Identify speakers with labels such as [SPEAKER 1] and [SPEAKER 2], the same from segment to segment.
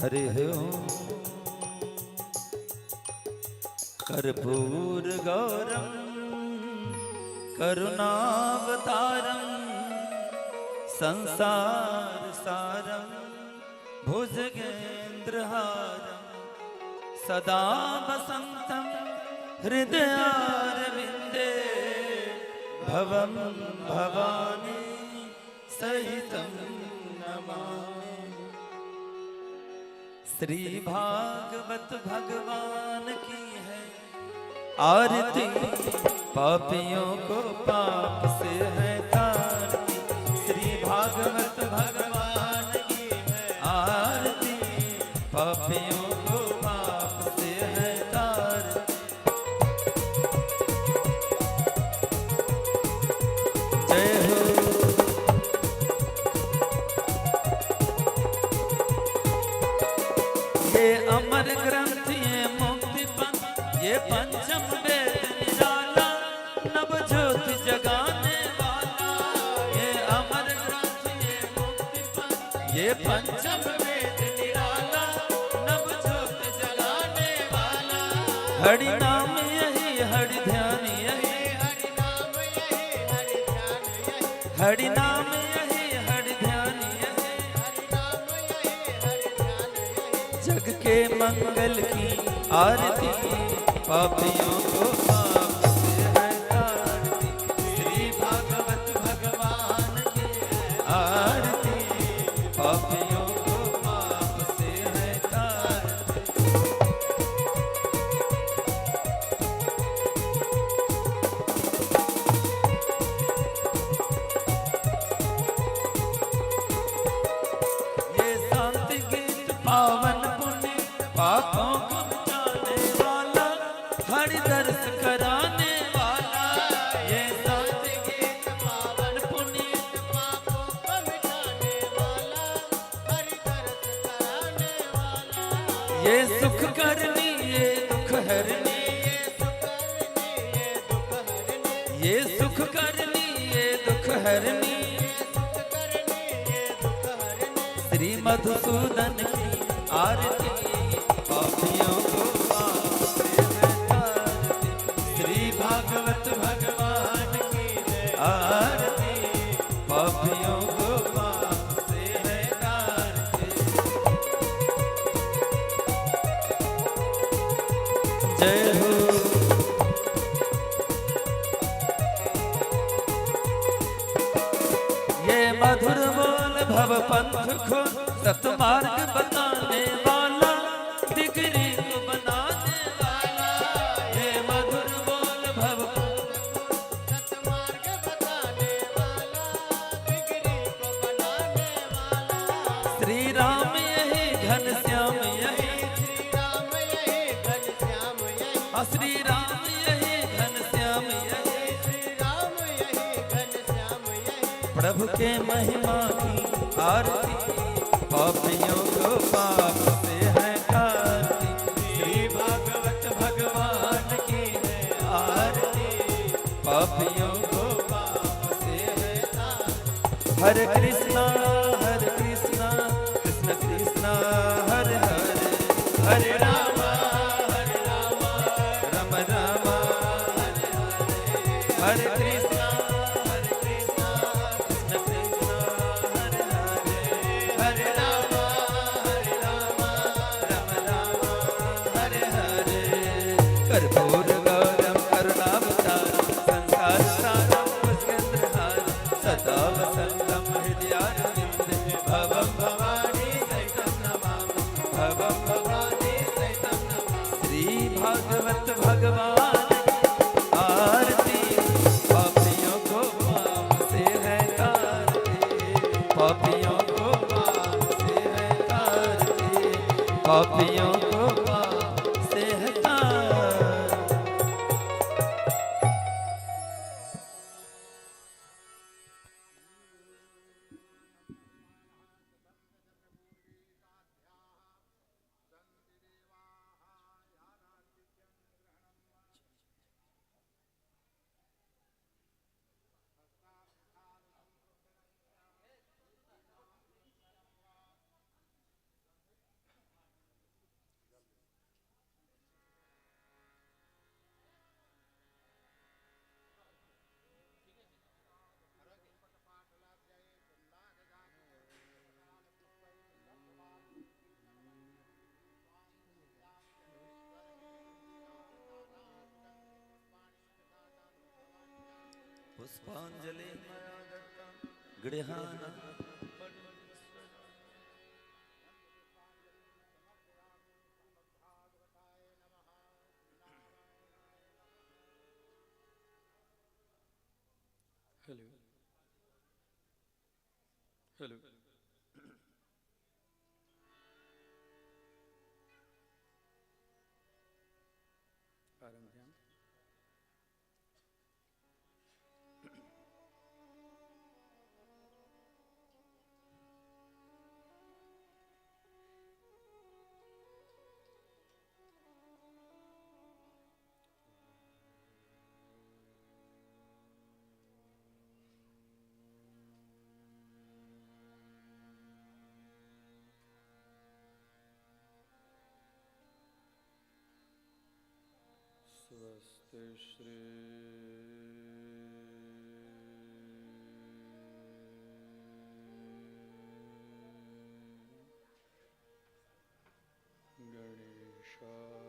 [SPEAKER 1] हरि ओम कर्पूर गौरम करुणावतारम संसार सारम भुजगेन्द्रहारम सदा वसंतम हृदयारविंदे भवम भवानी सहितं नमामि। श्री भागवत भगवान की है आरती, पापियों को पाप से है तारती। श्री भागवत भगवान की है आरती, पापियों को पाप से है तारती। जय हो। ये अमर ग्रंथ, ये मुक्ति पंथ, ये पंचम वेद निराला, नव ज्योति जगाने वाला। ये अमर ग्रंथ, ये मुक्ति पंथ, ये पंचम वेद निराला, नव ज्योति जगाने वाला। हरि नाम यही, हरि ध्यान यही, हरि नाम यही, हरि ध्यान यही, हरि नाम यही, हरि ध्यान यही, हरि नाम यही, हरि ध्यान यही। जग के मंगल की आरती, पापियों को पाप से है तारती। श्री भागवत भगवान की है आरती, पापियों को पाप से है तारती। ये शांति गीत पावन पुण्य, पापों को मिटाने वाला, हरि दर्श कराने वाला। ये शांति गीत पावन पुण्य, पापों को मिटाने वाला, हरि दर्श कराने वाला। ये सुख करनी, ये दुख हरनी, ये सुख करनी, ये दुख हरनी, श्री मधुसूदन की आरती, पापियों को पाप से है तारती। श्री भागवत भगवान की है आरती, पापियों को पाप से है तारती। जय हो। ये मधुर बोल भव पंथ को सतमार्ग बताने वाला, डिगरी को बनाने वाला। ये मधुर बोल भव सतमार्ग बताने वाला, डिगरी को बनाने वाला। श्री राम यही, घनश्याम यही, श्री राम यही, घनश्याम यही, श्री राम यही, घनश्याम यही, श्री राम यही, घनश्याम यही। प्रभु के महिमा की आरती, पापियों को पाप से है तारती। श्री भागवत भगवान की है आरती, पापियों को पाप से है तारती। हरे कृष्णा कृष्ण कृष्ण हरे हरे, हरे राम राम राम हरे हरे। हरे कृष्णा कृष्ण कृष्ण हरे हरे, हरे राम राम राम हरे हरे। कर्पूर गौरम करुणावतारम संसार सारम भुजगेन्द्रहारम सदा वसंतम हृदयारविंदे पापियों को पाप से है तारती, पापियों को पाप से है तार। पुष्पांजलि गृहाण
[SPEAKER 2] हेलो हेलो आराम ध्यान। स्वस्ति श्री गणेशाय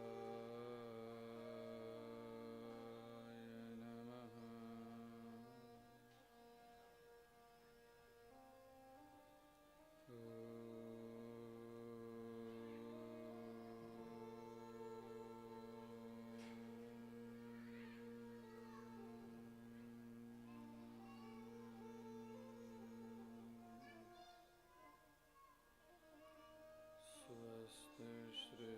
[SPEAKER 2] नमः। स्वस्ति श्री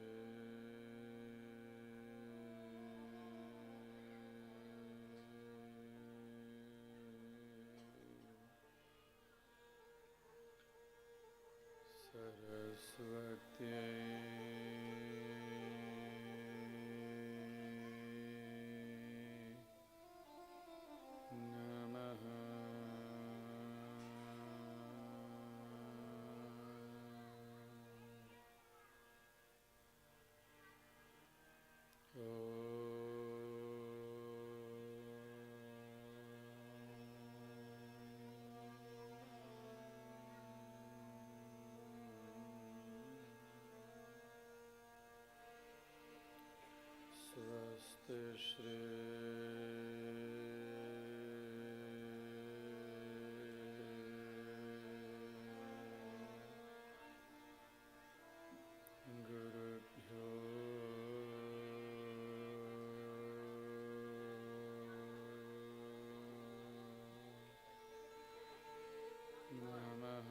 [SPEAKER 2] सरस्वत्यै नमः। स्वस्ति श्री गुरुभ्यो नमः।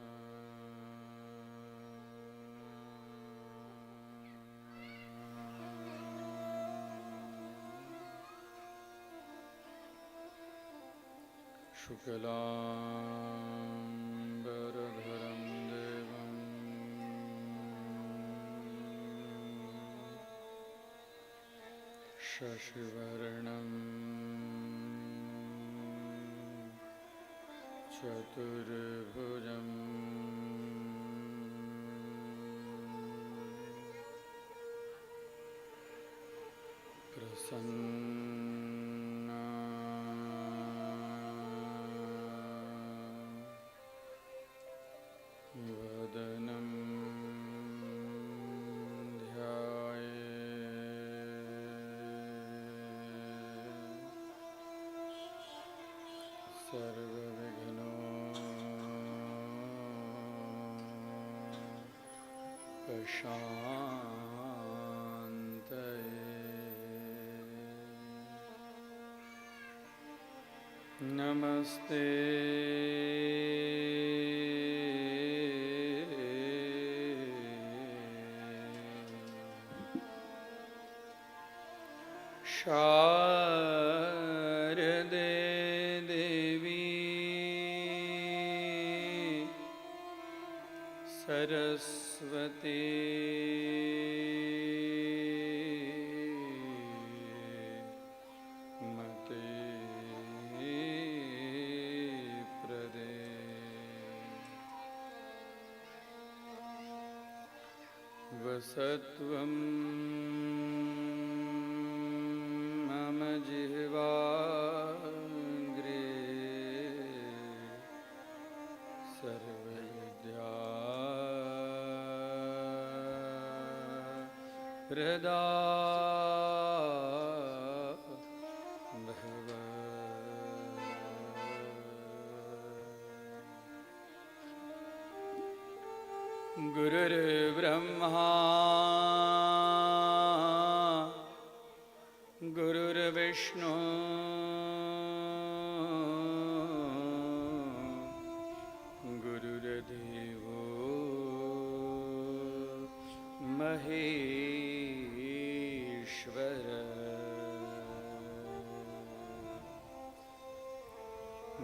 [SPEAKER 2] शुक्लाम्बरधरं देवं शशिवर्णं चतुर्भुजं वदनं ध्यायेत् सर्वविघ्नोपशान्तये। नमस्ते शारदे देवी सरस्वती मते प्रदे वसत्वं मम जिह्वाग्रे सर्वविद्या प्रदा भव। गुरुर्ब्रह्मा गुरुर्विष्णु गुरुर्देवो महेश्वर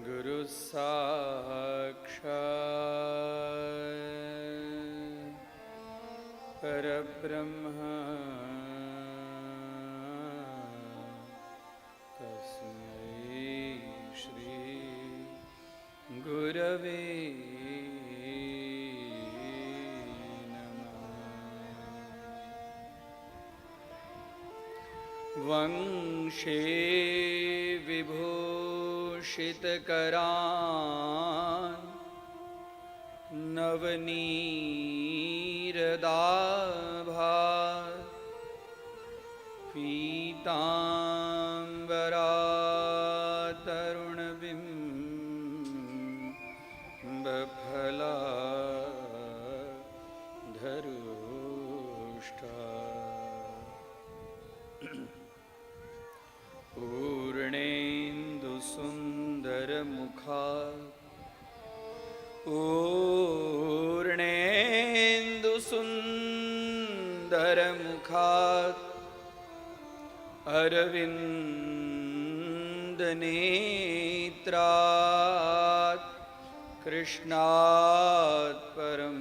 [SPEAKER 2] गुरु साक्षात् परब्रह्म तस्मै श्री गुरवे नमः। वंशे विभूषितकरान् नवनीरदाभात् पीताम्बरातरुणबिम्बफला धरुष्टा पूर्णेन्दुसुन्दरमुखात् पूर्णेन्दुसुन्दरमुखात् अरविन्दनेत्रात् कृष्णात् परं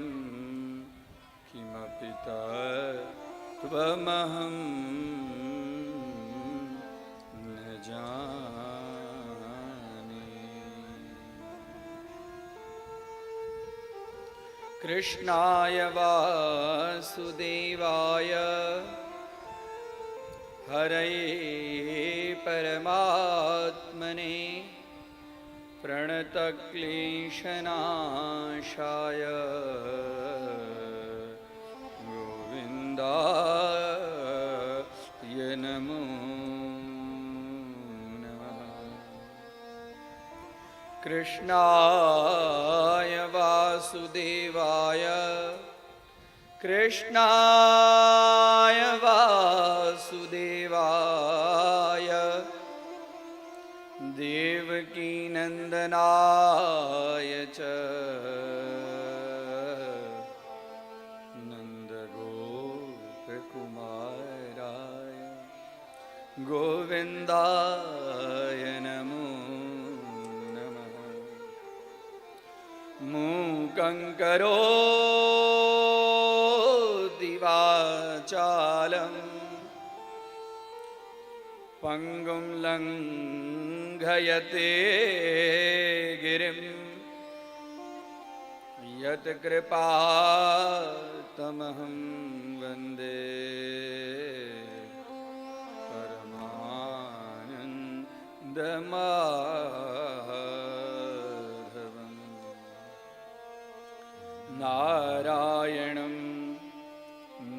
[SPEAKER 2] किमपि तत्त्वमहं न जाने। कृष्णाय वासुदेवाय हरये परमात्मने प्रणतक्लेशनाशाय गोविन्दाय नमो नमः। कृष्णाय वासुदेवाय कृष्णाय वासुदेवाय देवकीनन्दनाय च नन्दगोपकुमाराय गोविन्दाय नमो नमः। मूकं करोति वाचालं पंगुं लंघयते गिरिं यत्कृपातमहं वन्दे परमानन्दमाधवम्। नारायणं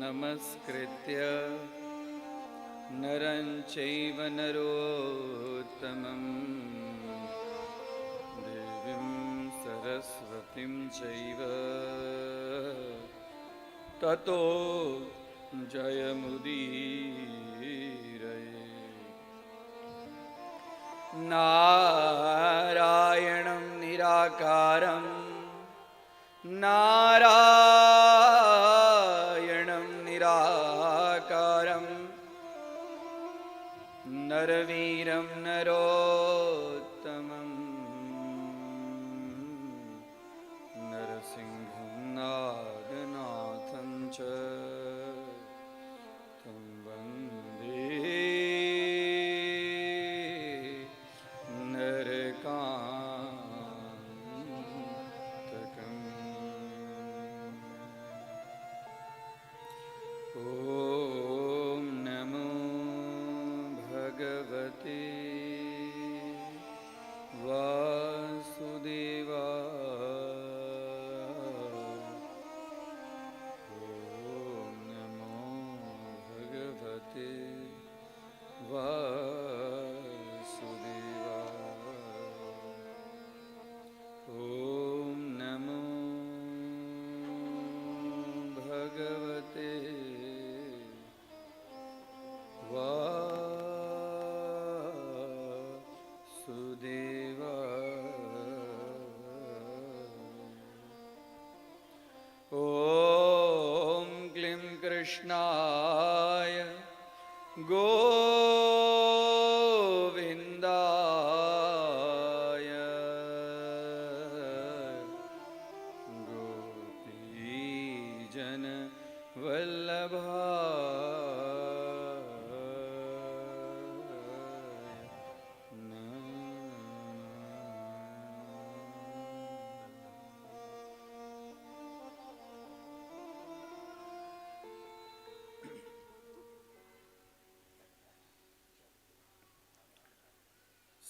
[SPEAKER 2] नमस्कृत्य नरं चैव नरोत्तमं देवीं सरस्वतीं चैव ततो जयमुदीरये। नारायणं निराकारं नारायणं निराकारं नरवीरं नरोत्तमं नरसिंहं नागनाथं च तं वन्दे नरकान्तकम्। ॐ नमो भगवते वासुदेवाय। ॐ नमो भगवते वासुदेवाय। ॐ नमो भगवते ॐ क्लीं कृष्णाय गोविन्दाय गोपीजन वल्लभाय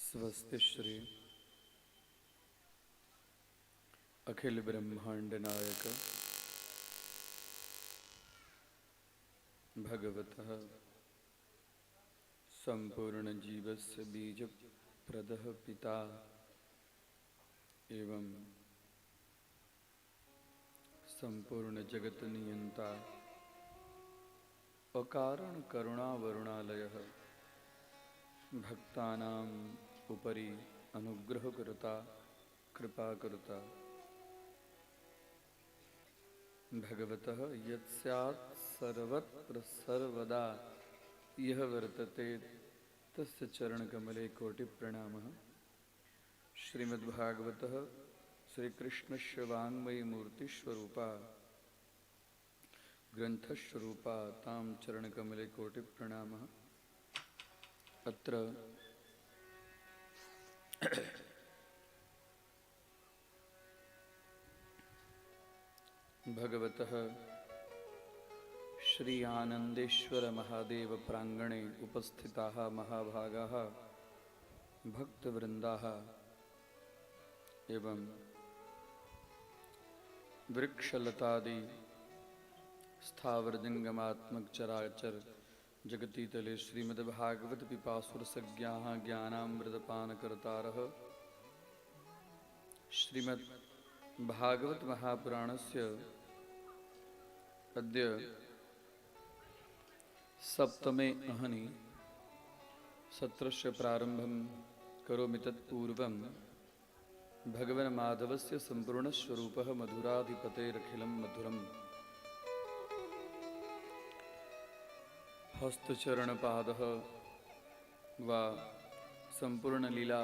[SPEAKER 2] स्वस्ति श्री अखिल ब्रह्मांड नायक भगवतः संपूर्ण जीवस्य बीज प्रदः पिता एवं संपूर्ण जगत नियंता अकारण करुणा वरुणालयः भक्तानाम् उपरि अनुग्रह करता कृपा करता भगवतः यत्स्यात् सर्वत्र सर्वदा यह वर्तते तस्य चरणकमले कोटि प्रणामः। श्रीमद्भागवतः श्रीकृष्णस्य वाङ्मयी मूर्तिस्वरूपा ग्रंथस्वरूपा तां चरणकमले कोटि प्रणामः। अत्र भगवतः श्री आनंदेश्वर महादेव प्रांगणे उपस्थिताः महाभागाः भक्तवृन्दाः एवं वृक्षलतादि स्थावर जंगमात्मक चराचर जगतीतले श्रीमद्भागवत पिपासुरसज्ञाः ज्ञानामृतपानकर्तारः श्रीमद्भागवत महापुराणस्य अद्य सप्तमे अहनि सत्रस्य प्रारंभं करोमि। तत्पूर्वं भगवन् माधवस्य सम्पूर्णस्वरूपः मधुराधिपतेरखिलं मधुरम् हस्तचरणपादः वा सम्पूर्णलीला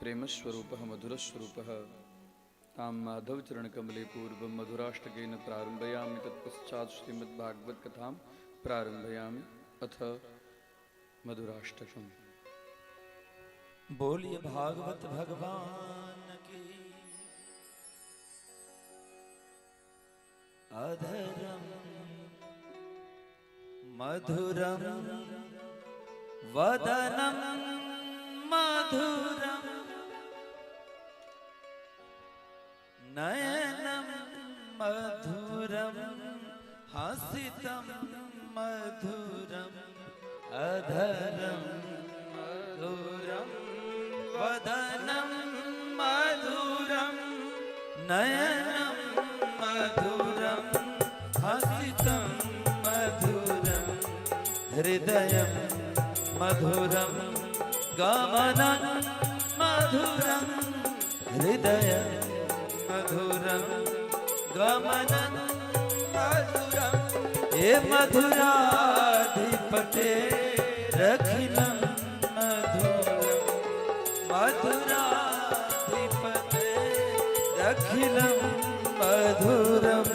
[SPEAKER 2] प्रेमस्वरूपः मधुरस्वरूपः तां माधवचरणकमले पूर्वं मधुराष्टकेन प्रारम्भयामि। तत्पश्चात् श्रीमद्भागवत कथां प्रारम्भयामि। अथ मधुराष्टकम्।
[SPEAKER 1] बोलिए भागवत भगवान की। अधरम मधुरम वदनम मधुरम नयनम मधुरम हसितम मधुरम अधरम मधुरम वदनम मधुरम नयनम मधुरम हसितम मधुरम हृदयम मधुरम गमनं मधुरम हृदयम मधुरम गमनं मधुरम हे मधुराधिपते रखिलं मधुरं मधुराधिपते रखिलं मधुरम्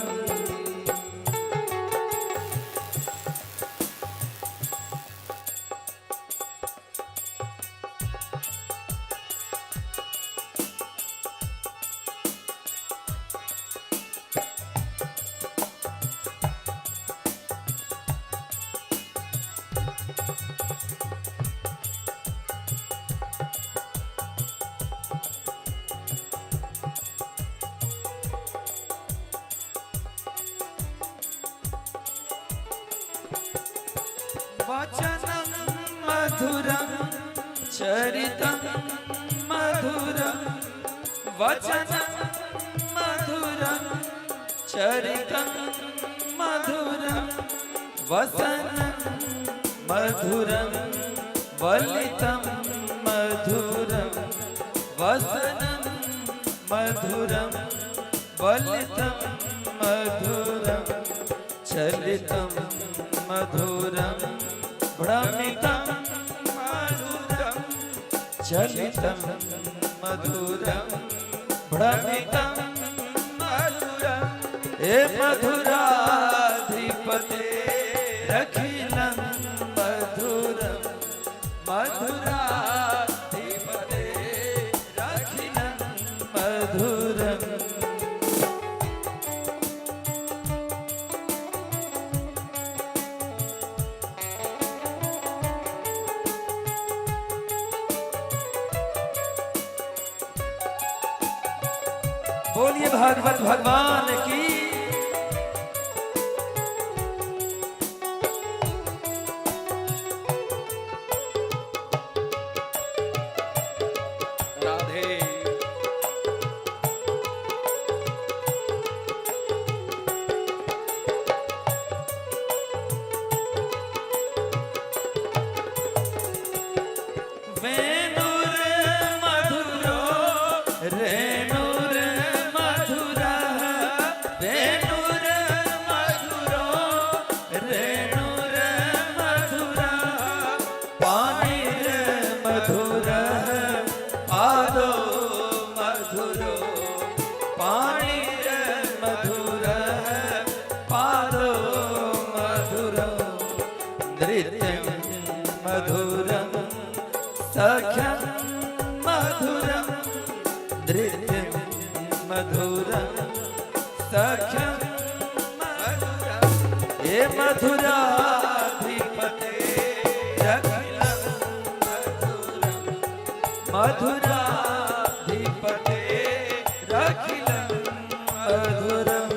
[SPEAKER 1] वचनं मधुरं चरितं मधुरं वचनं मधुरं चरितं मधुरं वसनं मधुरं वलितं मधुरं वसनं मधुरं वलितं मधुरं चलितं मधुरं भ्रमितं मधुरं चलितं मधुरं भ्रमितं मधुरं हे मधुराधिपते रखिलं मधुरं मधुराधिपते रखिलं मधुरम् बोलिए भागवत भगवान की।
[SPEAKER 2] राधे
[SPEAKER 1] वेणुर मधुरो रेणुर मधुरा वेणुर मधुरो रेणुर मधुरा पाणिर मधुरा पादो मधुरो पाणिर मधुरा पादो मधुरो नृत्यं मधुरं सख्यं मधुरं नृत्यं मधुरं सख्यं मधुरं हे मधुराधिपते रखिलं मधुरं मधुराधिपते रखिलं मधुरम्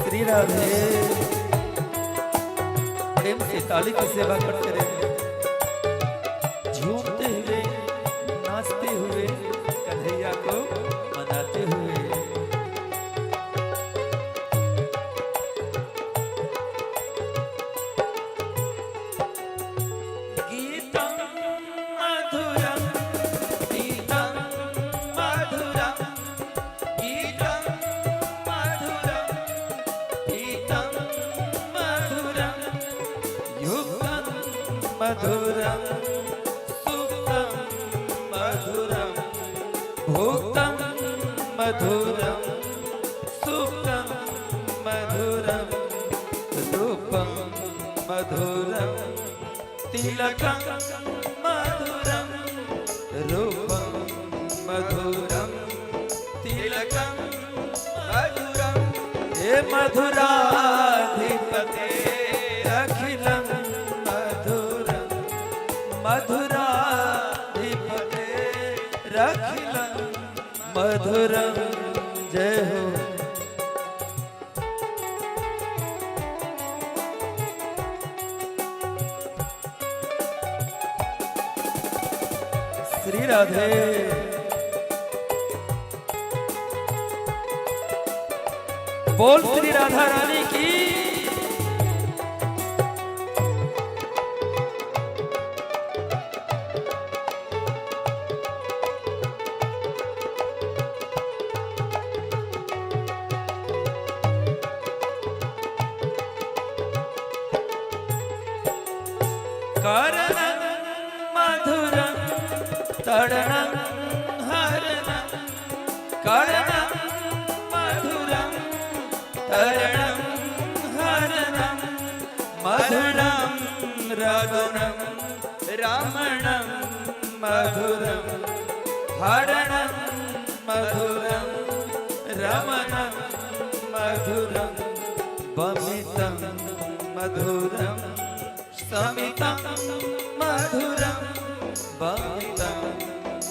[SPEAKER 1] श्री राधे प्रेम से ताली की सेवा करते रहे झूमते हुए नाचते हुए कन्हैया को मनाते हुए गीतं मधुरं गीतं मधुरं गीतं मधुरं गीतं मधुरं युक्तं मधुरं सुप्तं मधुरं भुक्तं मधुरं सुप्तं मधुरं रूपं मधुरं तिलकं मधुरं रूपं मधुरं तिलकं मधुरं हे मधुराधिपते अखिलं मधुरं मधुराधिपते रखिलं मधुरं जय हो। श्री राधे बोल श्री राधा रानी की। करणं मधुरं तरणं हरणं करणं मधुरं तरणं हरणं मधुरं रघुनं रमणं मधुरं हरणं मधुरं रमणं मधुरं बमितं मधुरं समितं मधुरं बमितं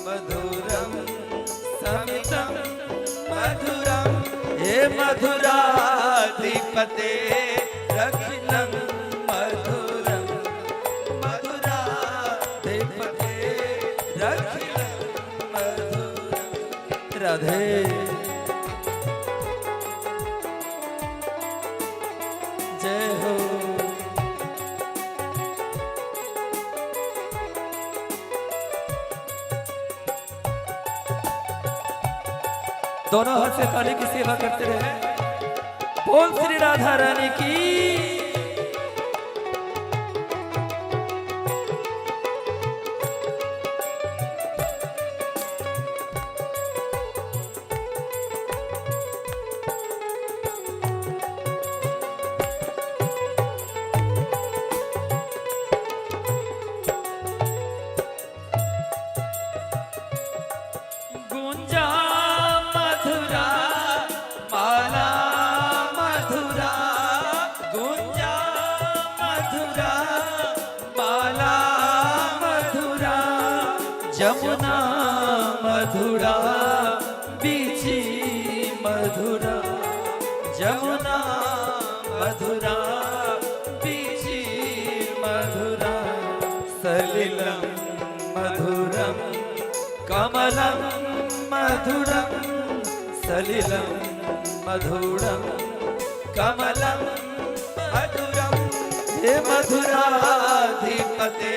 [SPEAKER 1] मधुरं समितं मधुरं हे मधुराधिपते रखिलं मधुरं मधुराधिपते रखिलं मधुरं राधे जय हो। दोनों हाथ से ताली की सेवा करते रहे। बोल श्री राधा रानी की। गुंजा मधुरा माला मधुरा गुंजा मधुरा माला मधुरा जमुना मधुरा बीची मधुरा जमुना मधुरा बीची मधुरा सलिलं मधुरं कमलं मधुरं सलिलं मधुरं कमलं मधुरं हे मधुराधिपते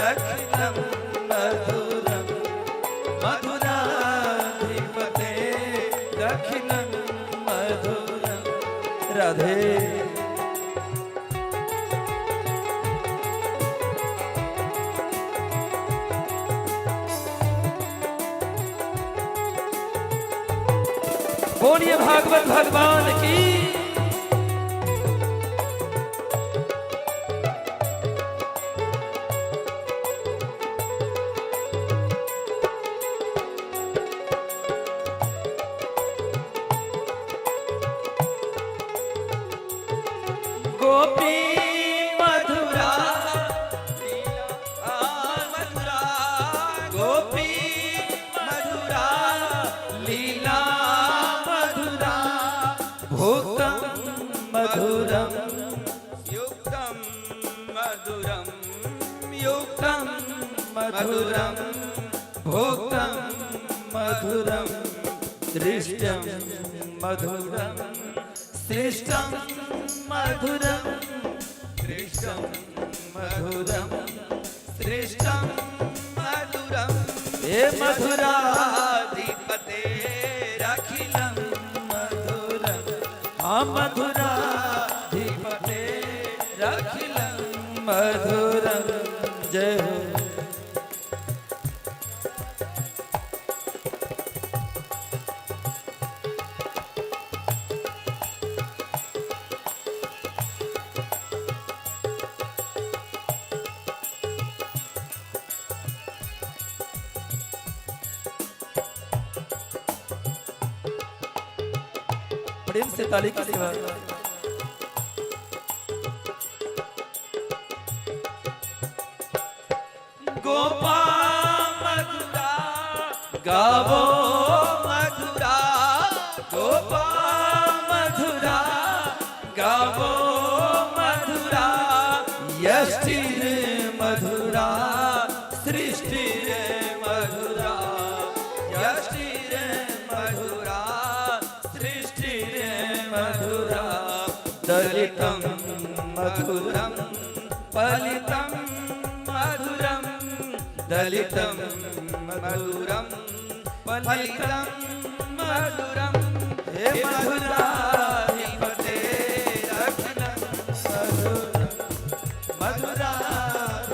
[SPEAKER 1] रखिलं मधुरं मधुराधिपते रखिलं मधुरं राधे बोलिए भागवत भगवान की। गोपी मधुरा मधुरा गोपी मधुरा लीला भूतं मधुरं युक्तं मधुरं युक्तं मधुरं भूतं मधुरं सृष्टं मधुरं सृष्टं मधुरं सृष्टं मधुरं सृष्टं मधुरं हे मधुराधिपते रखिलं मधुराधिपते रखिलं मधुरं जय हो। प्रेम से ताली की सेवा। गोपा मधुरा गावो मधुरा गोपा मधुरा गावो मधुरा यष्टिर मधुरा सृष्टिर मधुरा यष्टिर मधुरा सृष्टिर मधुरा दलितं मधुरं फलितं मधुरं दलितं मधुरं फलितं मधुरं हे मधुराधिपते रखिलं मधुरं मधुराधिपते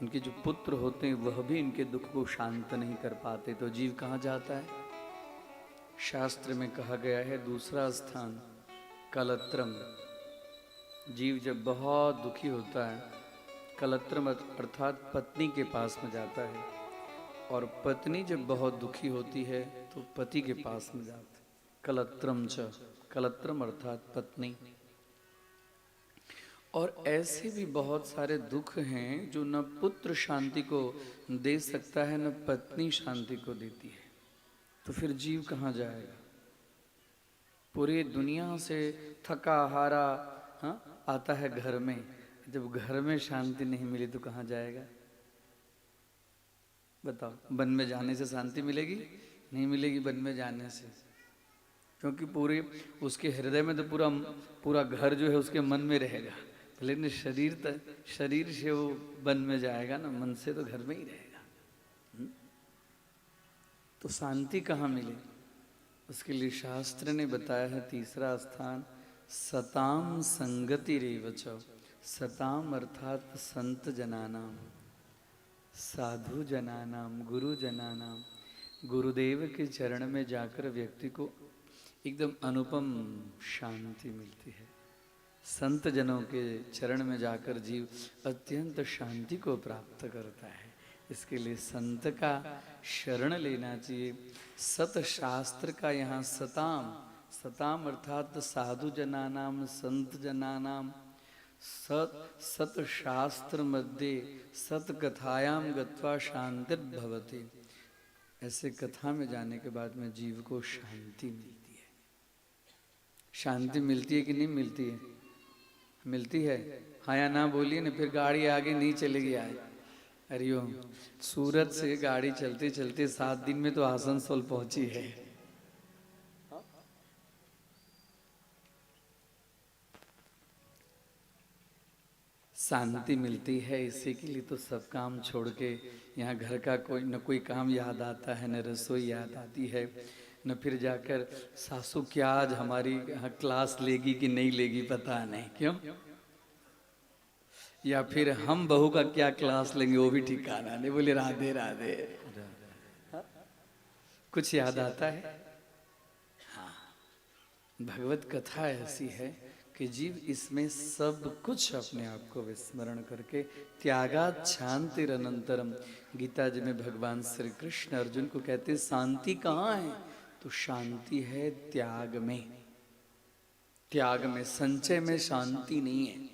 [SPEAKER 2] उनके जो पुत्र होते हैं वह भी इनके दुख को शांत नहीं कर पाते, तो जीव कहाँ जाता है? शास्त्र में कहा गया है दूसरा स्थान कलत्रम। जीव जब बहुत दुखी होता है, कलत्रम अर्थात पत्नी के पास में जाता है, और पत्नी जब बहुत दुखी होती है तो पति के पास में जाता है। कलत्रम च, कलत्रम अर्थात पत्नी। और ऐसे भी बहुत सारे दुख हैं जो न पुत्र शांति को दे सकता है न पत्नी शांति को देती है, तो फिर जीव कहाँ जाएगा? पूरी दुनिया से थका हारा आता है घर में, जब घर में शांति नहीं मिली तो कहाँ जाएगा? बताओ, वन में जाने से शांति मिलेगी? नहीं मिलेगी वन में जाने से, क्योंकि पूरे उसके हृदय में तो पूरा घर जो है उसके मन में रहेगा, लेकिन शरीर से वो वन में जाएगा ना, मन से तो घर में ही रहेगा। तो शांति कहाँ मिले? उसके लिए शास्त्र ने बताया है तीसरा स्थान सताम संगति रेवच। सताम अर्थात संत जनानाम, साधु जनानाम, गुरु जनानाम। गुरुदेव के चरण में जाकर व्यक्ति को एकदम अनुपम शांति मिलती है। संत जनों के चरण में जाकर जीव अत्यंत शांति को प्राप्त करता है। इसके लिए संत का शरण लेना चाहिए। सत शास्त्र का यहाँ सताम, सताम अर्थात साधु जनानाम, संत जनानाम। सत शास्त्र मध्ये सत कथायाम गत्वा शांतिर्भवति। ऐसे कथा में जाने के बाद में जीव को शांति मिलती है। शांति मिलती है कि नहीं मिलती है? मिलती है। हाँ या ना बोलिए ना, फिर गाड़ी आगे नहीं चलेगी आज। हरिओम। सूरत से गाड़ी चलते चलते 7 दिन में तो आसनसोल पहुंची है। शांति मिलती है, इसी के लिए तो सब काम छोड़ के यहाँ घर का कोई न कोई काम याद आता है, न रसोई याद आती है, न फिर जाकर सासू क्या आज हमारी क्लास लेगी कि नहीं लेगी पता नहीं, क्यों? या फिर हम बहू का क्या क्लास लेंगे वो भी ठिकाना नहीं। बोले राधे राधे। कुछ याद आता है? हाँ, भगवत कथा ऐसी है कि जीव इसमें सब कुछ अपने आप को विस्मरण करके त्यागात शांतिरनंतरम। गीता जी में भगवान श्री कृष्ण अर्जुन को कहते शांति कहाँ है? तो शांति है त्याग में। त्याग में, संचय में शांति नहीं है।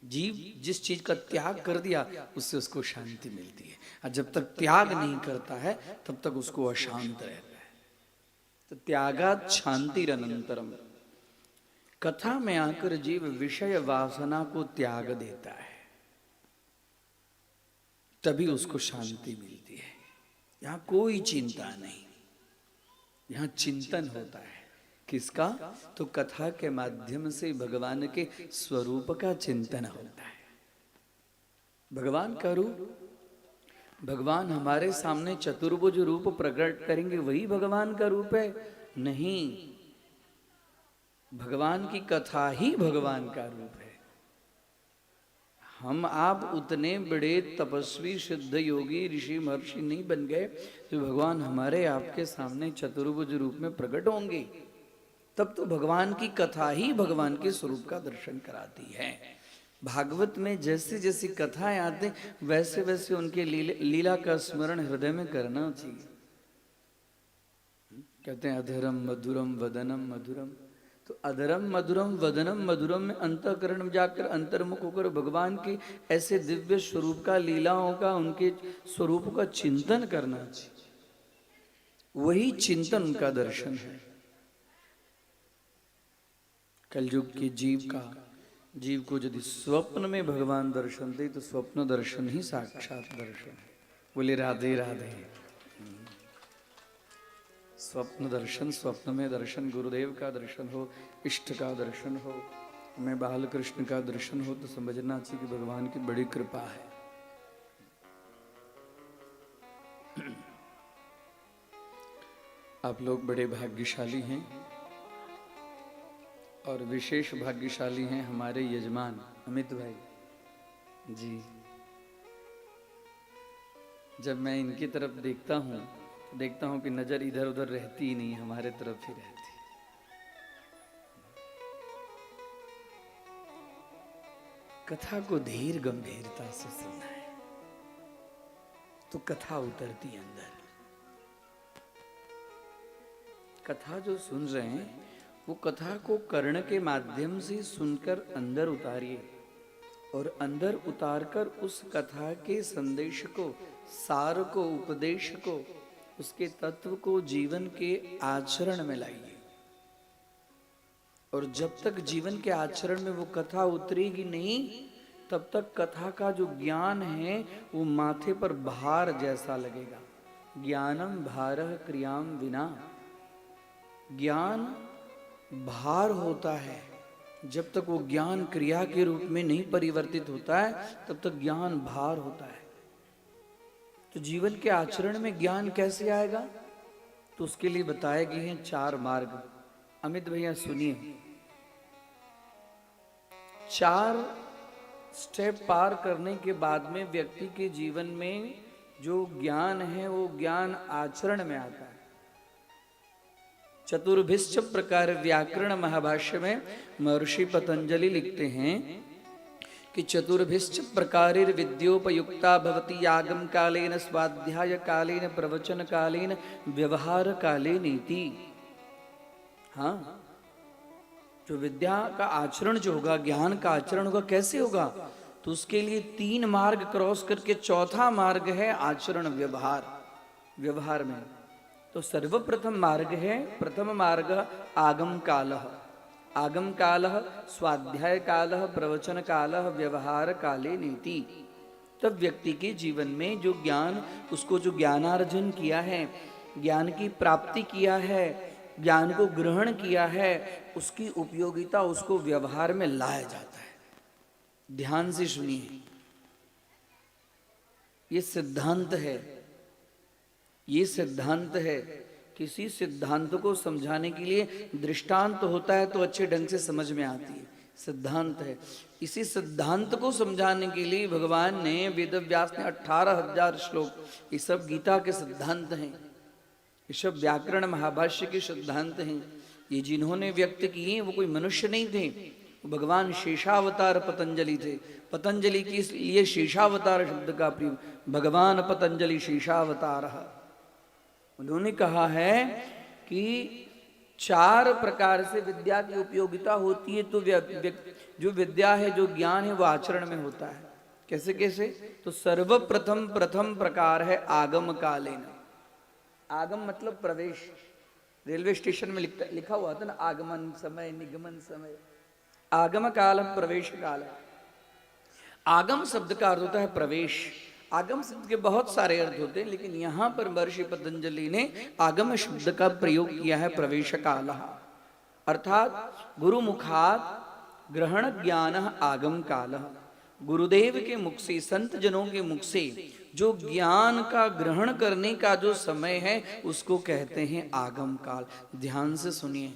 [SPEAKER 2] जीव जिस चीज का त्याग कर दिया उससे उसको शांति मिलती है, और जब तक त्याग नहीं करता है तब तक उसको अशांत रहता है। तो त्यागात शांतिरनंतरम। कथा में आकर जीव विषय वासना को त्याग देता है, तभी उसको शांति मिलती है। यहाँ कोई चिंता नहीं, यहाँ चिंतन होता है। किसका? तो कथा के माध्यम से भगवान के स्वरूप का चिंतन होता है। भगवान का रूप, भगवान हमारे सामने चतुर्भुज रूप प्रकट करेंगे वही भगवान का रूप है? नहीं, भगवान की कथा ही भगवान का रूप है। हम आप उतने बड़े तपस्वी सिद्ध योगी ऋषि महर्षि नहीं बन गए तो भगवान हमारे आपके सामने चतुर्भुज रूप में प्रकट होंगे। तब तो भगवान की कथा ही भगवान के स्वरूप का दर्शन कराती है। भागवत में जैसी जैसी कथाएं आते वैसे वैसे उनके लीला का स्मरण हृदय में करना चाहिए। कहते हैं अधरम मधुरम वदनम मधुरम, तो अधरम मधुरम वदनम मधुरम में अंतःकरण में जाकर अंतर्मुख होकर भगवान के ऐसे दिव्य स्वरूप का, लीलाओं का, उनके स्वरूप का चिंतन करना चाहिए। वही चिंतन उनका दर्शन है। कलयुग के जीव को यदि स्वप्न में भगवान दर्शन दे तो स्वप्न दर्शन ही साक्षात दर्शन है। बोले राधे राधे। स्वप्न दर्शन, स्वप्न में दर्शन, गुरुदेव का दर्शन हो, इष्ट का दर्शन हो, मैं बाल कृष्ण का दर्शन हो तो समझना चाहिए कि भगवान की बड़ी कृपा है। आप लोग बड़े भाग्यशाली हैं और विशेष भाग्यशाली हैं हमारे यजमान अमित भाई जी। जब मैं इनकी तरफ देखता हूँ तो देखता हूँ कि नजर इधर उधर रहती ही नहीं, हमारे तरफ ही रहती। कथा को धीर गंभीरता से सुनना है तो कथा उतरती है अंदर। कथा जो सुन रहे हैं वो कथा को कर्ण के माध्यम से सुनकर अंदर उतारिए और अंदर उतारकर उस कथा के संदेश को, सार को, उपदेश को, उसके तत्व को जीवन के आचरण में लाइए। और जब तक जीवन के आचरण में वो कथा उतरेगी नहीं तब तक कथा का जो ज्ञान है वो माथे पर भार जैसा लगेगा। ज्ञानम भारः क्रियाम विना, ज्ञान भार होता है। जब तक वो ज्ञान क्रिया के रूप में नहीं परिवर्तित होता है तब तक ज्ञान भार होता है। तो जीवन के आचरण में ज्ञान कैसे आएगा? तो उसके लिए बताए गए हैं 4 मार्ग। अमित भैया सुनिए, 4 स्टेप पार करने के बाद में व्यक्ति के जीवन में जो ज्ञान है वो ज्ञान आचरण में आता है। चतुर्भिश्च प्रकार व्याकरण महाभाष्य में महर्षि पतंजलि लिखते हैं कि चतुर्भिश्च प्रकारेर विद्योपयुक्ता भवति आगम कालेन, स्वाध्याय कालेन, प्रवचन कालेन, व्यवहार कालेन इति। हाँ, जो विद्या का आचरण जो होगा, ज्ञान का आचरण होगा, कैसे होगा? तो उसके लिए 3 मार्ग क्रॉस करके 4था मार्ग है आचरण, व्यवहार। व्यवहार में तो सर्वप्रथम मार्ग है, प्रथम मार्ग आगम कालः। आगम कालः, स्वाध्याय कालः, प्रवचन कालः, व्यवहार काले नीति। तब व्यक्ति के जीवन में जो ज्ञान, उसको जो ज्ञानार्जन किया है, ज्ञान की प्राप्ति किया है, ज्ञान को ग्रहण किया है, उसकी उपयोगिता उसको व्यवहार में लाया जाता है। ध्यान से सुनिए, ये सिद्धांत है, ये सिद्धांत है। किसी सिद्धांत को समझाने के लिए दृष्टांत होता है तो अच्छे ढंग से समझ में आती है, सिद्धांत है। इसी सिद्धांत को समझाने के लिए भगवान ने, वेद व्यास ने 18,000 श्लोक, ये सब गीता के सिद्धांत हैं, ये सब व्याकरण महाभाष्य के सिद्धांत हैं। ये जिन्होंने व्यक्त किए वो कोई मनुष्य नहीं थे, भगवान शेषावतार पतंजलि थे। पतंजलि के लिए शेषावतार शब्द का प्रयोग, भगवान पतंजलि शेषावतार। उन्होंने कहा है कि 4 प्रकार से विद्या की उपयोगिता होती है। तो जो विद्या है, जो ज्ञान है, वो आचरण में होता है। कैसे कैसे? तो सर्वप्रथम प्रथम प्रकार है आगम कालेन। आगम मतलब प्रवेश। रेलवे स्टेशन में लिखा हुआ था ना, आगमन समय, निगमन समय। आगम काल, प्रवेश काल। आगम शब्द का अर्थ होता है प्रवेश। आगम शब्द के बहुत सारे अर्थ होते हैं, लेकिन यहां पर महर्षि पतंजलि ने आगम शब्द का प्रयोग किया है प्रवेश काल, अर्थात गुरु मुखात ग्रहण ज्ञान आगम काल। गुरुदेव के मुख से, संत जनों के मुख से जो ज्ञान का ग्रहण करने का जो समय है उसको कहते हैं आगम काल। ध्यान से सुनिए,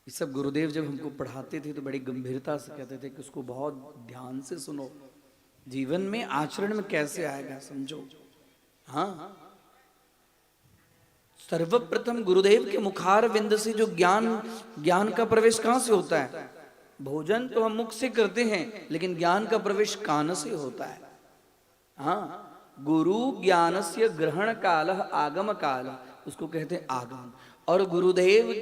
[SPEAKER 2] ये सब गुरुदेव जब हमको पढ़ाते थे तो बड़ी गंभीरता से कहते थे कि उसको बहुत ध्यान से सुनो, जीवन में आचरण में कैसे आएगा समझो। हाँ, सर्वप्रथम गुरुदेव के मुखार विंद से जो ज्ञान का प्रवेश कहां से होता है? भोजन तो हम मुख से करते हैं, लेकिन ज्ञान का प्रवेश कान से होता है। हाँ, गुरु ज्ञानस्य ग्रहण काल आगम काल, उसको कहते हैं आगम। और गुरुदेव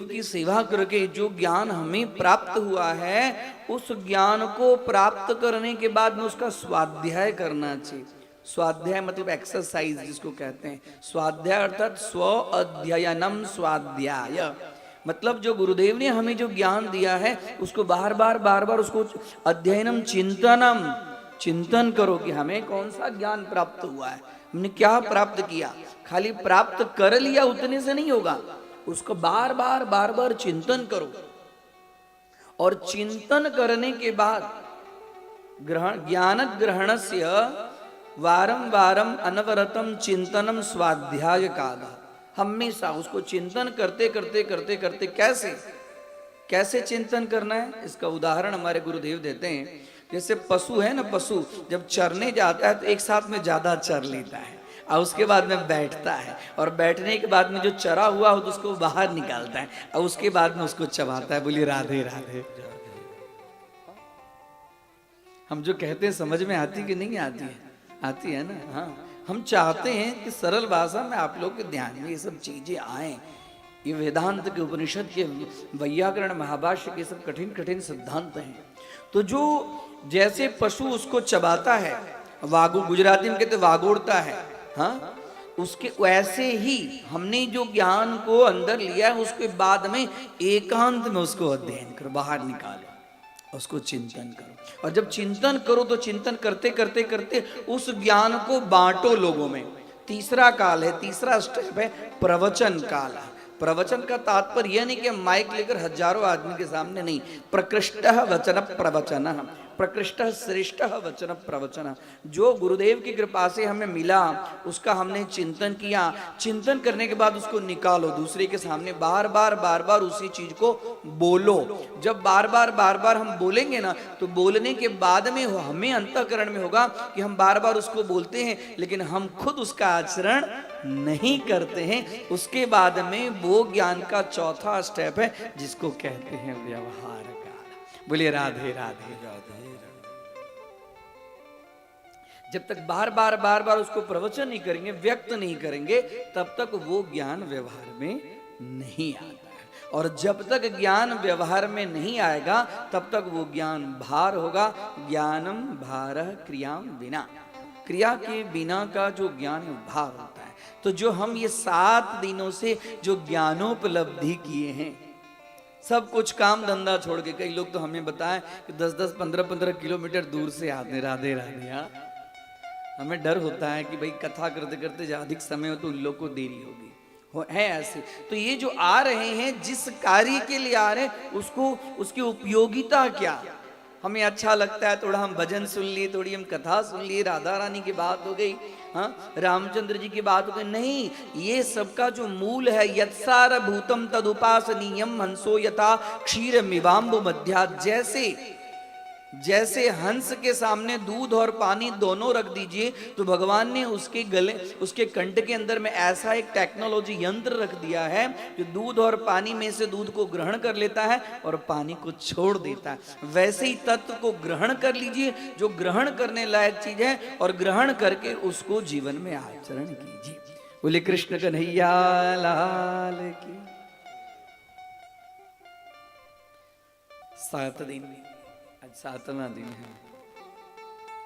[SPEAKER 2] की सेवा करके जो ज्ञान हमें प्राप्त हुआ है, उस ज्ञान को प्राप्त करने के बाद में उसका स्वाध्याय करना चाहिए। स्वाध्याय मतलब एक्सरसाइज जिसको कहते हैं। स्वाध्याय अर्थात स्व अध्ययनम स्वाध्याय, मतलब जो गुरुदेव ने हमें जो ज्ञान दिया है उसको बार बार उसको अध्ययनम चिंतनम, चिंतन करो कि हमें कौन सा ज्ञान प्राप्त हुआ है, हमने क्या प्राप्त किया। खाली प्राप्त कर लिया उतने से नहीं होगा, उसको बार बार चिंतन करो। और चिंतन करने के बाद ज्ञान ग्रहणस्य वारम वारम अनवरतम चिंतनम स्वाध्याय काल। हमेशा उसको चिंतन करते कैसे चिंतन करना है, इसका उदाहरण हमारे गुरुदेव देते हैं। जैसे पशु है ना, पशु जब चरने जाता है तो एक साथ में ज्यादा चर लेता है और उसके बाद में बैठता है, और बैठने के बाद में जो चरा हुआ हो तो उसको बाहर निकालता है और उसके बाद में उसको चबाता है। बोलिए राधे राधे। हम जो कहते हैं समझ में आती कि नहीं आती है? आती है ना। हाँ, हम चाहते हैं कि सरल भाषा में आप लोग के ध्यान में ये सब चीजें आए। ये वेदांत के, उपनिषद के, वैयाकरण, महाभाष्य के सब कठिन कठिन सिद्धांत हैं। तो जो जैसे पशु उसको चबाता है, वागु, गुजराती में कहते वागोड़ता है, हाँ, उसके वैसे ही हमने जो ज्ञान को अंदर लिया है उसके बाद में एकांत में उसको अध्ययन करो, बाहर निकालो, उसको चिंतन करो। और जब चिंतन करो तो चिंतन करते करते करते उस ज्ञान को बांटो लोगों में। तीसरा काल है, तीसरा स्टेप है प्रवचन काल। प्रवचन का तात्पर्य यह नहीं कि माइक लेकर हजारों आदमी के सामने, नहीं। प्रकृष्ट वचन प्रवचन, प्रकृष्ट श्रेष्ठ वचन प्रवचन। जो गुरुदेव की कृपा से हमें मिला उसका हमने चिंतन किया, चिंतन करने के बाद उसको निकालो दूसरे के सामने, बार बार उसी चीज को बोलो। जब बार बार हम बोलेंगे ना तो बोलने के बाद में हमें अंतःकरण में होगा कि हम बार बार उसको बोलते हैं लेकिन हम खुद उसका आचरण नहीं करते हैं। उसके बाद में वो ज्ञान का चौथा स्टेप है जिसको कहते हैं व्यवहार काल। बोलिए राधे राधे राधे। जब तक बार बार उसको प्रवचन नहीं करेंगे, व्यक्त नहीं करेंगे, तब तक वो ज्ञान व्यवहार में नहीं आता है। और जब तक ज्ञान व्यवहार में नहीं आएगा तब तक वो ज्ञान भार होगा। ज्ञानम भारः क्रियाम बिना, क्रिया के बिना का जो ज्ञान है भार होता है। तो जो हम ये 7 दिनों से जो ज्ञानोपलब्धि किए हैं, सब कुछ काम धंधा छोड़ के, कई लोग तो हमें बताएं कि 10-10, 15-15 किलोमीटर दूर से आते। राधे राधे। हाँ, हमें डर होता है कि भाई कथा करते करते अधिक समय हो तो उन लोग को देरी होगी, है ऐसे। तो ये जो आ रहे हैं, जिस कार्य के लिए आ रहे हैं उसको, उसकी उपयोगिता क्या, हमें अच्छा लगता है, थोड़ा हम भजन सुन लिए, थोड़ी हम कथा सुन लिए, राधा रानी की बात हो गई, हाँ, रामचंद्र जी की बात हो गई, नहीं। ये सबका जो मूल है, यत्सार भूतम तदुपासनीयम हंसो यथा क्षीर मिवाम्बु मध्या। जैसे हंस के सामने दूध और पानी दोनों रख दीजिए तो भगवान ने उसके गले, उसके कंठ के अंदर में ऐसा एक टेक्नोलॉजी यंत्र रख दिया है जो दूध और पानी में से दूध को ग्रहण कर लेता है और पानी को छोड़ देता है। वैसे ही तत्व को ग्रहण कर लीजिए जो ग्रहण करने लायक चीज है, और ग्रहण करके उसको जीवन में आचरण कीजिए। बोले कृष्ण कन्हैया लाल की। 7 दिन में, आज 7वां दिन है,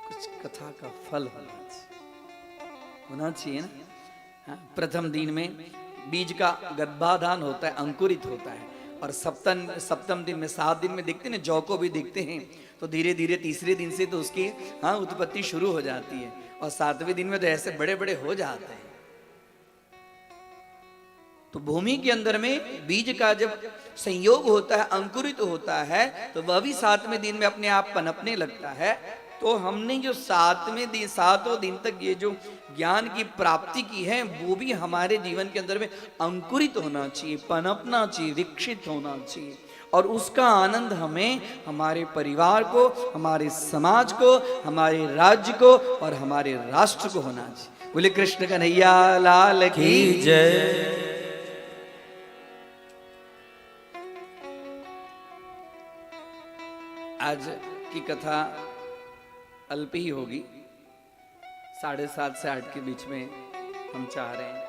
[SPEAKER 2] कुछ कथा का फल होना चाहिए ना। हाँ, प्रथम दिन में बीज का गर्भाधान होता है, अंकुरित होता है, और सप्तम दिन में, 7 दिन में देखते हैं ना, जौ को भी देखते हैं तो धीरे धीरे तीसरे दिन से तो उसकी, हाँ, उत्पत्ति शुरू हो जाती है, और 7वें दिन में तो ऐसे बड़े बड़े हो जाते हैं। तो भूमि के अंदर में बीज का जब संयोग होता है, अंकुरित होता है, तो वह भी 7वें दिन में अपने आप पनपने लगता है। तो हमने जो 7 दिन तक ये जो ज्ञान की प्राप्ति की है वो भी हमारे जीवन के अंदर में अंकुरित होना चाहिए, पनपना चाहिए, विकसित होना चाहिए, और उसका आनंद हमें हमारे परिवार को, हमारे समाज को, हमारे राज्य को और हमारे राष्ट्र को होना चाहिए। बोले कृष्ण कन्हैया लाल की जय। आज की कथा अल्प ही होगी, 7:30 से 8 के बीच में हम चाह रहे हैं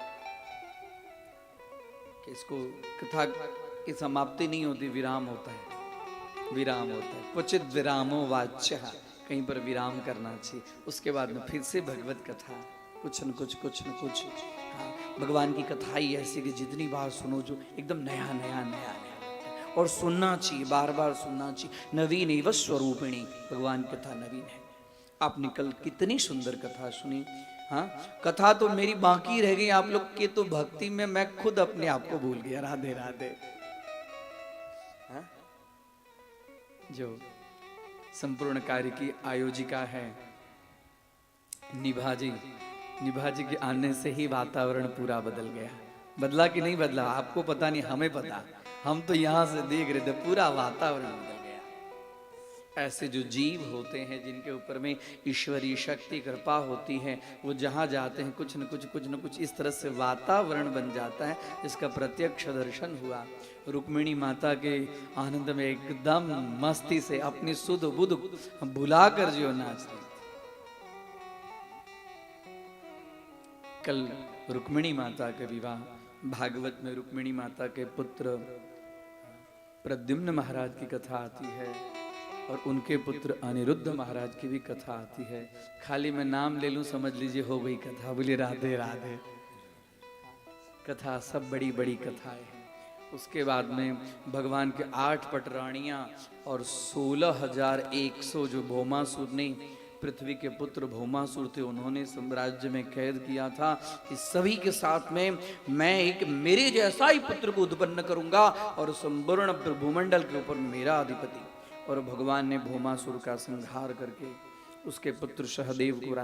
[SPEAKER 2] कि इसको, कथा की समाप्ति नहीं होती, विराम होता है, विराम होता है। क्वचित विरामो वाच्य, कहीं पर विराम करना चाहिए, उसके बाद में फिर से भगवत कथा, कुछ न कुछ। हाँ, भगवान की कथा ही ऐसी कि जितनी बार सुनो जो एकदम नया, और सुनना चाहिए, बार बार सुनना चाहिए। नवीन एवं स्वरूपिणी, भगवान की कथा नवीन है। आपने कल कितनी सुंदर कथा सुनी। हाँ, कथा तो मेरी बाकी रह गई, आप लोग के तो भक्ति में मैं खुद अपने आप को भूल गया। राधे राधे। हाँ? जो संपूर्ण कार्य की आयोजिका है निभा जी के आने से ही वातावरण पूरा बदल गया। बदला कि नहीं बदला आपको पता नहीं, हमें पता, हम तो यहां से देख रहे थे, पूरा वातावरण बदल गया। ऐसे जो जीव होते हैं जिनके ऊपर में ईश्वरीय शक्ति कृपा होती है, वो जहाँ जाते हैं कुछ न कुछ इस तरह से वातावरण बन जाता है, जिसका प्रत्यक्ष दर्शन हुआ। रुक्मिणी माता के आनंद में एकदम मस्ती से अपनी सुध बुध भुलाकर जो नाच रही। कल रुक्मिणी माता का विवाह, भागवत में रुक्मिणी माता के पुत्र प्रद्युम्न महाराज की कथा आती है और उनके पुत्र अनिरुद्ध महाराज की भी कथा आती है। खाली मैं नाम ले लूं, समझ लीजिए हो गई कथा। बोलिए राधे राधे। कथा सब बड़ी बड़ी कथाएं हैं। उसके बाद में भगवान के 8 पटरानियां और 16,100 जो भौमासुर ने, पृथ्वी के पुत्र भौमासुर थे, उन्होंने साम्राज्य में कैद किया था। इस सभी के साथ में मैं एक मेरे जैसा ही पुत्र को उत्पन्न करूंगा और संपूर्ण भूमंडल के ऊपर मेरा अधिपति। और भगवान ने भौमासुर का संहार करके उसके पुत्र सहदेव को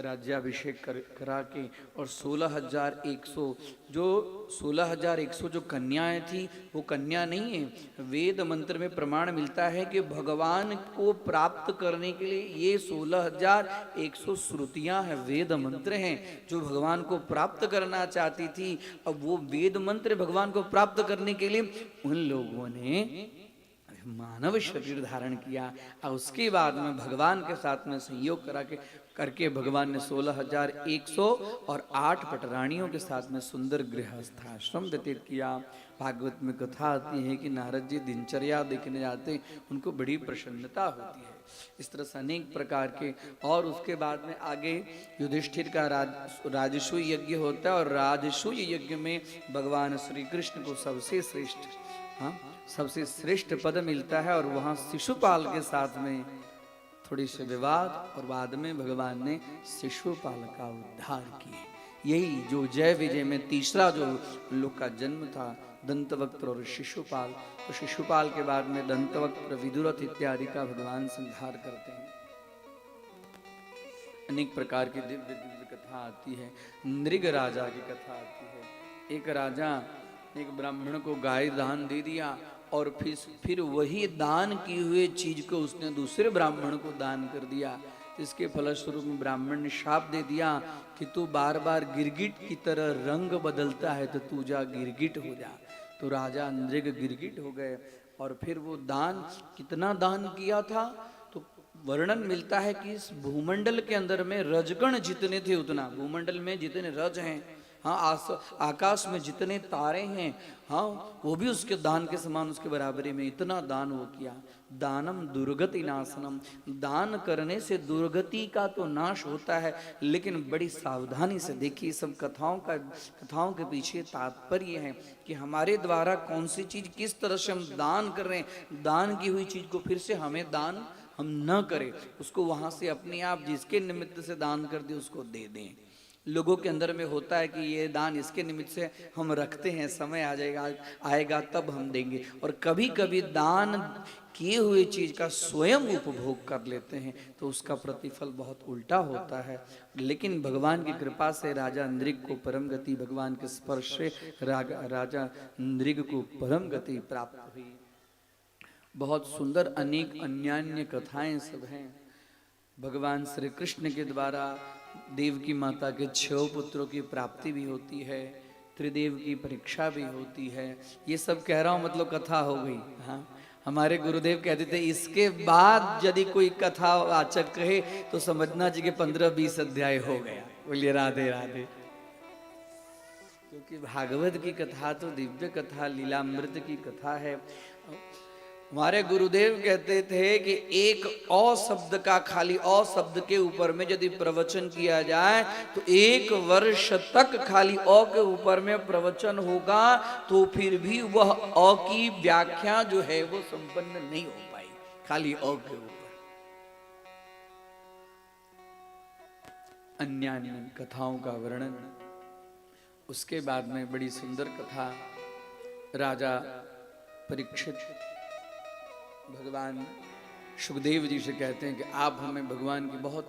[SPEAKER 2] राज्याभिषेक करा के और 16,100 जो कन्याएं थी, वो कन्या नहीं है। वेद मंत्र में प्रमाण मिलता है कि भगवान को प्राप्त करने के लिए ये 16,100 श्रुतियां हैं, वेद मंत्र हैं जो भगवान को प्राप्त करना चाहती थी। अब वो वेद मंत्र भगवान को प्राप्त करने के लिए उन लोगों ने मानव शरीर धारण किया और उसके बाद में भगवान के साथ में संयोग करके भगवान ने 16,100 और 8 पटरानियों के साथ में सुंदर गृहस्थाश्रम व्यतीत किया। भागवत में कथा आती है कि नारद जी दिनचर्या देखने जाते, उनको बड़ी प्रसन्नता होती है। इस तरह से अनेक प्रकार के। और उसके बाद में आगे युधिष्ठिर का राजसूय यज्ञ होता है और राजसूय यज्ञ में भगवान श्री कृष्ण को सबसे श्रेष्ठ पद मिलता है और वहां शिशुपाल के साथ में थोड़ी से विवाद और बाद में भगवान ने शिशुपाल का उद्धार किया। यही जो जय विजय में तीसरा जो लोक का जन्म था, दंतवक्त्र और शिशुपाल। तो शिशुपाल के बाद में दंतवक्त्र, विदुरथ इत्यादि का भगवान संहार करते हैं। अनेक प्रकार की दिव्य दिव्य कथा आती है। नृग राजा की कथा आती है। एक राजा एक ब्राह्मण को गाय दान दे दिया और फिर वही दान किए हुए चीज को उसने दूसरे ब्राह्मण को दान कर दिया। इसके फलस्वरूप ब्राह्मण ने शाप दे दिया कि तू बार बार गिरगिट की तरह रंग बदलता है, तो तू जा गिरगिट हो जा। तो राजा नृग गिरगिट हो गए। और फिर वो दान, कितना दान किया था, तो वर्णन मिलता है कि इस भूमंडल के अंदर में रजगण जितने थे उतना, भूमंडल में जितने रज हैं, हाँ आकाश में जितने तारे हैं, हाँ वो भी उसके दान के समान, उसके बराबरी में इतना दान वो किया। दानम दुर्गति नाशनम, दान करने से दुर्गति का तो नाश होता है, लेकिन बड़ी सावधानी से देखिए। सब कथाओं के पीछे तात्पर्य है कि हमारे द्वारा कौन सी चीज किस तरह से हम दान कर रहे हैं। दान की हुई चीज को फिर से हमें दान हम न करें, उसको वहां से अपने आप जिसके निमित्त से दान कर दे उसको दे दें। लोगों के अंदर में होता है कि ये दान इसके निमित्त से हम रखते हैं, समय आएगा तब हम देंगे। और कभी कभी दान किए हुए चीज का स्वयं उपभोग कर लेते हैं, तो उसका प्रतिफल बहुत उल्टा होता है। लेकिन भगवान की कृपा से राजा नृग को परम गति, भगवान के स्पर्श से राजा नृग को परम गति प्राप्त हुई। बहुत सुंदर अनेक अन्यान्य कथाएं सब हैं। भगवान श्री कृष्ण के द्वारा देवकी माता के 6 पुत्रों की प्राप्ति भी होती है, त्रिदेव की परीक्षा भी होती है। ये सब कह रहा हूं मतलब कथा हो गई। हाँ, हमारे गुरुदेव कहते थे इसके बाद यदि कोई कथा वाचक कहे तो समझना चाहिए 15-20 अध्याय हो गया। बोलिए राधे राधे। क्योंकि भागवत की कथा तो दिव्य कथा, लीलामृत की कथा है। हमारे गुरुदेव कहते थे कि एक अ शब्द का, खाली अ शब्द के ऊपर में यदि प्रवचन किया जाए तो 1 वर्ष तक खाली अ के ऊपर में प्रवचन होगा, तो फिर भी वह अ की व्याख्या जो है वो संपन्न नहीं हो पाई, खाली अ के ऊपर। अन्य अन्य कथाओं का वर्णन। उसके बाद में बड़ी सुंदर कथा, राजा परीक्षित भगवान सुखदेव जी से कहते हैं कि आप हमें भगवान की बहुत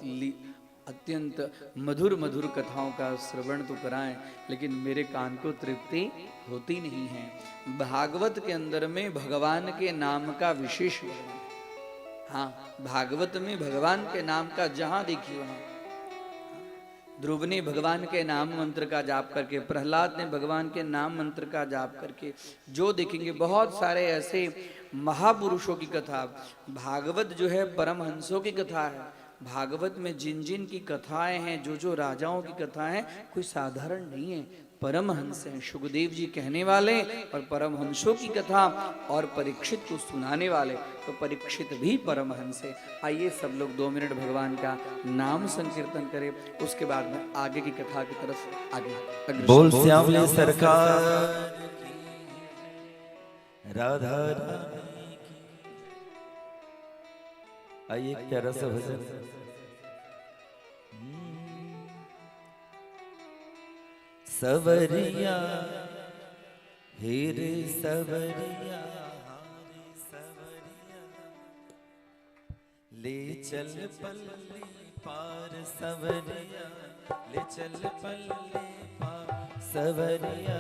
[SPEAKER 2] अत्यंत मधुर मधुर कथाओं का श्रवण तो कराएं, लेकिन मेरे कान को तृप्ति होती नहीं है। भागवत के अंदर में भगवान के नाम का विशेष वर्णन। हाँ, भागवत में भगवान के नाम का जहां देखिए वहां, ध्रुव ने भगवान के नाम मंत्र का जाप करके, प्रहलाद ने भगवान के नाम मंत्र का जाप करके, जो देखेंगे बहुत सारे ऐसे महापुरुषों की कथा। भागवत जो है परमहंसों की कथा है। भागवत में जिन जिन की कथाएं हैं, जो जो राजाओं की कथाएं हैं, कोई साधारण नहीं है, परमहंस हैं। सुखदेव जी कहने वाले और परमहंसों की कथा और परीक्षित को सुनाने वाले, तो परीक्षित भी परमहंस है। आइए सब लोग 2 मिनट भगवान का नाम संकीर्तन करें, उसके बाद में आगे की कथा की तरफ आगे
[SPEAKER 1] बोल श्यामले सरकार राधा रानी की। आइए एक प्यारा सा भजन। सवरिया हेरे सवरिया हारे सवरिया, ले चल पल्ले पार सवरिया, ले चल पल्ले पार सवरिया,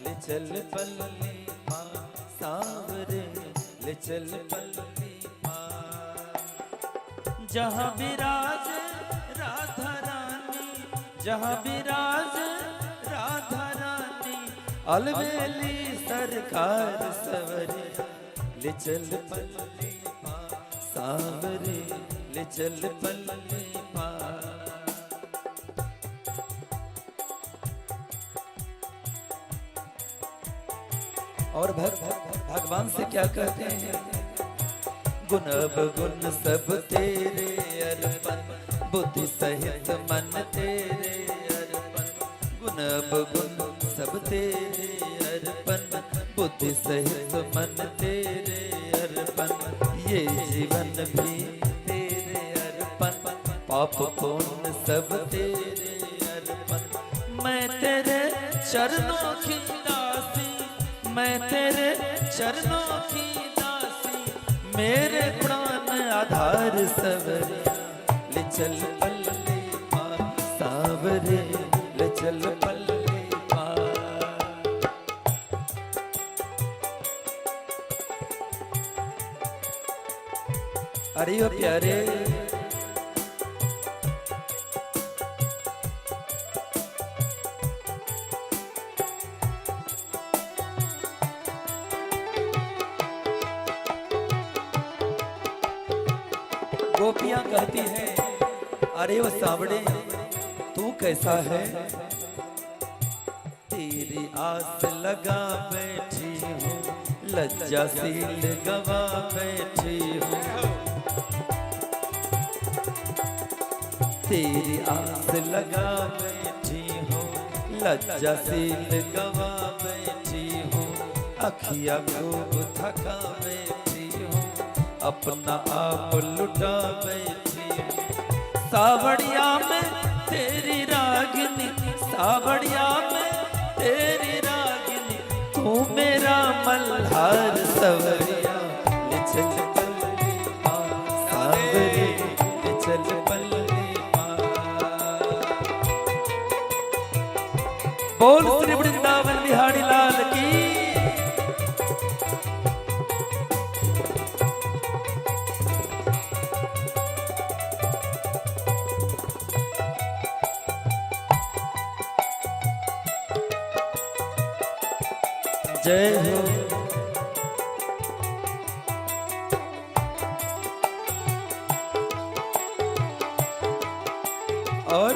[SPEAKER 1] ले चल पल्ले पार सावरे, ले चल पल्ले पार। जहाँ विराज राधा रानी, जहाँ विराज राधा रानी, अलवेली सरकार सवरिया, ले चल पल्ले पार सावरे, ले चल पल्ले पार। और भगवान से क्या कहते हैं? गुण अवगुण सब तेरे अर्पण, बुद्धि सहित मन तेरे अर्पण। गुण अवगुण सब तेरे अर्पण, बुद्धि सहित मन तेरे अर्पण। ये जीवन भी तेरे अर्पण, पाप पुण्य सब तेरे अर्पण। मैं तेरे चरणों की दासी, मैं तेरे चरणों की दासी, मेरे प्राण आधार सवरिया, ले चल पल्ले पार सावरे, ले चल पल्ले पार। अरे ओ प्यारे, गोपियां कहती हैं, अरे वो सावड़े तू कैसा है? तेरी आस लगा बैठी हूँ, लज्जाशील गवा बैठी हूँ। तेरी आस लगा बैठी हूँ, लज्जाशील गवा बैठी हूँ। अखियाँ खूब थका बैठी हूँ, अपना आप लुटा बैठी हूँ। सावड़िया में तेरी रागिनी, सावड़िया में तेरी रागिनी, तू मेरा मल्हार सवरिया, ले चल पल्ले पार सावरे, ले चल पल्ले पार। बोल श्री वृंदावन बिहारी लाल की। जय हो। और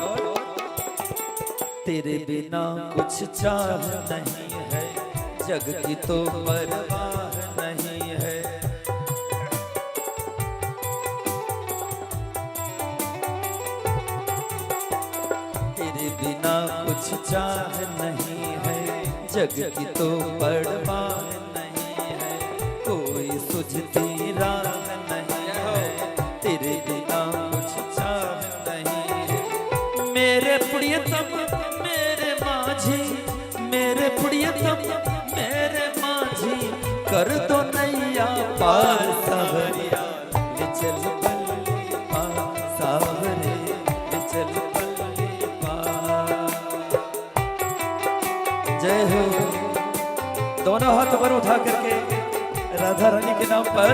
[SPEAKER 1] तेरे बिना कुछ चाह नहीं है, जग की तो परवाह नहीं है। तेरे बिना कुछ चाह नहीं है, जग की तो परवाह नहीं है। कोई सुझती राह नहीं है, तेरे बिना कुछ चाह नहीं है। मेरे प्रियतम मेरे माझी, मेरे प्रियतम मेरे माझी, कर दो नैया पार सावरिया, ले चल पल्ले पार सावरे, ले चल पल्ले पार। जय हो। दोनों हाथ पर उठा करके राधा रानी के नाम पर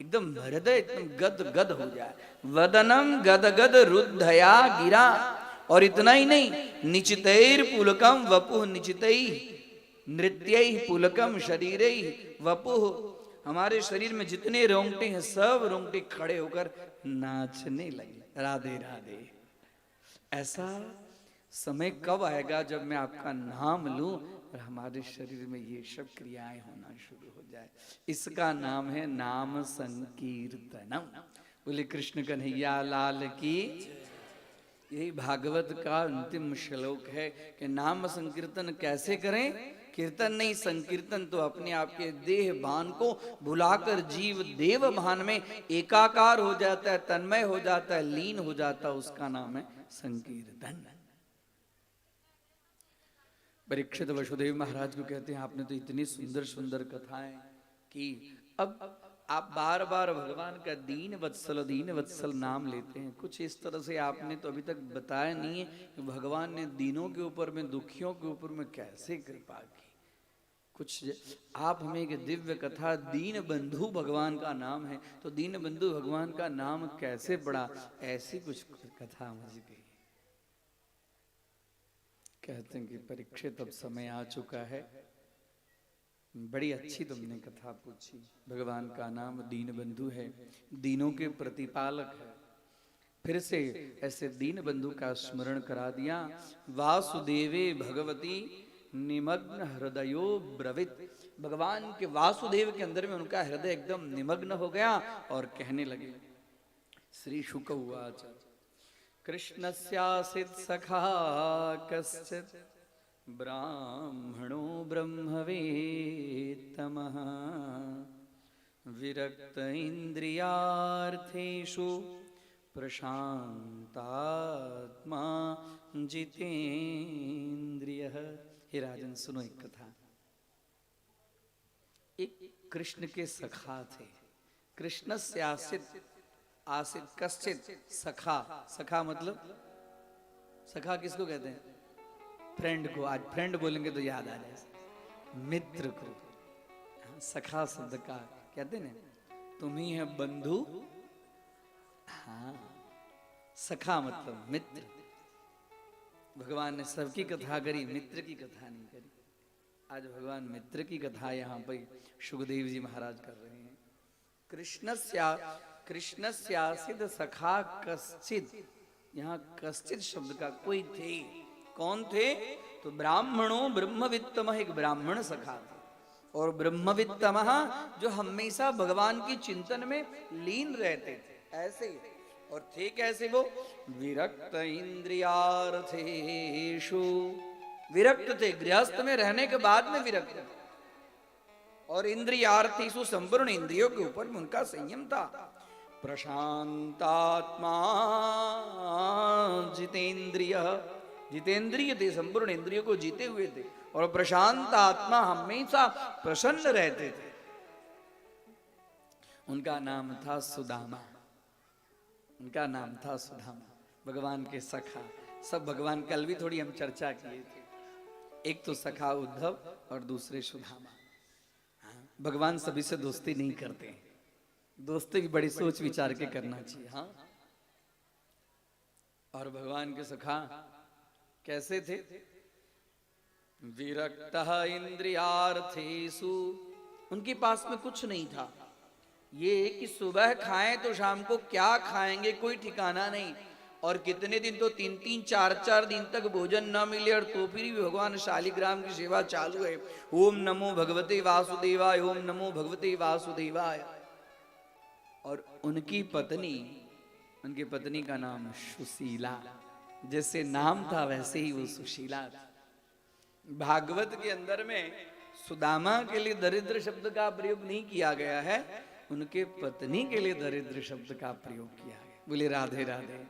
[SPEAKER 2] एकदम हृदय एकदम गद गद हो जाए। वदनम गद गद रुद्धया गिरा, और इतना ही नहीं, निचितैर पुलकम वपुः निचितै नृत्यै पुलकम शरीरै वपुः, हमारे शरीर में जितने रोंगटे हैं सब रोंगटे खड़े होकर नाचने लगे। राधे राधे। ऐसा समय कब आएगा जब मैं आपका नाम लूं और हमारे शरीर में ये सब क्रियाएं होना शुरू हो जाए। इसका नाम है नाम संकीर्तनम। बोले कृष्ण कन्हैया लाल की। यही भागवत का अंतिम श्लोक है कि नाम संकीर्तन कैसे करें। कीर्तन नहीं, संकीर्तन तो अपने आप के देह भान को भुलाकर जीव देव भान में एकाकार हो जाता है, तन्मय हो जाता है, लीन हो जाता है, उसका नाम है संकीर्तन। परीक्षित वसुदेव महाराज को कहते हैं आपने तो इतनी सुंदर सुंदर कथाएं की, अब आप बार बार भगवान का दीन वत्सल नाम लेते हैं। कुछ इस तरह से आपने तो अभी तक बताया नहीं है कि भगवान ने दीनों के ऊपर में, दुखियों के ऊपर में कैसे कृपा की। कुछ आप हमें एक दिव्य कथा, दीन बंधु भगवान का नाम है, तो दीन बंधु भगवान का नाम कैसे पड़ा, ऐसी कुछ कथा मुझे कही। कहते हैं कि परीक्षित अब समय आ चुका है, बड़ी अच्छी तुमने कथा पूछी। भगवान का नाम दीन बंधु है, दीनों के प्रतिपालक है। फिर से ऐसे दीन बंधु का स्मरण करा दिया। वासुदेवे भगवती निमग्न हृदयो ब्रवित, भगवान के वासुदेव के अंदर में उनका हृदय एकदम निमग्न हो गया और कहने लगे। श्री शुक उवाच कृष्णस्यासित् सखा कश्चित् ब्राह्मणो ब्रह्मवेत्तमः विरक्त इंद्रियार्थेषु प्रशांतात्मा जितेन्द्रियः। हे राजन सुनो एक कथा। एक कृष्ण के सखा थे। कृष्ण से आसित कश्चित सखा, सखा मतलब सखा किसको कहते हैं? फ्रेंड को। आज फ्रेंड बोलेंगे तो याद आ जाए, मित्र को। सखा शब्द का कहते हैं ना, तुम ही है बंधु। हाँ, सखा मतलब मित्र। भगवान ने सबकी कथा करी, मित्र की कथा नहीं करी। आज भगवान मित्र की कथा यहाँ पर सुखदेव जी महाराज कर रहे हैं। कृष्णस्यासिद सखा कश्चिद, यहाँ कश्चिद शब्द का कोई थे। कौन थे? तो ब्राह्मणों ब्रह्मवित्तमः, एक ब्राह्मण सखा थे। और ब्रह्मवित्तमः जो हमेशा भगवान की चिंतन में लीन रहते थे। ऐसे और थे कैसे वो? विरक्त इंद्रियार्थेषु, विरक्त थे, गृहस्थ में रहने के बाद में विरक्त थे। और इंद्रियार्थेषु, संपूर्ण इंद्रियों के ऊपर में उनका संयम था। प्रशांतात्मा जितेंद्रिय, जितेंद्रिय थे, संपूर्ण इंद्रियों को जीते हुए थे। और प्रशांत आत्मा, हमेशा प्रसन्न रहते थे। उनका नाम था सुदामा। उनका नाम था सुदामा, भगवान के सखा। सब भगवान, कल भी थोड़ी हम चर्चा किए थे। एक तो सखा उद्धव और दूसरे सुदामा। भगवान सभी से दोस्ती नहीं करते, दोस्ती भी बड़ी सोच विचार के करना चाहिए। हाँ, और भगवान के सखा कैसे थे? विरक्तः इंद्रियार्थेषु, उनके पास में कुछ नहीं था। ये कि सुबह खाएं तो शाम को क्या खाएंगे कोई ठिकाना नहीं। और कितने दिन तो 3-3, 4-4 दिन तक भोजन न मिले, और तो फिर भी भगवान शालिग्राम की सेवा चालू है। ओम नमो भगवते वासुदेवाय, ओम नमो भगवते वासुदेवाय। और उनकी पत्नी का नाम सुशीला। जैसे नाम था वैसे ही वो सुशीला थी। भागवत के अंदर में सुदामा के लिए दरिद्र शब्द का प्रयोग नहीं किया गया है, उनके पत्नी के लिए दरिद्र शब्द का प्रयोग किया गया। बोले राधे राधे।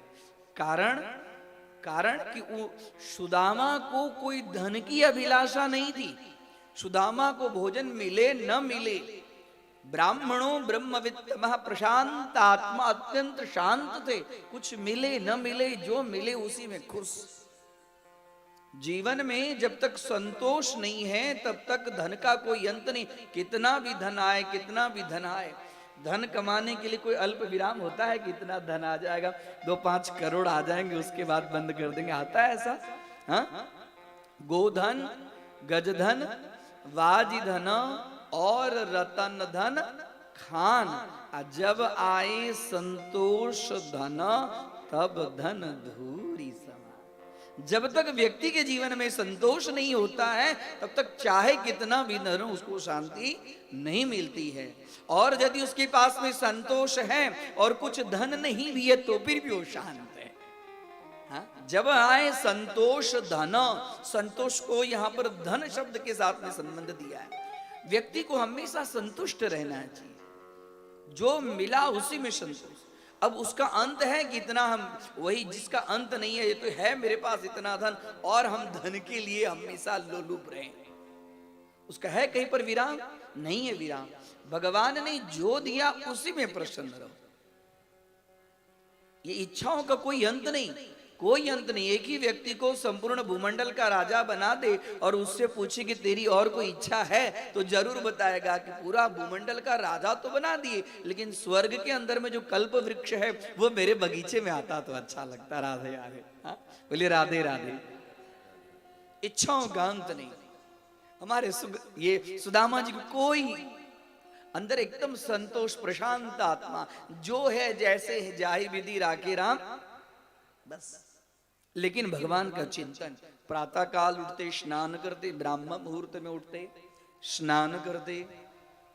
[SPEAKER 2] कारण कि सुदामा को कोई धन की अभिलाषा नहीं थी। सुदामा को भोजन मिले न मिले, ब्राह्मणों ब्रह्मवित्तमः प्रशांत आत्मा, अत्यंत शांत थे। कुछ मिले न मिले, जो मिले उसी में खुश। जीवन में जब तक संतोष नहीं है तब तक धन का कोई अंत नहीं। कितना भी धन आए, कितना भी धन आए, धन कमाने के लिए कोई अल्प विराम होता है कि इतना धन आ जाएगा, 2-5 करोड़ आ जाएंगे उसके बाद बंद कर देंगे? आता है ऐसा? हाँ, गोधन, गजधन, वाजी धन और रतन धन खान, जब आए संतोष धन तब धन धूरी समा। जब तक व्यक्ति के जीवन में संतोष नहीं होता है तब तक चाहे कितना भी धन हो उसको शांति नहीं मिलती है। और यदि उसके पास में संतोष है और कुछ धन नहीं भी है तो फिर भी वो शांत है। हाँ? जब आए संतोष धन, संतोष को यहां पर धन शब्द के साथ में संबंध दिया है। व्यक्ति को हमेशा संतुष्ट रहना चाहिए, जो मिला उसी में संतोष। अब उसका अंत है कि इतना, हम वही जिसका अंत नहीं है, ये तो है मेरे पास इतना धन और हम धन के लिए हमेशा लोलुप रहे, उसका है कहीं पर विराम? नहीं है विराम। भगवान ने जो दिया उसी में प्रसन्न रहो। ये इच्छाओं का कोई अंत नहीं, कोई अंत नहीं। एक ही व्यक्ति को संपूर्ण भूमंडल का राजा बना दे और उससे पूछे कि तेरी और कोई इच्छा है तो जरूर बताएगा कि पूरा भूमंडल का राजा तो बना दिए, लेकिन स्वर्ग के अंदर में जो कल्प वृक्ष है वो मेरे बगीचे में आता तो अच्छा लगता। राधे राधे, हाँ बोलिए राधे राधे। इच्छाओं का अंत नहीं। हमारे ये सुदामा जी को कोई अंदर एकदम संतोष, प्रशांत आत्मा, जो है जैसे है जाहि विधि राखे राम, बस। लेकिन भगवान का चिंतन, प्रातः काल उठते स्नान करते, ब्राह्मण मुहूर्त में उठते स्नान करते,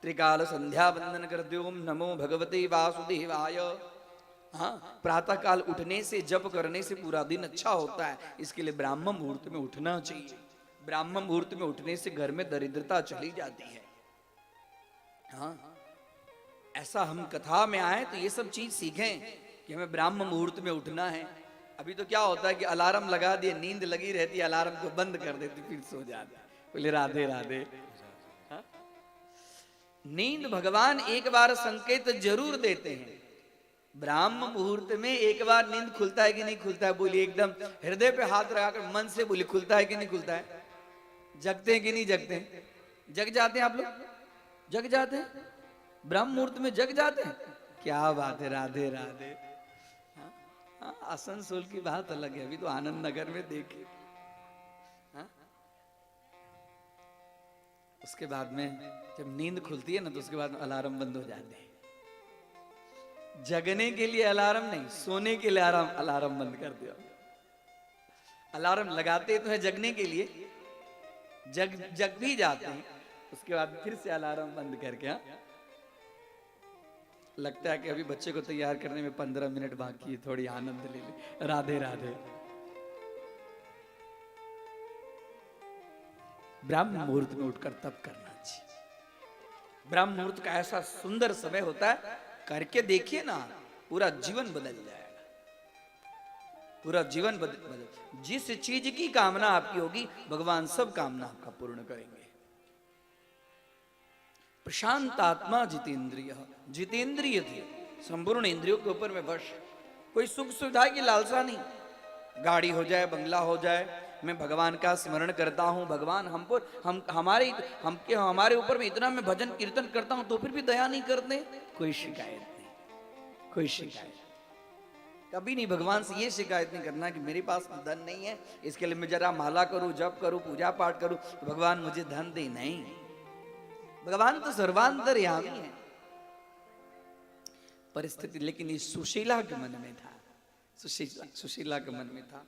[SPEAKER 2] त्रिकाल संध्या वंदन करते, ओम नमो भगवते वासुदेवाय। हाँ, प्रातः काल उठने से, जप करने से पूरा दिन अच्छा होता है, इसके लिए ब्राह्मण मुहूर्त में उठना चाहिए। ब्राह्मण मुहूर्त में उठने से घर में दरिद्रता चली जाती है। हाँ, ऐसा हम कथा में आए तो ये सब चीज सीखें कि हमें ब्राह्मण मुहूर्त में उठना है। अभी तो क्या होता है कि अलार्म लगा दिए, नींद लगी रहती है, अलार्म को बंद कर देती, फिर सो जाते। बोले राधे राधे। हाँ? नींद भगवान एक बार संकेत जरूर देते हैं। ब्राह्मण मुहूर्त में एक बार नींद खुलता है कि नहीं खुलता है? बोलिए एकदम हृदय पे हाथ लगाकर मन से बोलिए, खुलता है कि नहीं खुलता है? जगते हैं कि नहीं जगते हैं? जग जाते हैं आप लोग? जग जाते हैं ब्राह्मण मुहूर्त में, जग जाते हैं। क्या बात है, राधे राधे। हाँ, आसनसोल की बात अलग है, अभी तो आनंद नगर में देखे। हाँ? उसके बाद में जब नींद खुलती है ना तो उसके बाद अलार्म बंद हो जाते हैं। जगने के लिए अलार्म नहीं, सोने के लिए अलार्म बंद कर दिया। अलार्म लगाते तो है जगने के लिए, जग भी जाते हैं, उसके बाद फिर से अलार्म बंद करके। हाँ? लगता है कि अभी बच्चे को तैयार करने में 15 मिनट बाकी है, थोड़ी आनंद ले ले। राधे राधे। ब्राह्मण मुहूर्त में उठकर तप करना चाहिए। ब्राह्मण मुहूर्त का ऐसा सुंदर समय होता है, करके देखिए ना, पूरा जीवन बदल जाएगा, पूरा जीवन बदल। जिस चीज की कामना आपकी होगी भगवान सब कामना आपका पूर्ण करेंगे। प्रशांत आत्मा जितेंद्रिय, जितेंद्रिय थे, संपूर्ण इंद्रियों के ऊपर में वश। कोई सुख सुविधा की लालसा नहीं, गाड़ी हो जाए, बंगला हो जाए, मैं भगवान का स्मरण करता हूँ, भगवान हम पर हमारे ऊपर में इतना मैं भजन कीर्तन करता हूँ तो फिर भी दया नहीं करते। कोई शिकायत नहीं, कोई शिकायत कभी नहीं। भगवान से ये शिकायत नहीं करना कि मेरे पास धन नहीं है, इसके लिए मैं जरा माला करूं, जप करूं, पूजा पाठ करूं तो भगवान मुझे धन दे। नहीं, भगवान तो सर्वांतर्यामी है। परिस्थिति लेकिन इस सुशीला के मन में था, सुशीला के मन में था।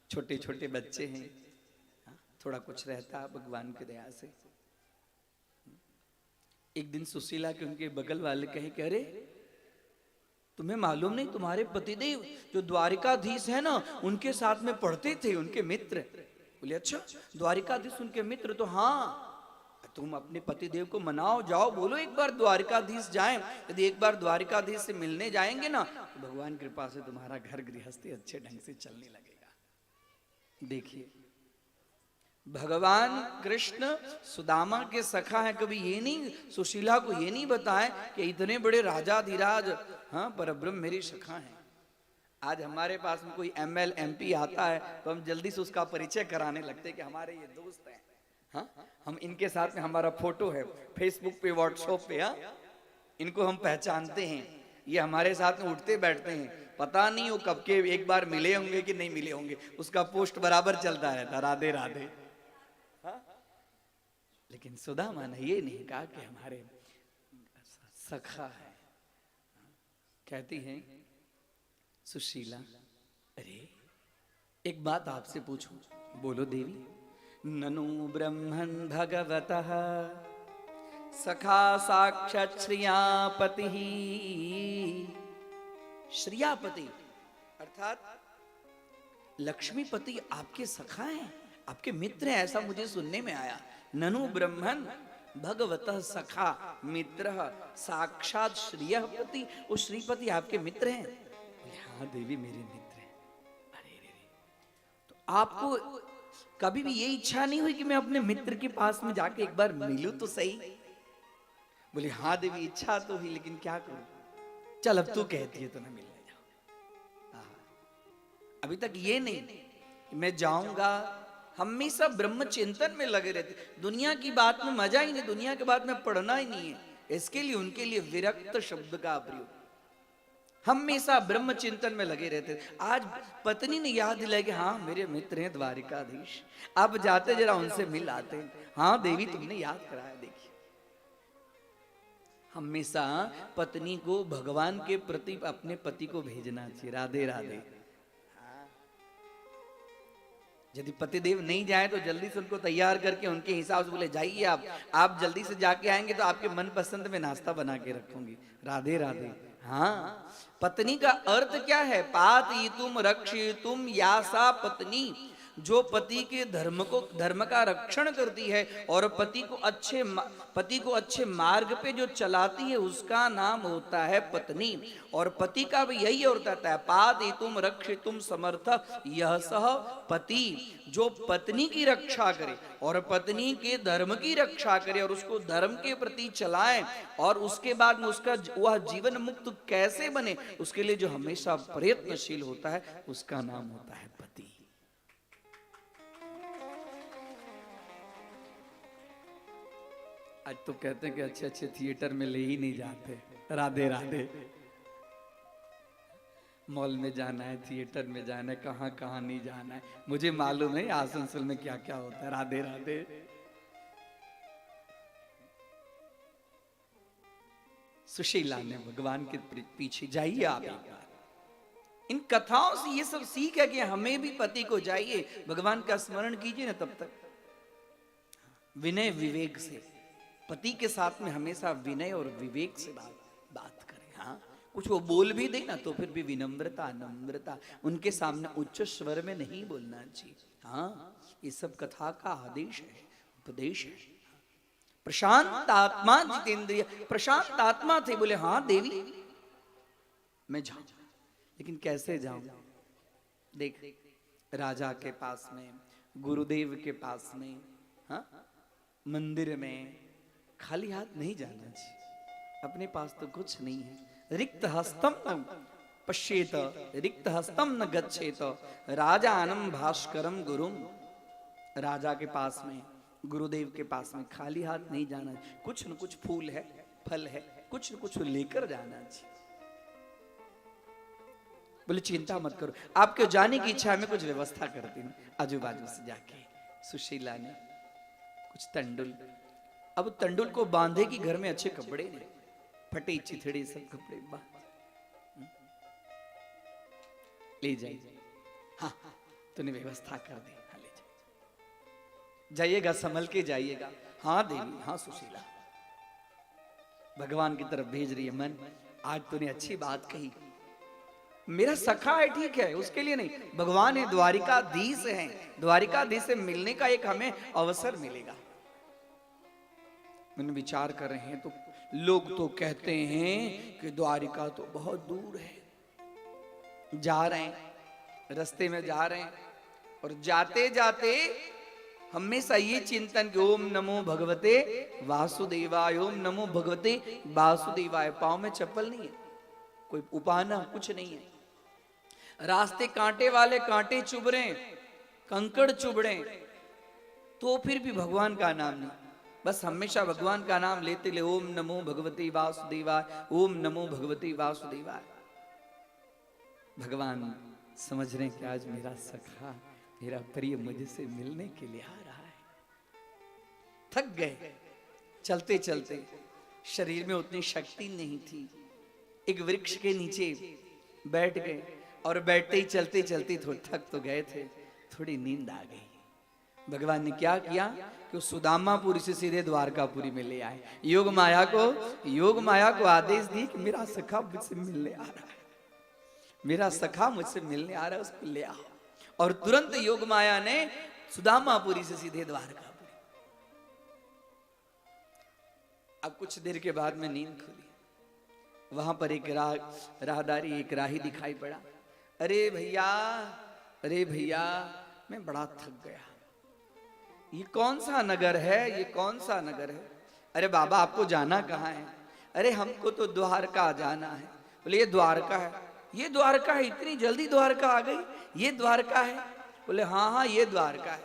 [SPEAKER 2] छोटे छोटे बच्चे हैं, थोड़ा कुछ रहता भगवान की दया से। एक दिन सुशीला के उनके बगल वाले कहे कि अरे तुम्हें मालूम नहीं, तुम्हारे पतिदेव जो द्वारिकाधीश है ना, उनके साथ में पढ़ते थे, उनके मित्र। बोले अच्छा, द्वारिकाधीश उनके मित्र? तो हाँ, तुम अपने पतिदेव को मनाओ, जाओ, बोलो एक बार द्वारिकाधीश जाएं। यदि एक बार द्वारिकाधीश से मिलने जाएंगे ना तो भगवान कृपा से तुम्हारा घर गृहस्थी अच्छे ढंग से चलने लगेगा। देखिए, भगवान कृष्ण सुदामा के सखा है, कभी ये नहीं, सुशीला को ये नहीं बताए कि इतने बड़े राजाधिराज, हाँ, परब्रह्म मेरी सखा है। आज हमारे पास में कोई ML MP आता है तो हम जल्दी से उसका परिचय कराने लगते हैं कि हमारे ये दोस्त हैं। हाँ, हम इनके साथ में हमारा फोटो है फेसबुक पे, व्हाट्सएप पे। हाँ, इनको हम पहचानते हैं, ये हमारे साथ में उठते बैठते हैं, पता नहीं वो कब के एक बार मिले होंगे कि नहीं मिले होंगे, उसका पोस्ट बराबर चलता रहता, राधे राधे। हाँ? लेकिन सुदामा ने ये नहीं कहा कि हमारे सखा है। कहती हैं सुशीला, अरे एक बात आपसे पूछूं? बोलो देवी। ननु ब्रह्मन् भगवतः सखा साक्षात् श्रियापति। श्रियापति अर्थात लक्ष्मीपति आपके सखा हैं, आपके मित्र हैं, ऐसा मुझे सुनने में आया। ननु ब्रह्मन् भगवतः सखा मित्र साक्षात श्रियपति, वो श्रीपति आपके मित्र हैं? हाँ देवी मेरे मित्र हैं। अरे रे रे, तो आपको कभी भी ये इच्छा नहीं हुई कि मैं अपने मित्र के पास में जाके एक बार मिलूं तो सही? बोले हाँ देवी इच्छा तो हुई, लेकिन क्या करूं, चल अब तू कहती है तो ना मिलने जाओ। अभी तक ये नहीं कि मैं जाऊंगा, हमेशा ब्रह्म चिंतन में लगे रहते, दुनिया की बात में मजा ही नहीं, दुनिया के बात में पढ़ना ही नहीं है। इसके लिए उनके लिए विरक्त शब्द का प्रयोग, हमेशा ब्रह्म चिंतन में लगे रहते। आज पत्नी ने याद दिलाया कि हाँ मेरे मित्र हैं द्वारिकाधीश, अब जाते जरा उनसे मिल आते हैं। हाँ देवी तुमने याद कराया। देखिए हमेशा पत्नी को भगवान के प्रति अपने पति को भेजना चाहिए। राधे राधे। यदि पतिदेव नहीं जाए तो जल्दी से उनको तैयार करके उनके हिसाब से बोले जाइए आप जल्दी से जाके आएंगे तो आपके मन पसंद में नाश्ता बना के रखूंगी। राधे राधे। हाँ पत्नी का अर्थ क्या है? पातयितुम रक्षितुम यासा पत्नी, जो पति के धर्म का रक्षण करती है और पति को अच्छे मार्ग पे जो चलाती है उसका नाम होता है पत्नी। और पति का भी यही अर्थ होता है, पातयितुम रक्षितुम समर्थ यह सह पति, जो पत्नी की रक्षा करे और पत्नी के धर्म की रक्षा करे और उसको धर्म के प्रति चलाए और उसके बाद में उसका वह जीवन मुक्त कैसे बने उसके लिए जो हमेशा प्रयत्नशील होता है उसका नाम होता है पति। आज तो कहते हैं कि अच्छे अच्छे थिएटर में ले ही नहीं जाते। राधे राधे। मॉल में जाना है, थिएटर में जाना है, कहां कहां नहीं जाना है, मुझे मालूम है आसनसोल में क्या क्या होता है। राधे राधे। सुशीला ने भगवान के पीछे जाइए आप एक बार। इन कथाओं से ये सब सीख है कि हमें भी पति को जाइए, भगवान का स्मरण कीजिए ना, तब तक विनय विवेक से पति के साथ में हमेशा विनय और विवेक से बात करें। हाँ कुछ वो बोल भी दे ना तो फिर भी विनम्रता नम्रता, उनके सामने उच्च स्वर में नहीं बोलना चाहिए। हाँ ये सब कथा का आदेश है, उपदेश है। प्रशांत आत्मा जितेंद्रिय, प्रशांत आत्मा थे। बोले हाँ देवी मैं जाऊं, लेकिन कैसे जाऊं? देख राजा के पास में, गुरुदेव के पास में, हाँ मंदिर में खाली हाथ नहीं जाना चाहिए। अपने पास तो कुछ नहीं है। रिक्त हस्तम न पश्येत, रिक्त हस्तम न गच्छेत, राजानम भास्करम गुरुम। राजा के पास में, गुरुदेव के पास में खाली हाथ नहीं जाना चाहिए। कुछ न कुछ फूल है, फल है, कुछ न कुछ लेकर जाना चाहिए। बोले चिंता मत करो, आपके जाने की इच्छा में कुछ व्यवस्था करती हूँ। आजू बाजू से जाके सुशीला ने कुछ तंडुल, अब तंडुल को बांधेगी घर में, अच्छे कपड़े नहीं, फटे चिथड़े सब कपड़े बांध ले जाइए। हाँ तूने व्यवस्था कर दी, हाँ ले जाइएगा, संभल के जाइएगा। हाँ देवी, हाँ सुशीला भगवान की तरफ भेज रही है मन। आज तूने अच्छी बात कही, मेरा सखा है ठीक है, उसके लिए नहीं, भगवान है, द्वारिकाधीश है, द्वारिकाधीश से मिलने का एक हमें अवसर मिलेगा। मैंने विचार कर रहे हैं तो लोग तो कहते हैं कि द्वारिका तो बहुत दूर है। जा रहे हैं, रास्ते में जा रहे हैं और जाते जाते हमेशा ये चिंतन कि ओम नमो भगवते वासुदेवाय, ओम नमो भगवते वासुदेवाय। पांव में चप्पल नहीं है, कोई उपाना कुछ नहीं है। रास्ते कांटे वाले कांटे चुभ रहे, कंकड़ चुभ रहे, तो फिर भी भगवान का नाम नहीं। बस हमेशा भगवान का नाम लेते ले, ओम नमो भगवते वासुदेवाय, ओम नमो भगवते वासुदेवाय। भगवान समझ रहे कि आज मेरा सखा, मेरा प्रिय मुझसे मिलने के लिए आ रहा है। थक गए चलते चलते, शरीर में उतनी शक्ति नहीं थी। एक वृक्ष के नीचे बैठ गए और बैठते ही चलते चलते थोड़े थक तो गए थे, थोड़ी नींद आ गई। भगवान ने क्या किया कि उस सुदामापुरी से सीधे द्वारकापुरी में ले आए। योग माया को आदेश दी कि मेरा सखा मुझसे मिलने आ रहा है, मेरा सखा मुझसे मिलने आ रहा है, उसको ले आओ। और तुरंत योग माया ने सुदामापुरी से सीधे द्वारकापुरी। अब कुछ देर के बाद में नींद खुली। वहां पर एक राहदारी, एक राही दिखाई पड़ा। अरे भैया मैं बड़ा थक गया, ये कौन सा नगर है, ये कौन सा नगर है? अरे बाबा आपको जाना कहाँ है? अरे हमको तो द्वारका जाना है। बोले ये द्वारका है? ये द्वारका है? इतनी जल्दी द्वारका आ गई? ये द्वारका है? बोले हाँ हाँ ये द्वारका है।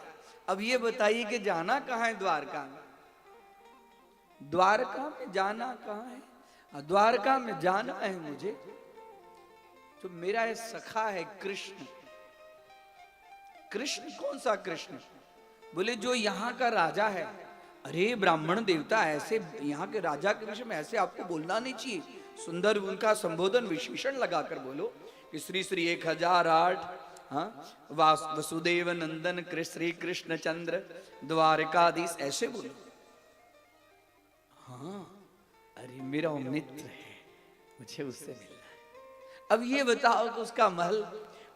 [SPEAKER 2] अब ये बताइए कि जाना कहाँ है द्वारका में? द्वारका में जाना कहाँ है? द्वारका में जाना है मुझे तो मेरा ये सखा है कृष्ण। कृष्ण कौन सा कृष्ण? बोले जो यहाँ का राजा है। अरे ब्राह्मण देवता, ऐसे यहाँ के राजा के विषय में ऐसे आपको बोलना नहीं चाहिए। सुंदर उनका संबोधन विशेषण लगाकर बोलो कि श्री श्री 1008, हाँ, वसुदेव नंदन श्री कृष्ण चंद्र द्वारकाधीश, ऐसे बोलो। हाँ अरे मेरा वो मित्र है, मुझे उससे मिलना है। अब ये बताओ कि उसका महल?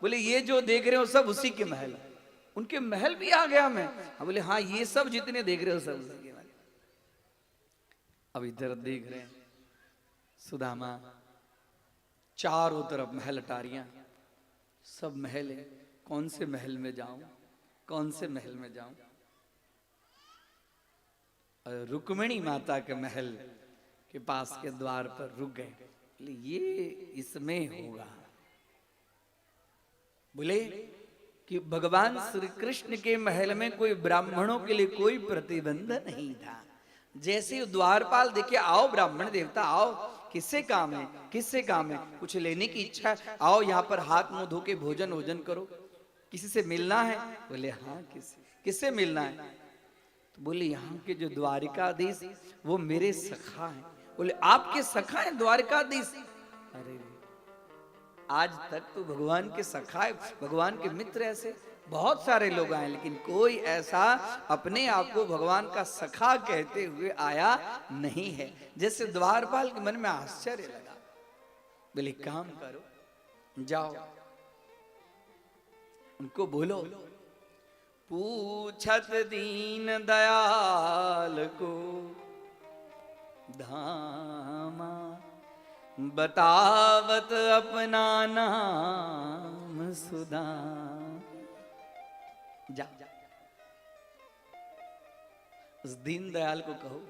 [SPEAKER 2] बोले ये जो देख रहे हो सब उसी के महल। उनके महल भी आ गया मैं? हाँ बोले हाँ ये सब जितने देख रहे हो सब उसी के महल। अब इधर देख रहे हैं सुदामा, चारों तरफ महल अटारियां, सब महल है। कौन से महल में जाऊं, कौन से महल में जाऊं? रुक्मिणी माता के महल के पास के द्वार पर रुक गए। ये इसमें होगा। बोले कि भगवान श्री कृष्ण के महल में कोई ब्राह्मणों के लिए कोई प्रतिबंध नहीं था। जैसे द्वारपाल देखे, आओ ब्राह्मण देवता आओ, किससे काम है, किससे काम है? कुछ लेने की इच्छा है? आओ यहाँ पर हाथ मुंह धो के भोजन वोजन करो। किसी से मिलना है? बोले हाँ किससे मिलना है? तो बोले यहाँ के जो द्वारिकाधीश वो मेरे सखा हैं। बोले आपके सखा हैं द्वारिकाधीश? अरे आज तक तो भगवान के सखा है, भगवान के मित्र ऐसे बहुत सारे लोग आए, लेकिन कोई ऐसा अपने आप को भगवान का सखा कहते हुए आया नहीं है। जैसे द्वारपाल के मन में आश्चर्य लगा। बोले काम करो, जाओ उनको बोलो, पूछत दीन दयाल को धामा, बतावत अपना नाम सुदामा। जा उस दीन दयाल को कहो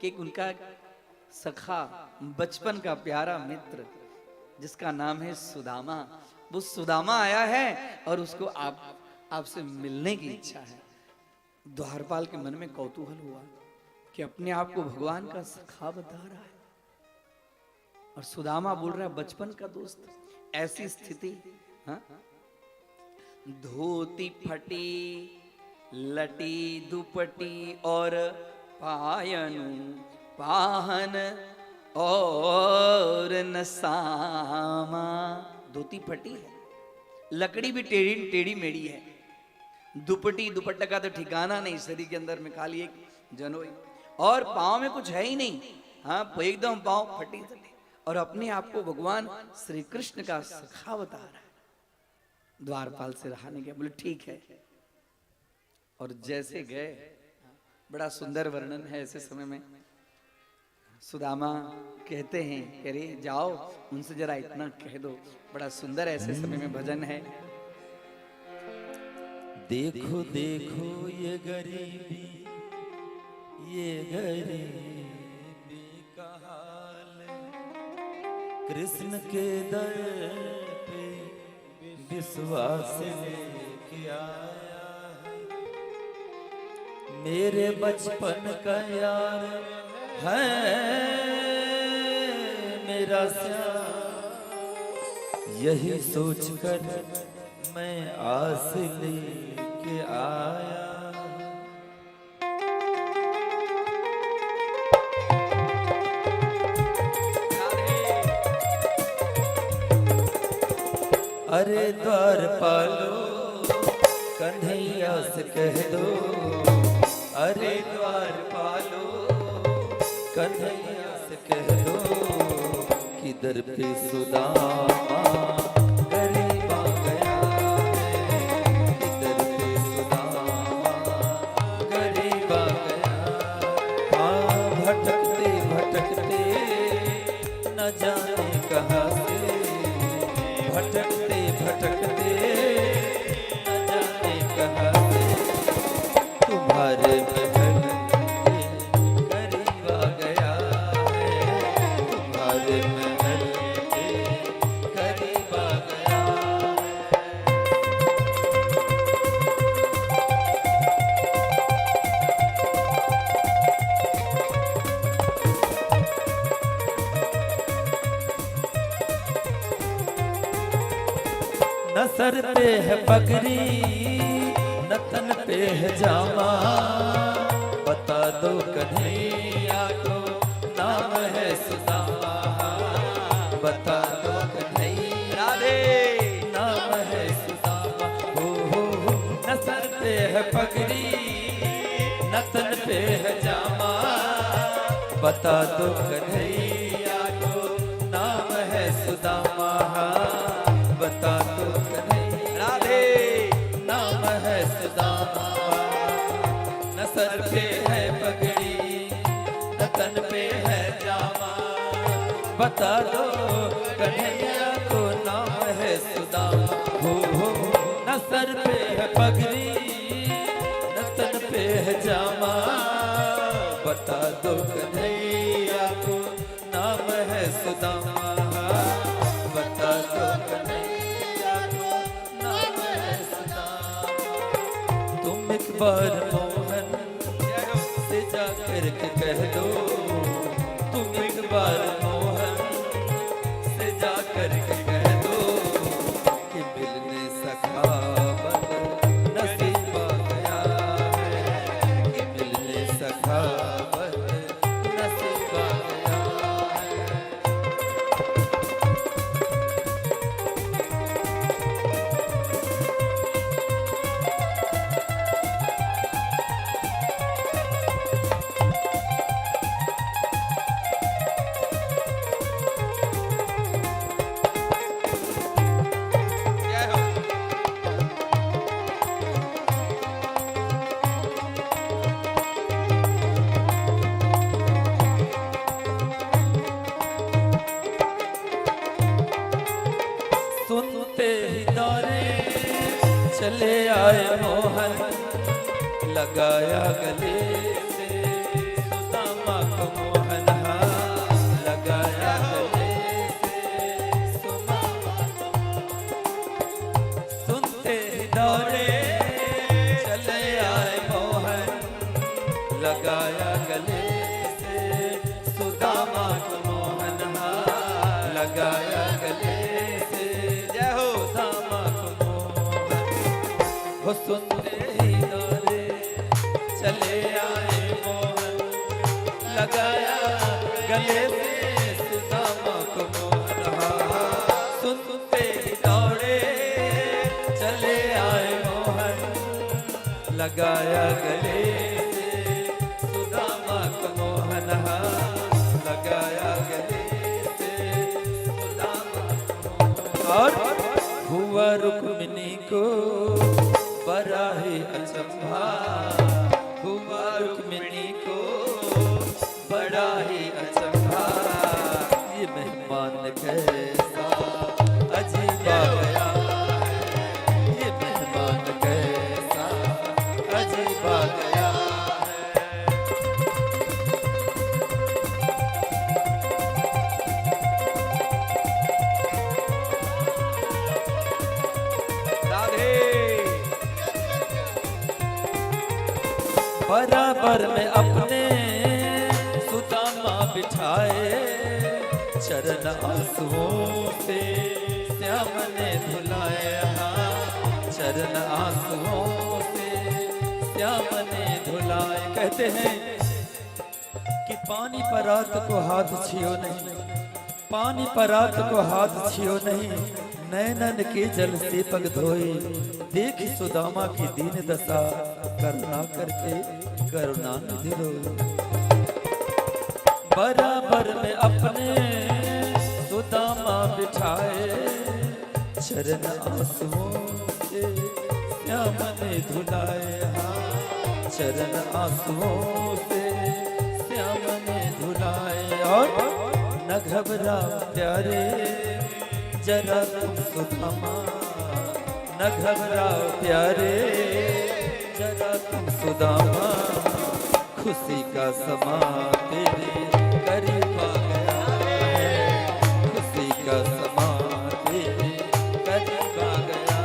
[SPEAKER 2] कि उनका सखा, बचपन का प्यारा मित्र जिसका नाम है सुदामा, वो सुदामा आया है और उसको आपसे मिलने की इच्छा है। द्वारपाल के मन में कौतूहल हुआ कि अपने आप को भगवान का सखा बता रहा है और सुदामा बोल रहा है बचपन का दोस्त। ऐसी स्थिति, हाँ? धोती फटी, लटी दुपटी और पायनु पाहन और नसामा। धोती फटी है, लकड़ी भी टेढ़ी मेढ़ी है, दुपट्टी दुपट्टा का तो ठिकाना नहीं, शरीर के अंदर में खाली एक जनोई, और पाँव में कुछ है ही नहीं। हाँ एकदम पाँव फटी थी और अपने आप को भगवान श्री कृष्ण का सखा बता रहा है। द्वारपाल से रहा नहीं गया। बोले ठीक है। और जैसे गए, बड़ा सुंदर वर्णन है ऐसे समय में। सुदामा कहते हैं कि अरे जाओ उनसे जरा इतना कह दो, बड़ा सुंदर ऐसे समय में भजन है।
[SPEAKER 1] देखो देखो ये गरीबी का हाल, कृष्ण के दर पे विश्वास लेके आया है, मेरे बचपन का यार है मेरा श्याम, यही सोचकर मैं आस लेके आया। अरे द्वारपालो कन्हैया से कह दो, अरे द्वारपालो कन्हैया से कह दो कि दर पे सुदामा गरीब आ गया है, कि दर पे सुदामा गरीब आ गया। हाँ भटकते भटकते न जाने कहाँ से, भटकते भटकते न जाने कहाँ से तुम्हारे महल के करीब आ गया है, तुम्हारे महल के करीब आ गया न सर पे है पगड़ी न तन पे है जामा, बता दो कन्हैया को नाम है सुदामा, बता दो कन्हैया रे नाम है सुदामा। हो न सर पे है पगड़ी न तन पे है जामा, बता दो कन्हैया को नाम है सुदामा, बता दो कन्हैया राधे नाम है सुदामा। न सर पे है पगड़ी न तन पे है जामा, बता दो कन्हैया को नाम है सुदामा। हो न सर पे है पगड़ी न तन पे है जामा, बता दो कन्हैया को नाम है सुदामा, बता दो कन्हैया को नाम है सुदामा। तुम एक बार मोहन से जाकर के कह दो, तुम एक बार मोहन से जाकर के कह दो कि मिलने सखावत नसीब आ गया है, कि मिलने सखावत नसीब आ गया है। सुनते ही दौरे चले आए मोहन, लगाया गले से सुदामा को मोहन, हाँ लगाया गले से सुदामा को। सुनते ही दौरे चले आए मोहन, लगाया गले से सुदामा को मोहन, हाँ लगाया गले से जय हो सुदामा को मोहन। हो सुनते ही दौरे चले आए मोहन, लगाया गले से सुदामा को मोहन, हाँ सुनते ही दौड़े चले आए मोहन, लगाया गले से सुदामा को मोहन, हाँ लगाया गले से सुदामा को मोहन। और हुआ रुक्मिणी को बड़ा ही अचंभा, हुआ रुक्मिणी को बड़ा ही अचंभा, ये मेहमान कैसा अजीब आ गया है, ये मेहमान कैसा अजीब आ गया है। राधे बराबर में अपने सुदामा बिठाए, चरण आंसुओं से श्याम ने धुलाए, चरण आंसुओं से श्याम ने धुलाए। कहते हैं कि पानी पर रात को हाथ छियो नहीं, पानी पर रात को हाथ छियो नहीं, नैनन के जल से पग धोए, देख सुदामा की दीन दशा, करुणा करके करुणा निधि रोए। बराबर में अपने सुदामा बिठाए, चरण आंसुओं से श्याम ने धुलाए, चरण आंसुओं से श्याम ने धुलाए। और न घबरा प्यारे जरा तुम सुदामा, न घबरा प्यारे जरा तुम सुदामा, खुशी का समा तेरे करीब आ गया है, खुशी का समा तेरे करीब आ गया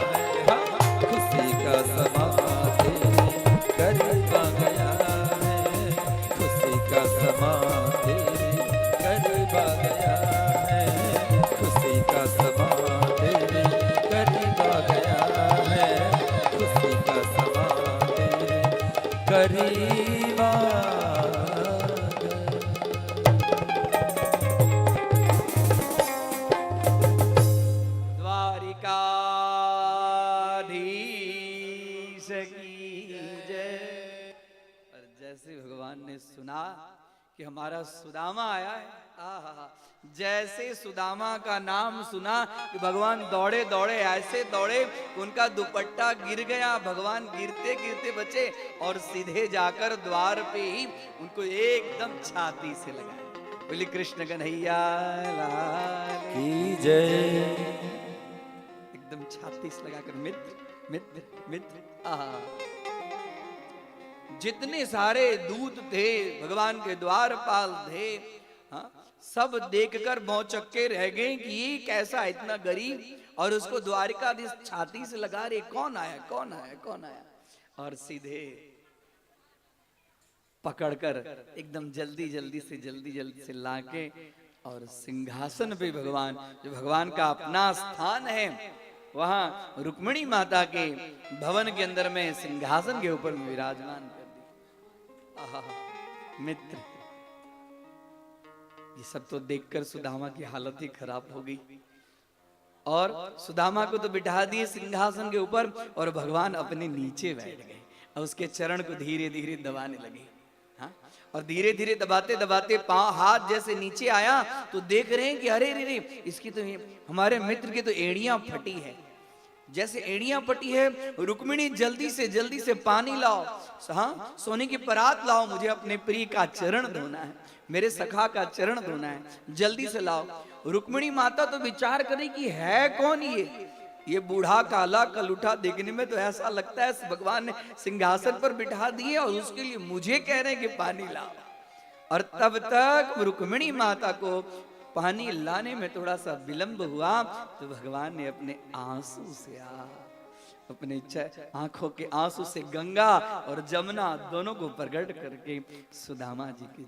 [SPEAKER 1] है, खुशी का समा तेरे करीब आ गया है, खुशी का समा तेरे करीब आ गया है, खुशी का समा तेरे करीब आ गया है, खुशी का समा तेरे करीब आ गया।
[SPEAKER 2] भगवान ने सुना कि हमारा सुदामा आया है, आहा, जैसे सुदामा का नाम सुना कि भगवान दौड़े दौड़े ऐसे दौड़े, उनका दुपट्टा गिर गया, भगवान गिरते गिरते बचे और सीधे जाकर द्वार पे ही उनको एकदम छाती से लगाया। बोली कृष्ण कन्हैया लाल
[SPEAKER 1] की जय।
[SPEAKER 2] एकदम छाती से लगाकर मित्र मित्र मित्र, आहा, जितने सारे दूत थे भगवान के द्वारपाल थे, हाँ, सब देखकर भौचक्के रह गए कि ये कैसा इतना गरीब और उसको द्वारिकाधीश छाती से लगा रहे, कौन आया कौन आया कौन आया। और सीधे पकड़कर एकदम जल्दी जल्दी से लाके और सिंहासन पे भगवान, जो भगवान का अपना स्थान है, वहां रुक्मिणी माता के भवन के अंदर में सिंहासन के ऊपर विराजमान कर दिया। आहा, मित्र, ये सब तो देखकर सुदामा की हालत ही खराब हो गई और सुदामा को तो बिठा दिए सिंहासन के ऊपर और भगवान अपने नीचे बैठ गए और उसके चरण को धीरे धीरे दबाने लगे। हाँ? और धीरे धीरे दबाते दबाते पांव हाथ जैसे नीचे आया तो देख रहे हैं कि अरे रे रे, इसकी तो हमारे मित्र की तो एड़ियां फटी है। जैसे एड़ियां फटी है, रुक्मिणी जल्दी से पानी लाओ, हाँ, सोने की परात लाओ, मुझे अपने प्रिय का चरण धोना है, मेरे सखा का चरण धोना है, जल्दी से लाओ। रुक्मिणी माता तो विचार करे कि है कौन ये बूढ़ा काला कलूठा, देखने में तो ऐसा लगता है भगवान ने सिंहासन पर बिठा दिए और उसके लिए मुझे कह रहे हैं कि पानी लाओ। और तब तक रुक्मिणी माता को पानी लाने में थोड़ा सा विलंब हुआ तो भगवान ने अपने आंसू से अपने आंखों के आंसू से गंगा और जमुना दोनों को प्रकट करके सुदामा जी के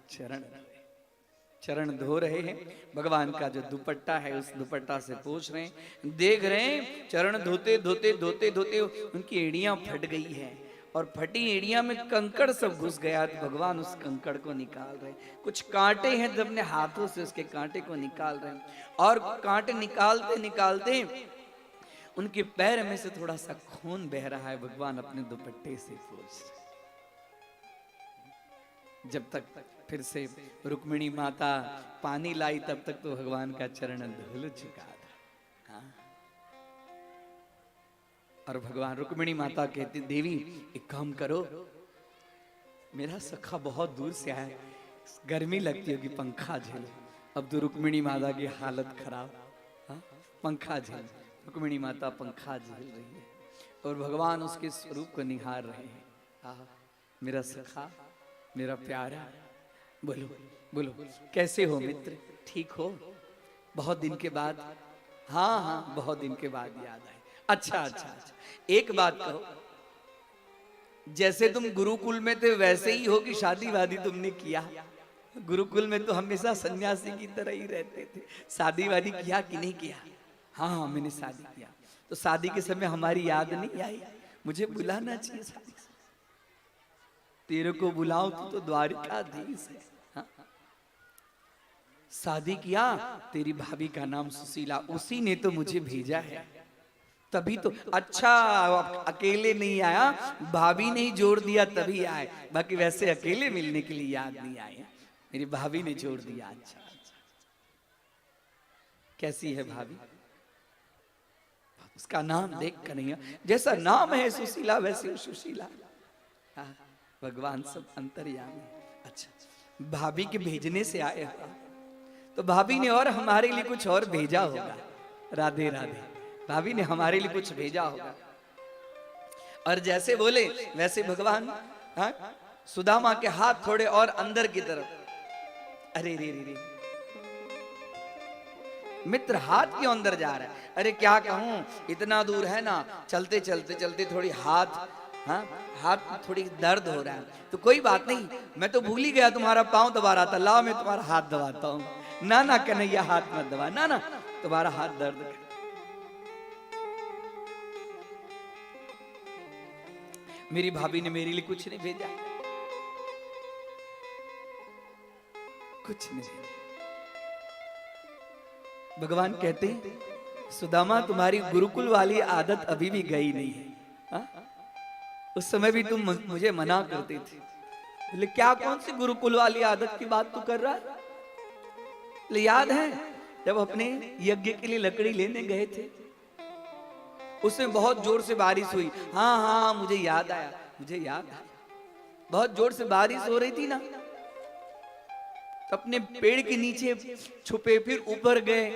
[SPEAKER 2] चरण धो रहे हैं। भगवान का जो दुपट्टा है उस दुपट्टा से पोंछ रहे हैं, देख रहे हैं चरण धोते धोते धोते धोते उनकी एड़ियां फट गई है और फटी एड़ियां में कंकड़ सब घुस गया। तो भगवान उस कंकड़ को निकाल रहे हैं, कुछ कांटे हैं तो अपने हाथों से उसके कांटे को निकाल रहे हैं और कांटे निकालते निकालते उनके पैर में से थोड़ा सा खून बह रहा है। भगवान अपने दुपट्टे से पोंछ रहे। जब तक फिर से रुक्मिणी माता पानी लाई तब तक तो भगवान का चरण धुल चुका था। हाँ? और भगवान रुक्मिणी माता कहती, देवी एक काम करो, मेरा सखा बहुत दूर से आया, गर्मी लगती होगी, पंखा झेलो। अब तो रुक्मिणी माता की हालत खराब, हाँ? पंखा झेल, रुक्मिणी माता पंखा झेल रही है और भगवान उसके स्वरूप को निहार रहे हैं। हाँ, मेरा सखा, मेरा प्यारा, बोलो बोलो कैसे हो मित्र, ठीक हो? बहुत दिन के बाद, हाँ हाँ बहुत दिन के बाद याद आए। अच्छा अच्छा अच्छा, एक बात कहो, जैसे तुम गुरुकुल में थे वैसे ही हो कि शादी वादी तुमने किया? गुरुकुल में तो हमेशा सन्यासी की तरह ही रहते थे। शादी वादी किया कि नहीं किया? हाँ मैंने शादी किया। तो शादी के समय हमारी याद नहीं आई? मुझे बुलाना चाहिए शादी से। तेरे को बुलाओ तो द्वारिकाधीश है। हाँ? शादी किया, तेरी भाभी का नाम सुशीला, उसी ने तो मुझे भेजा है। तभी तो अच्छा अकेले नहीं आया, भाभी ने ही जोड़ दिया तभी आए, बाकी वैसे अकेले मिलने के लिए याद नहीं आए, मेरी भाभी ने जोड़ दिया। अच्छा अच्छा, कैसी है भाभी? उसका नाम देख कर नहीं, जैसा नाम है सुशीला वैसे सुशीला। भगवान सब अंतर्यामी। अच्छा, भाभी के भेजने से आए हो तो भाभी ने और हमारे लिए कुछ और भेजा होगा। राधे राधे, भाभी ने हमारे लिए कुछ भेजा होगा। और जैसे बोले वैसे भगवान सुदामा के हाथ थोड़े और अंदर की तरफ। अरे रे रे रे, मित्र हाथ क्यों अंदर जा रहा है? अरे क्या कहूं, इतना दूर है ना, चलते चलते चलते थोड़ी हाथ थोड़ी दर्द हो रहा है। तो कोई बात नहीं, मैं तो भूल ही गया तुम्हारा पांव दबा रहा था, लाओ मैं तुम्हारा हाथ दबाता हूं। ना ना कन्हैया हाथ मत दबा, ना ना तुम्हारा हाथ दर्द कर। मेरी भाभी ने मेरे लिए कुछ नहीं भेजा, कुछ नहीं भेजा। भगवान कहते हैं सुदामा तुम्हारी गुरुकुल वाली आदत अभी भी गई नहीं है। हा? उस समय भी तुम मुझे मना करते थे। बोले क्या, कौन सी गुरुकुल वाली आदत की बात तू कर रहा है? याद है जब अपने यज्ञ के लिए लकड़ी लेने गए थे, उसमें बहुत जोर से बारिश हुई। हाँ हाँ मुझे याद आया, मुझे याद आया, बहुत जोर से बारिश हो रही थी ना, तो अपने पेड़ के नीचे छुपे, फिर ऊपर गए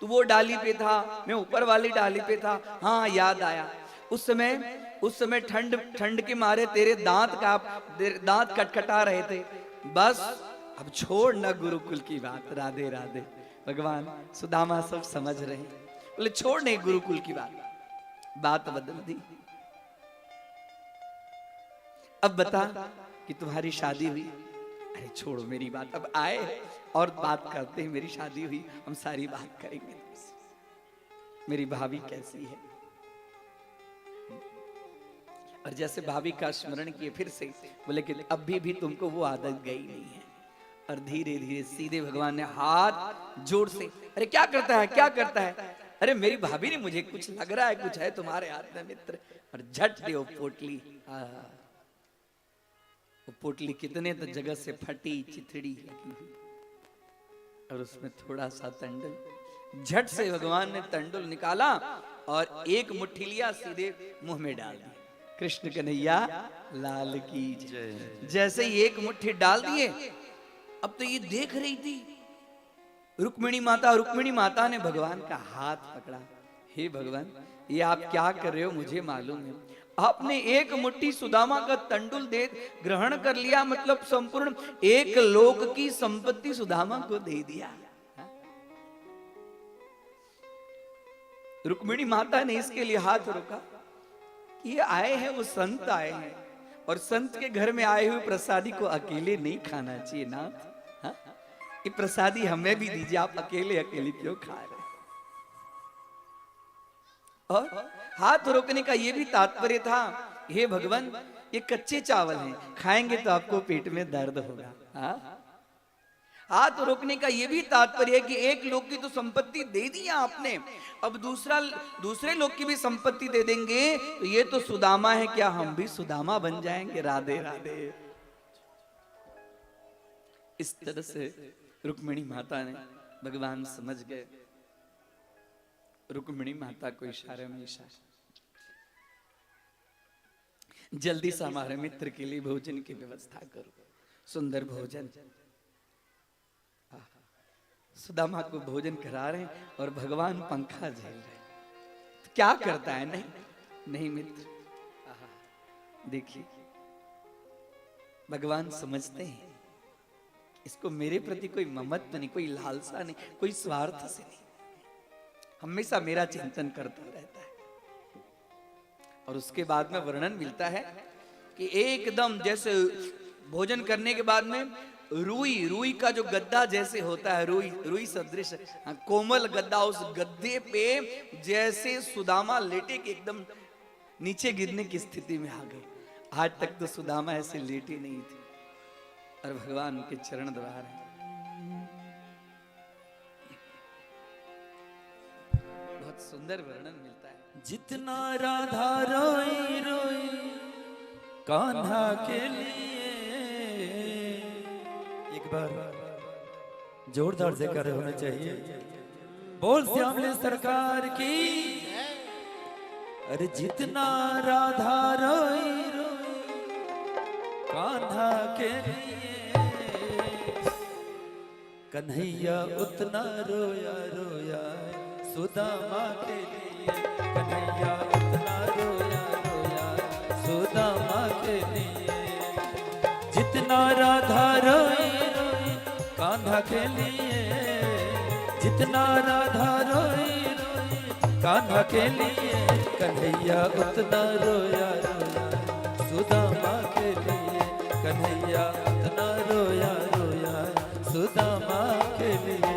[SPEAKER 2] तो वो डाली पे था, मैं ऊपर वाली डाली पे था। हाँ याद आया, उस समय ठंड के मारे तेरे दांत कटकटा रहे थे। बस अब छोड़ ना गुरुकुल की बात। राधे राधे। भगवान सुदामा सब समझ रहे हैं, बोले छोड़ नहीं गुरुकुल की बात बदल दी। अब बता कि तुम्हारी शादी हुई। अरे छोड़ो मेरी बात, अब आए और बात करते हैं। मेरी शादी हुई, हम सारी बात करेंगे तुमसे। मेरी भाभी कैसी है? और जैसे भाभी का स्मरण किए फिर से, बोले कि अभी भी तुमको वो आदत गई नहीं है। और धीरे धीरे सीधे भगवान ने हाथ जोर से, अरे क्या करता है, क्या करता है? अरे मेरी भाभी ने, मुझे कुछ लग रहा है, कुछ है तुम्हारे हाथ में मित्र। और झट दे वो पोटली। वो पोटली कितने तो जगह से फटी चिथड़ी लगी हुई, और उसमें थोड़ा सा तंडुल। झट से भगवान ने तंडुल निकाला और एक मुट्ठी लिया, सीधे मुंह में डाल दिया। कृष्ण कन्हैया लाल की जय। जैसे ही एक मुट्ठी डाल दिए, अब तो ये देख रही थी रुक्मिणी माता ने भगवान का हाथ पकड़ा। हे भगवान, ये आप क्या कर रहे हो? मुझे मालूम है, आपने एक मुट्ठी सुदामा का तंडुल दे ग्रहण कर लिया, मतलब संपूर्ण एक लोक की संपत्ति सुदामा को दे दिया। रुक्मिणी माता ने इसके लिए हाथ रोका। ये आए हैं, वो संत आए हैं, और संत के घर में आए हुए प्रसादी को अकेले नहीं खाना चाहिए नाथ। ये प्रसादी हमें भी दीजिए, आप अकेले अकेले क्यों खा रहे? और हाथ रोकने का ये भी तात्पर्य था, हे भगवान ये कच्चे चावल हैं, खाएंगे तो आपको पेट में दर्द होगा। हाथ रोकने का ये भी तात्पर्य है कि एक लोग की तो संपत्ति दे दी आपने, अब दूसरे लोग की भी संपत्ति दे देंगे, तो ये तो सुदामा है, क्या हम भी सुदामा बन जाएंगे? राधे राधे। इस तरह से रुक्मिणी माता ने, भगवान समझ गए। रुक्मिणी माता को इशारे में इशारा, जल्दी से हमारे मित्र के लिए भोजन की व्यवस्था करो, सुंदर भोजन। सुदामा को भोजन करा रहे हैं और भगवान पंखा झेल रहे। तो क्या करता है? नहीं मित्र, देखिए भगवान समझते हैं इसको मेरे प्रति कोई ममत्व नहीं, कोई लालसा नहीं, कोई स्वार्थ से नहीं, हमेशा मेरा चिंतन करता रहता है। और उसके बाद में वर्णन मिलता है कि एकदम जैसे भोजन करने के बाद में रुई का जो गद्दा जैसे होता है, रुई सदृश कोमल गद्दा, उस गद्दे पे जैसे सुदामा लेटे कि एकदम नीचे गिरने की स्थिति में आ गए। आज तक तो सुदामा ऐसे लेटी नहीं थी और भगवान के चरण दबा रहे हैं। बहुत सुंदर वर्णन मिलता है।
[SPEAKER 1] जितना राधा रोई रोई कान्हा के लिए, एक बार जोरदार जयकारे होना चाहिए। बोल श्यामले सरकार की। अरे जितना राधा रोई रोई कान्हा के लिए, कन्हैया उतना रोया रोया सुदामा के लिए। कन्हैया उतना रोया रोया सुदामा के लिए। जितना राधा रोई रोई कान्हा के लिए, जितना राधा रोई रोई कान्हा के लिए, कन्हैया उतना रोया रोया सुदामा के लिए। कन्हैया उतना रोया रोया सुदामा के लिए।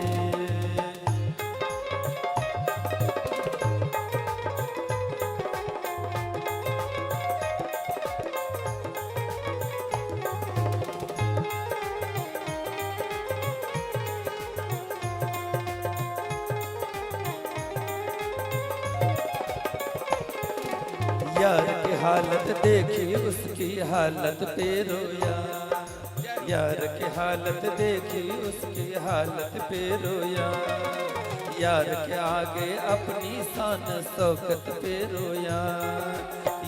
[SPEAKER 1] यार की हालत देखी उसकी हालत पे रोया। यार की हालत देखी उसकी हालत पे रोया। यार के आगे अपनी शान शौकत पे रोया।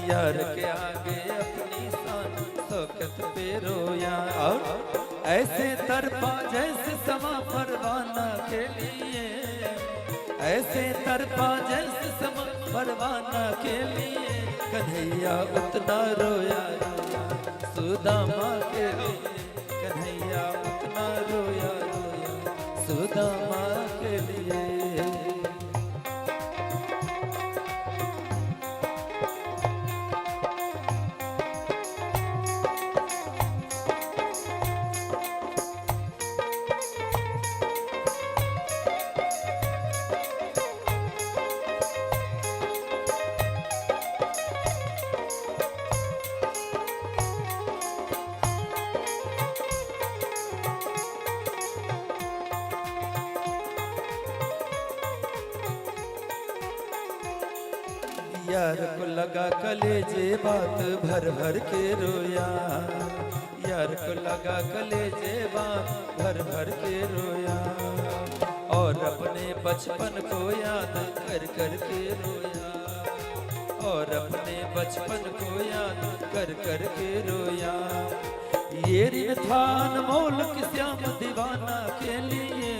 [SPEAKER 1] यार के आगे अपनी शान शौकत पे रोया। और ऐसे तड़पा जैसे समा परवाना के लिए, ऐसे तड़पा जैसे समा परवाना के लिए। कन्हैया उतना रोया रोया सुदामा के लिए। कन्हैया उतना रोया रोया सुदामा के लिए। यार को लगा कलेजे बात भर भर के रोया। यार को लगा कलेजे बात भर भर के रोया। और अपने बचपन को याद कर कर के रोया। और अपने बचपन को याद कर कर के रोया। ये ऋण था अनमोल कि श्याम दीवाना के लिए।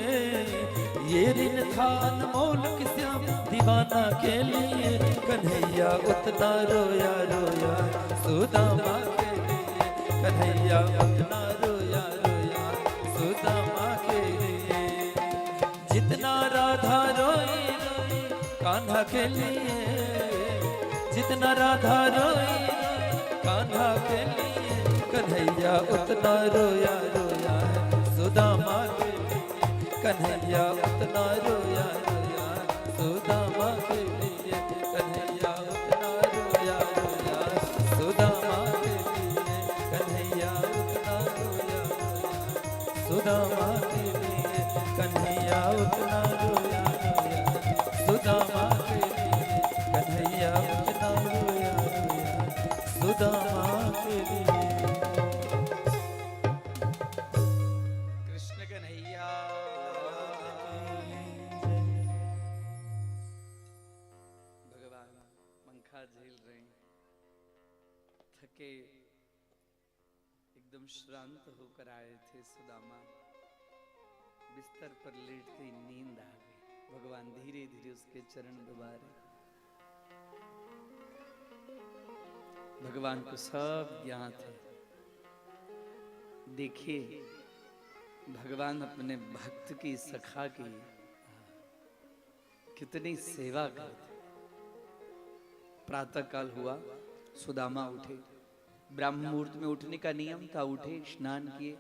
[SPEAKER 1] ये ऋण था अनमोल कि श्याम दीवाना के लिए। कन्हैया उतना रोया रोया सुदामा के लिए। कन्हैया उतना रोया रोया सुदामा के लिए। जितना राधा रोई रोई कान्हा के लिए, जितना राधा रोई रोई कान्हा के लिए। कन्हैया उतना रोया रोया सुदामा के लिए। कन्हैया उतना रोया रोया सुदामा के लिए। कन्हैया उतना रोया रोया सुदामा के लिए। कन्हैया उतना रोया रोया सुदामा के लिए। कन्हैया उतना रोया रोया सुदामा के लिए। कन्हैया उतना रोया रोया सुदामा के लिए।
[SPEAKER 2] कृष्ण कन्हैया। भगवान पंखा झेल रहे हैं, थके एकदम श्रांत होकर आए थे सुदामा। बिस्तर पर लेटते ही नींद आ गई। भगवान धीरे धीरे उसके चरण दबा रहे। भगवान को सब ज्ञात है। देखिए भगवान अपने भक्त की सखा की कितनी सेवा करते। प्रातः काल हुआ, सुदामा उठे, ब्राह्म मुहूर्त में उठने का नियम था, उठे, स्नान किए,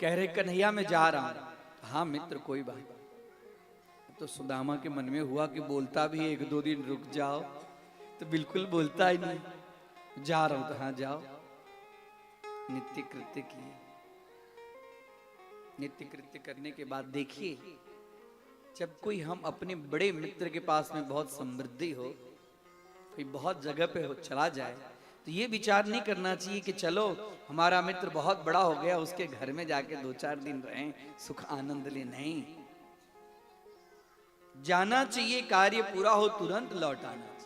[SPEAKER 2] कह रहे कन्हैया मैं जा रहा हूं। हाँ मित्र कोई बात नहीं। तो सुदामा के मन में हुआ कि बोलता भी 1-2 दिन रुक जाओ, तो बिल्कुल बोलता ही नहीं, जा रहा हूं। तो हाँ जाओ। नित्य कृत्य किए। नित्य कृत्य करने के बाद देखिए, जब कोई हम अपने बड़े मित्र के पास में बहुत समृद्धि हो, कोई बहुत जगह पे हो चला जाए, तो ये विचार नहीं करना चाहिए कि चलो हमारा मित्र बहुत बड़ा हो गया, उसके घर में जाके 2-4 दिन रहें, सुख आनंद ले। नहीं, जाना चाहिए, कार्य पूरा हो तुरंत लौट आना चाहिए।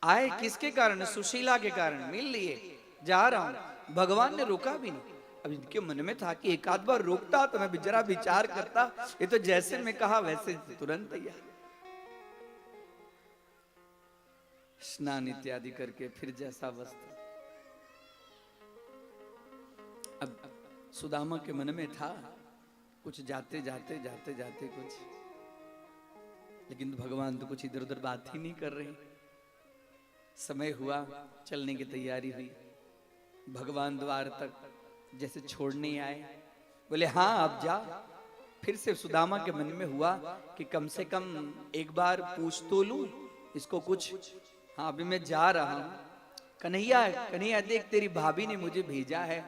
[SPEAKER 2] आए किसके कारण? सुशीला के कारण। मिल लिए, जा रहा हूं। भगवान ने रोका भी नहीं। अब इनके मन में था कि एक आध बार रोकता तो मैं जरा विचार करता, ये तो जैसे मैं कहा वैसे तुरंत तैयार। स्नान इत्यादि करके फिर जैसा वस्त्र। अब सुदामा के मन में था कुछ जाते जाते जाते जाते कुछ, लेकिन भगवान तो कुछ इधर उधर बात ही नहीं कर रहे। समय हुआ, चलने की तैयारी हुई। भगवान द्वार तक जैसे छोड़ने आए, बोले हाँ अब जा। फिर से सुदामा के मन में हुआ कि कम से कम एक बार पूछ तो लूं इसको कुछ। हाँ अभी मैं जा रहा हूं। कन्हैया कन्हैया देख तेरी भाभी ने मुझे भेजा है,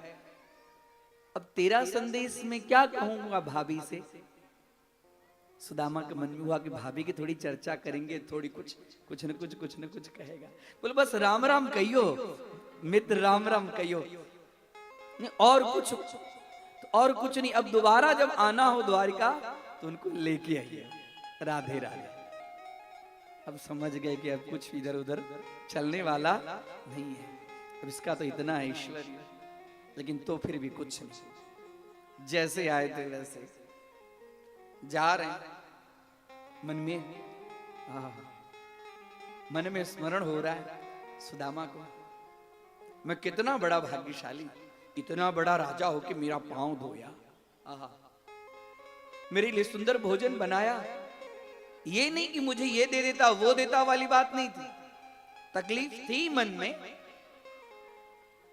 [SPEAKER 2] अब तेरा संदेश में क्या कहूंगा भाभी से। सुदामा के मन में हुआ कि भाभी की थोड़ी चर्चा करेंगे, थोड़ी कुछ न कुछ कहेगा। बोले बस राम राम कहियो मित्र, राम राम कहियो, और कुछ नहीं। अब दोबारा जब आना हो द्वारिका तो उनको लेके आइए, राधे राधे। अब समझ गए कि अब कुछ इधर उधर चलने वाला नहीं है। अब इसका तो इतना ऐश्वर्य, लेकिन तो फिर भी कुछ नहीं, जैसे आए थे वैसे जा रहे हैं। मन में स्मरण हो रहा है सुदामा को, मैं कितना बड़ा भाग्यशाली, इतना बड़ा राजा हो कि मेरा पांव धोया, आहा, मेरे लिए सुंदर भोजन बनाया। ये नहीं कि मुझे ये दे देता वो देता वाली बात नहीं थी। तकलीफ थी मन में,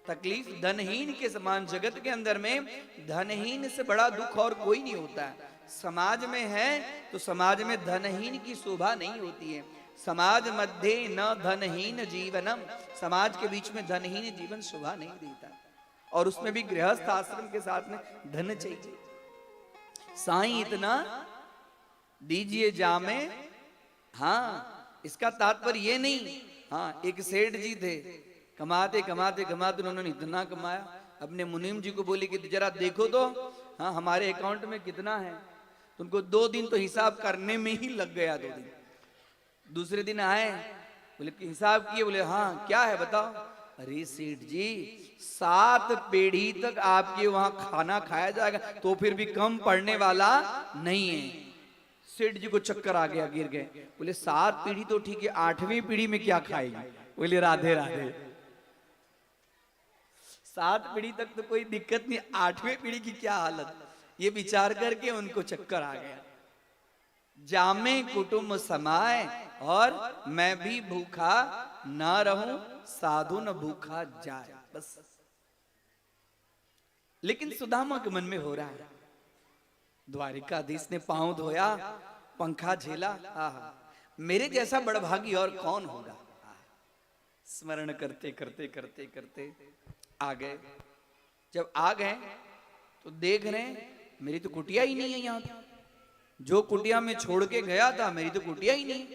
[SPEAKER 2] तकलीफ धनहीन के समान जगत के अंदर में धनहीन से बड़ा दुख और कोई नहीं होता है। समाज में है तो समाज में धनहीन की शोभा नहीं होती है। समाज मध्य न धनहीन जीवनम, समाज के बीच में धनहीन जीवन शोभा नहीं देता, और उसमें भी गृहस्थ आश्रम के साथ में धन चाहिए। साईं इतना दीजिए जामे, हाँ इसका तात्पर्य ये नहीं। हाँ एक सेठ जी थे, कमाते कमाते कमाते उन्होंने इतना कमाया, अपने मुनीम जी को बोले कि जरा देखो तो, हाँ हमारे अकाउंट में कितना है। तो उनको 2 दिन तो हिसाब करने में ही लग गया। 2 दिन, दूसरे दिन आए, बोले कि हिसाब किए, बोले हाँ क्या है बताओ। अरे सेठ जी 7 पीढ़ी तक आपके वहां खाना खाया जाएगा तो फिर भी कम पड़ने वाला नहीं है। सेठ जी को चक्कर आ गया, गिर गए। बोले 7 पीढ़ी तो ठीक है, 8वीं पीढ़ी में क्या खाएगी। बोले राधे राधे, 7 पीढ़ी तक तो कोई दिक्कत नहीं, 8वीं पीढ़ी की क्या हालत। ये विचार करके उनको चक्कर आ गया। जामे कुटुंब समाए और मैं भी भूखा ना रहूं, साधु न भूखा जाए, बस। लेकिन सुदामा के मन में हो रहा है, द्वारिकाधीश ने पांव धोया, पंखा झेला, आहा मेरे जैसा बड़भागी और कौन होगा। स्मरण करते करते करते करते आ गए। जब आ गए तो देख रहे हैं मेरी तो कुटिया ही नहीं है यहां पे। जो कुटिया में छोड़ के गया था मेरी तो कुटिया ही नहीं।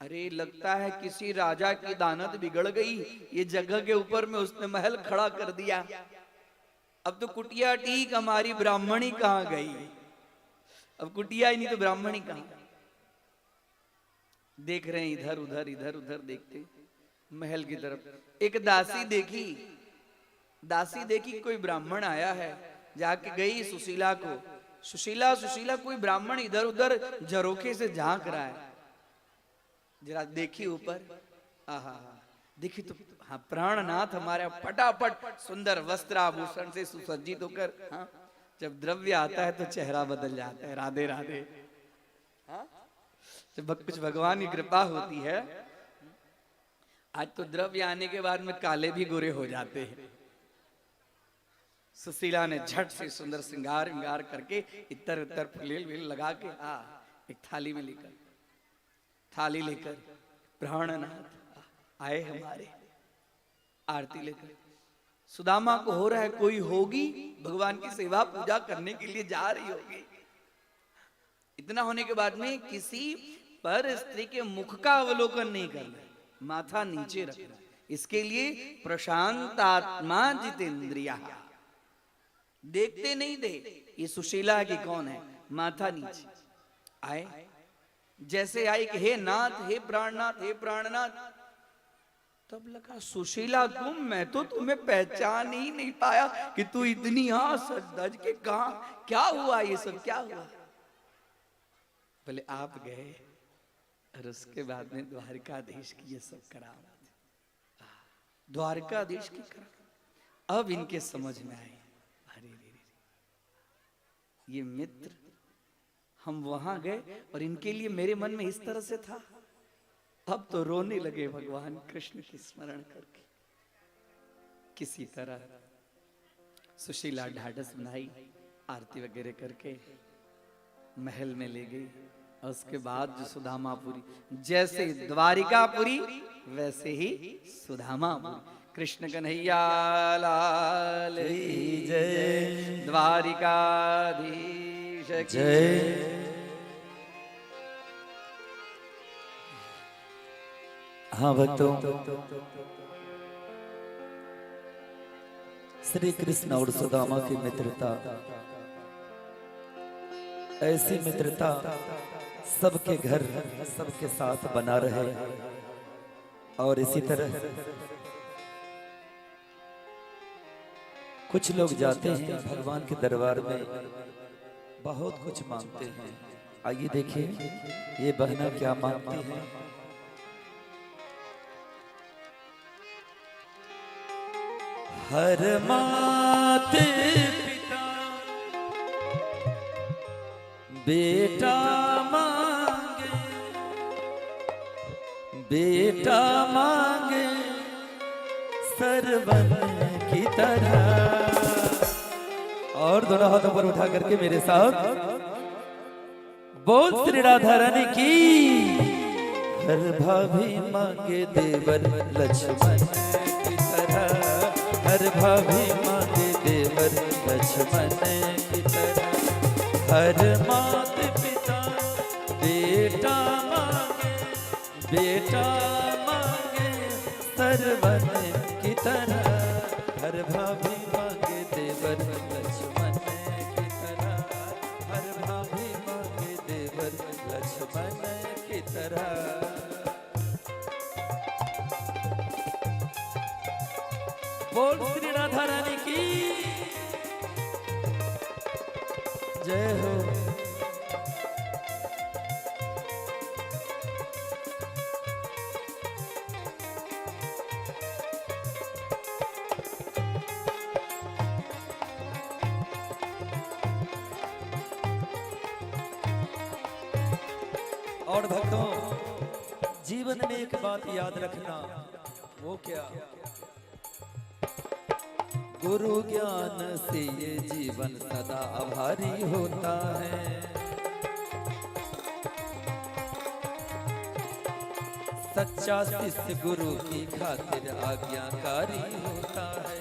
[SPEAKER 2] अरे लगता है किसी राजा की दानत बिगड़ गई, ये जगह के ऊपर में उसने महल खड़ा कर दिया। अब तो कुटिया ठीक, हमारी ब्राह्मणी कहां गई। अब कुटिया ही नहीं तो ब्राह्मणी कहां। देख रहे हैं इधर उधर देखते महल की तरफ। एक दासी देखी कोई ब्राह्मण आया है, जाके गई सुशीला को, सुशीला कोई ब्राह्मण इधर उधर झरोखे से झांक रहा है। जरा देखी ऊपर, आहा देखी तो हाँ प्राणनाथ हमारे फटाफट सुंदर वस्त्र आभूषण से सुसज्जित होकर, हाँ जब द्रव्य आता है तो चेहरा बदल जाता है। राधे राधे। हाँ जब कुछ भगवान की कृपा होती है आज तो द्रव्य आने के बाद में काले भी गोरे हो जाते हैं। सुशीला ने झट से सुंदर श्रृंगार विंगार करके इतर उतर फुलेल विल लगा के एक थाली में लेकर प्राणनाथ आए हमारे, आरती लेकर। सुदामा को हो रहा है कोई होगी भगवान की सेवा पूजा करने के लिए जा रही होगी। इतना होने के बाद में किसी पर स्त्री के मुख का अवलोकन नहीं करना, माथा नीचे रखना। इसके लिए प्रशांत आत्मा जितेंद्रिया, देखते नहीं दे ये सुशीला की कौन है, माथा नीचे आए। जैसे आई कि हे नाथ, हे प्राणनाथ, हे प्राणनाथ, तब लगा सुशीला तुम, मैं तो तुम्हें पहचान ही नहीं पाया कि तू इतनी सज धज के कहा, क्या हुआ ये सब क्या हुआ। बोले आप गए और उसके बाद में द्वारकाधीश की ये सब करामत, द्वारकाधीश की करामत अब इनके समझ में आई। अरे ये मित्र, हम वहां गए और इनके लिए मेरे मन में इस तरह से था, अब तो रोने लगे भगवान कृष्ण की स्मरण करके। किसी तरह सुशीला ढाढ़स बनाई, आरती वगैरह करके महल में ले गई। और उसके बाद जो सुदामापुरी, जैसे द्वारिकापुरी वैसे ही सुदामापुरी। कृष्ण कन्हैया लाल की जय, द्वारिकाधीश की जय।
[SPEAKER 3] हाँ भक्तों, श्री कृष्ण और सुदामा की मित्रता, ऐसी मित्रता सबके घर सबके साथ बना रहे। और इसी तरह कुछ लोग जाते हैं भगवान के दरबार में, बहुत कुछ मांगते हैं। आइए देखिए ये बहना क्या मांगती है।
[SPEAKER 1] हर माते पिता बेटा मांगे, बेटा मांगे सरवन की तरह।
[SPEAKER 3] और दोनों हाथों पर उठा करके मेरे साथ बोल श्री राधा रानी की। हर भाभी मांगे देवर लक्ष्मण की तरह, हर भाभी मांगे देवर लक्ष्मण की तरह। हर माता पिता बेटा मांगे, बेटा मांगे सरवन की तरह। हर भाभी मांगे देवर लक्ष्मण की तरह, हर भाभी मांगे देवर लक्ष्मण की तरह। बोल श्री राधा रानी की जय हो। और भक्तों, जीवन में एक बात याद रखना, वो क्या? गुरु ज्ञान से ये जीवन सदा आभारी होता है। सच्चा शिष्य गुरु की खातिर आज्ञाकारी होता है।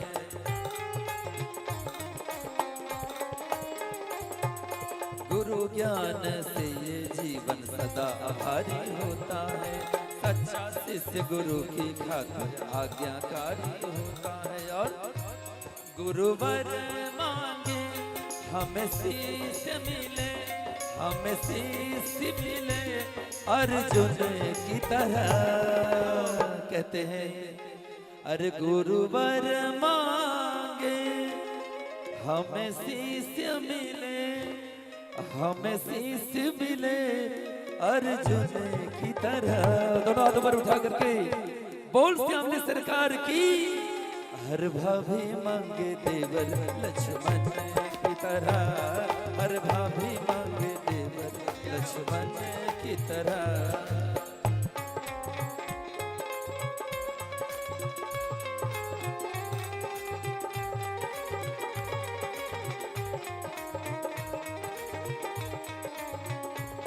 [SPEAKER 3] गुरु ज्ञान से ये जीवन सदा आभारी होता है। सच्चा शिष्य गुरु की खातिर आज्ञाकारी होता है। और गुरुवर मांगे हमें शीश मिले, हमें शीश मिले अर्जुन की तरह। कहते हैं अरे गुरुवर मांगे हमें शीश मिले, हमें शीश मिले अर्जुन की तरह। दोनों हाथों पर उठा करके बोल श्याम सरकार की। हर भाभी मांगे देवर लक्ष्मण की तरह, हर भाभी मांगे देवर लक्ष्मण की तरह।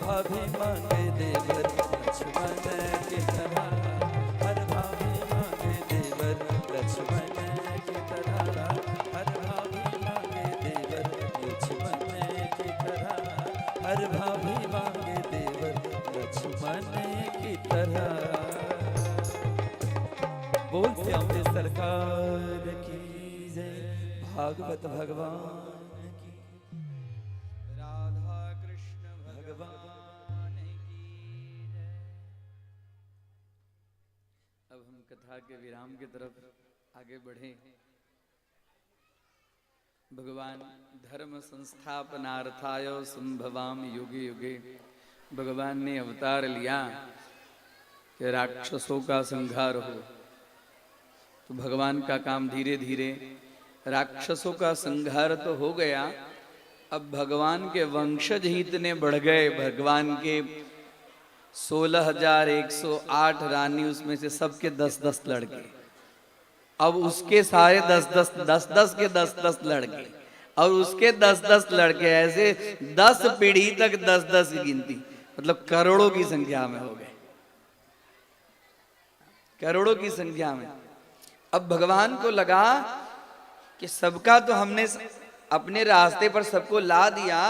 [SPEAKER 3] भाभी मांगे देवर लक्ष्मण की तरह, हर भाभी मांगे देवर लक्ष्मण की तरह, हर भाभी मांगे देवर लक्ष्मण की तरह, हर भाभी मांगे देवर लक्ष्मण की तरह। बोल श्यामली सरकार की जय, भागवत भगवान की,
[SPEAKER 2] राधा कृष्ण
[SPEAKER 3] भगवान
[SPEAKER 2] की जय। अब हम कथा के विराम की तरफ आगे बढ़े। भगवान धर्म संस्थापनार्थाय संभवाम युगे युगे, भगवान ने अवतार लिया कि राक्षसों का संहार हो। तो भगवान का काम धीरे धीरे, राक्षसों का संहार तो हो गया, अब भगवान के वंशज ही इतने बढ़ गए। भगवान के 16,108 रानी, उसमें से सबके 10-10 लड़के। अब उसके सारे 10-10 के 10-10 लड़के, और उसके 10-10 लड़के, ऐसे 10 पीढ़ी तक 10-10 की गिनती, मतलब करोड़ों की संख्या में हो गए, करोड़ों की संख्या में। अब भगवान को लगा कि सबका तो हमने अपने रास्ते पर सबको ला दिया,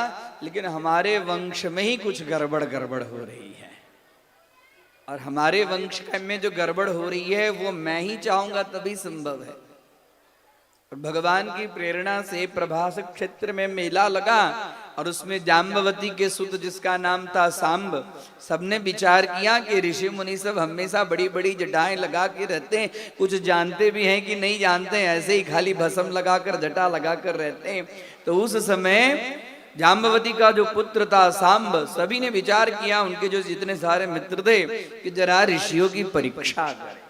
[SPEAKER 2] लेकिन हमारे वंश में ही कुछ गड़बड़ हो रही है, और हमारे वंश में जो गड़बड़ हो रही है वो मैं ही चाहूंगा तभी संभव है। और भगवान की प्रेरणा से प्रभास क्षेत्र में मेला लगा, और उसमें जाम्बवती के सुत जिसका नाम था सांब, सबने विचार किया कि ऋषि मुनि सब हमेशा बड़ी बड़ी जटाएं लगा के रहते हैं, कुछ जानते भी हैं कि नहीं जानते हैं, ऐसे ही खाली भस्म लगाकर जटा लगाकर रहते हैं। तो उस समय जाम्बवती का जो पुत्र था सांब, सभी ने विचार किया, उनके जो जितने सारे मित्र थे, कि जरा ऋषियों की परीक्षा करें।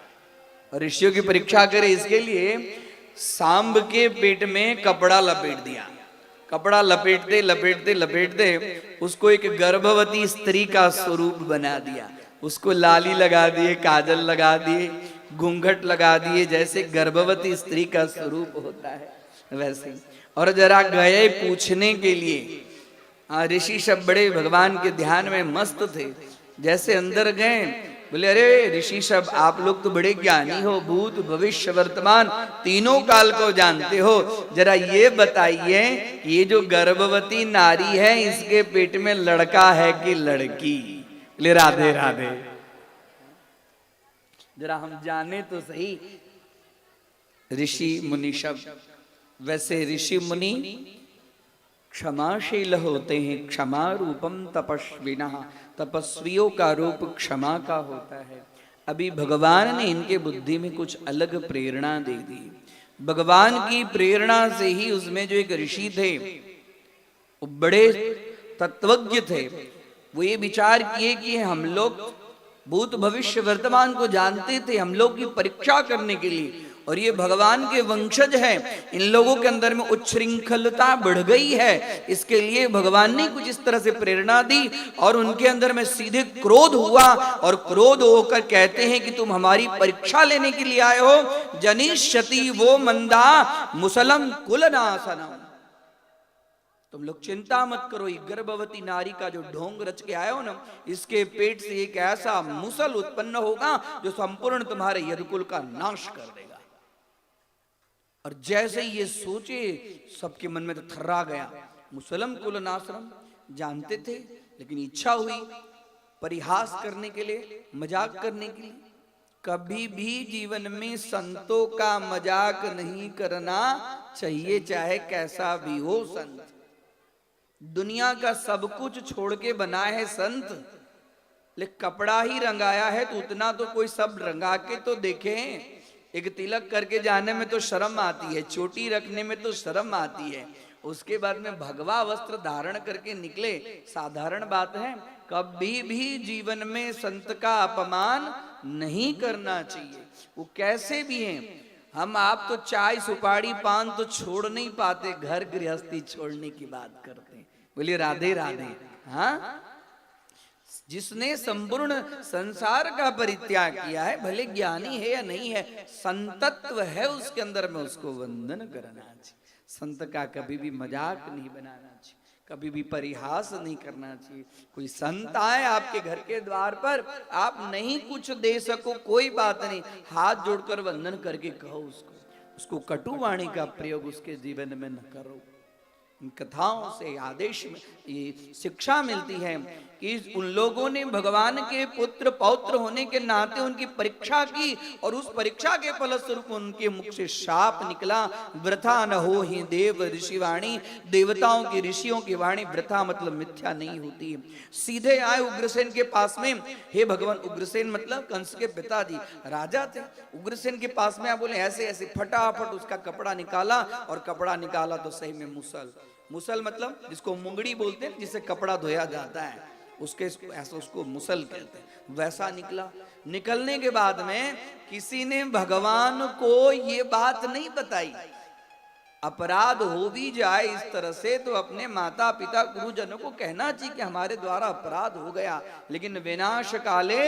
[SPEAKER 2] और ऋषियों की परीक्षा करें इसके लिए सांब के पेट में कपड़ा लपेट दिया। कपड़ा लपेटते लपेटते लपेटते उसको एक गर्भवती स्त्री का स्वरूप बना दिया। उसको लाली लगा दिए, काजल लगा दिए, घूंघट लगा दिए, जैसे गर्भवती स्त्री का स्वरूप होता है वैसे। और जरा गए पूछने के लिए, ऋषि सब बड़े भगवान के ध्यान में मस्त थे। जैसे अंदर गए, बोले अरे ऋषि सब आप लोग तो बड़े ज्ञानी हो, भूत भविष्य वर्तमान तीनों काल को जानते हो, जरा ये बताइए ये जो गर्भवती नारी है इसके पेट में लड़का है कि लड़की? बोले राधे राधे, जरा हम जाने तो सही। ऋषि मुनि सब, वैसे ऋषि मुनि क्षमाशील होते हैं, क्षमा रूपम तपस्विनः, तपस्वियों का रूप क्षमा का होता है। अभी भगवान ने इनके बुद्धि में कुछ अलग प्रेरणा दे दी। भगवान की प्रेरणा से ही उसमें जो एक ऋषि थे, वो बड़े तत्वज्ञ थे, वो ये विचार किए कि हम लोग भूत भविष्य वर्तमान को जानते थे, हम लोग की परीक्षा करने के लिए, और ये भगवान के वंशज हैं, इन लोगों के अंदर में उच्छृंखलता बढ़ गई है, इसके लिए भगवान ने कुछ इस तरह से प्रेरणा दी, और उनके अंदर में सीधे क्रोध हुआ, और क्रोध होकर कहते हैं कि तुम हमारी परीक्षा लेने के लिए आए हो। जनिष्यति वो मंदा मुसलम कुलनाशनम, तुम लोग चिंता मत करो, ये गर्भवती नारी का जो ढोंग रच के आए हो ना, इसके पेट से एक ऐसा मुसल उत्पन्न होगा जो संपूर्ण तुम्हारे यदुकुल का नाश कर देगा। और जैसे ये सोचे, सबके मन में तो थर्रा गया। मुसलम कुलनाशनम जानते थे, लेकिन इच्छा हुई परिहास करने के लिए, मजाक करने के लिए। कभी भी जीवन में संतों का मजाक नहीं करना चाहिए, चाहे कैसा भी हो संत। दुनिया का सब कुछ छोड़ के बनाए है संत, लेकिन कपड़ा ही रंगाया है तो उतना तो कोई सब रंगा के तो देखे। एक तिलक करके जाने में तो शर्म आती है, चोटी रखने में तो शर्म आती है, उसके बाद में भगवा वस्त्र धारण करके निकले, साधारण बात है। कभी भी जीवन में संत का अपमान नहीं करना चाहिए, वो कैसे भी हैं। हम आप तो चाय सुपारी पान तो छोड़ नहीं पाते, घर गृहस्थी छोड़ने की बात करते हैं। बोलिए राधे राधे। हाँ, जिसने संपूर्ण संसार का परित्याग किया है, भले ज्ञानी है या नहीं है, संतत्व है उसके अंदर में, उसको वंदन करना चाहिए। संत का कभी भी मजाक नहीं बनाना चाहिए, कभी भी परिहास नहीं करना चाहिए। कोई संत आए आपके घर के द्वार पर, आप नहीं कुछ दे सको कोई बात नहीं, हाथ जोड़कर वंदन करके कहो उसको कटु वाणी का प्रयोग उसके जीवन में न करो। इन कथाओं से आदेश में ये शिक्षा मिलती है कि उन लोगों ने भगवान के पुत्र पौत्र होने के नाते उनकी परीक्षा की और उस परीक्षा के फलस्वरूप उनके मुख से शाप निकला, वृथा न हो ही देव ऋषि वाणी। देवताओं की ऋषियों की वाणी वृथा मतलब मिथ्या नहीं होती। सीधे आए उग्रसेन के पास में, हे भगवान। उग्रसेन मतलब कंस के पिताजी राजा थे। उग्रसेन के पास में आप बोले ऐसे ऐसे, फटाफट उसका कपड़ा निकाला, और कपड़ा निकाला तो सही में मुसल मतलब जिसको मुंगड़ी बोलते हैं, जिससे कपड़ा धोया जाता है, उसके ऐसा उसको मुसल कहते हैं, वैसा निकला। निकलने के बाद में किसी ने भगवान को ये बात नहीं बताई। अपराध हो भी जाए इस तरह से तो अपने माता पिता गुरुजनों को कहना चाहिए कि हमारे द्वारा अपराध हो गया, लेकिन विनाश काले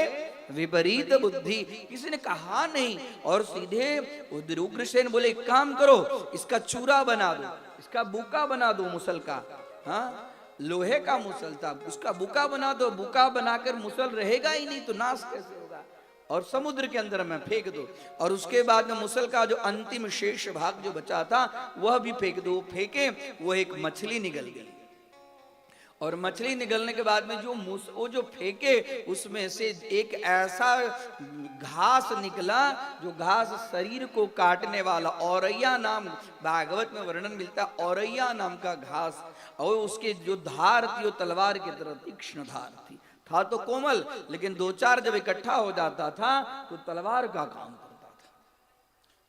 [SPEAKER 2] विपरीत बुद्धि किसी ने कहा नहीं। और सीधे उग्रसेन बोले एक काम करो, इसका चूरा बना दो, इसका बुका बना दो मुसल का। हाँ, लोहे का मुसल था, उसका बुका बना दो। बुका बनाकर मुसल रहेगा ही नहीं तो नाश कैसे होगा, और समुद्र के अंदर में फेंक दो। और उसके बाद में मुसल का जो अंतिम शेष भाग जो बचा था वह भी फेंक दो। फेंके, वो एक मछली निकल गई, और मछली निकलने के बाद में वो जो फेंके उसमें से एक ऐसा घास निकला जो घास शरीर को काटने वाला, औरैया नाम भागवत में वर्णन मिलता है, औरैया नाम का घास। और उसके जो धार थी वो तलवार की तरह तीक्ष्ण धार थी। था तो कोमल, लेकिन दो चार जब इकट्ठा हो जाता था तो तलवार का काम करता था।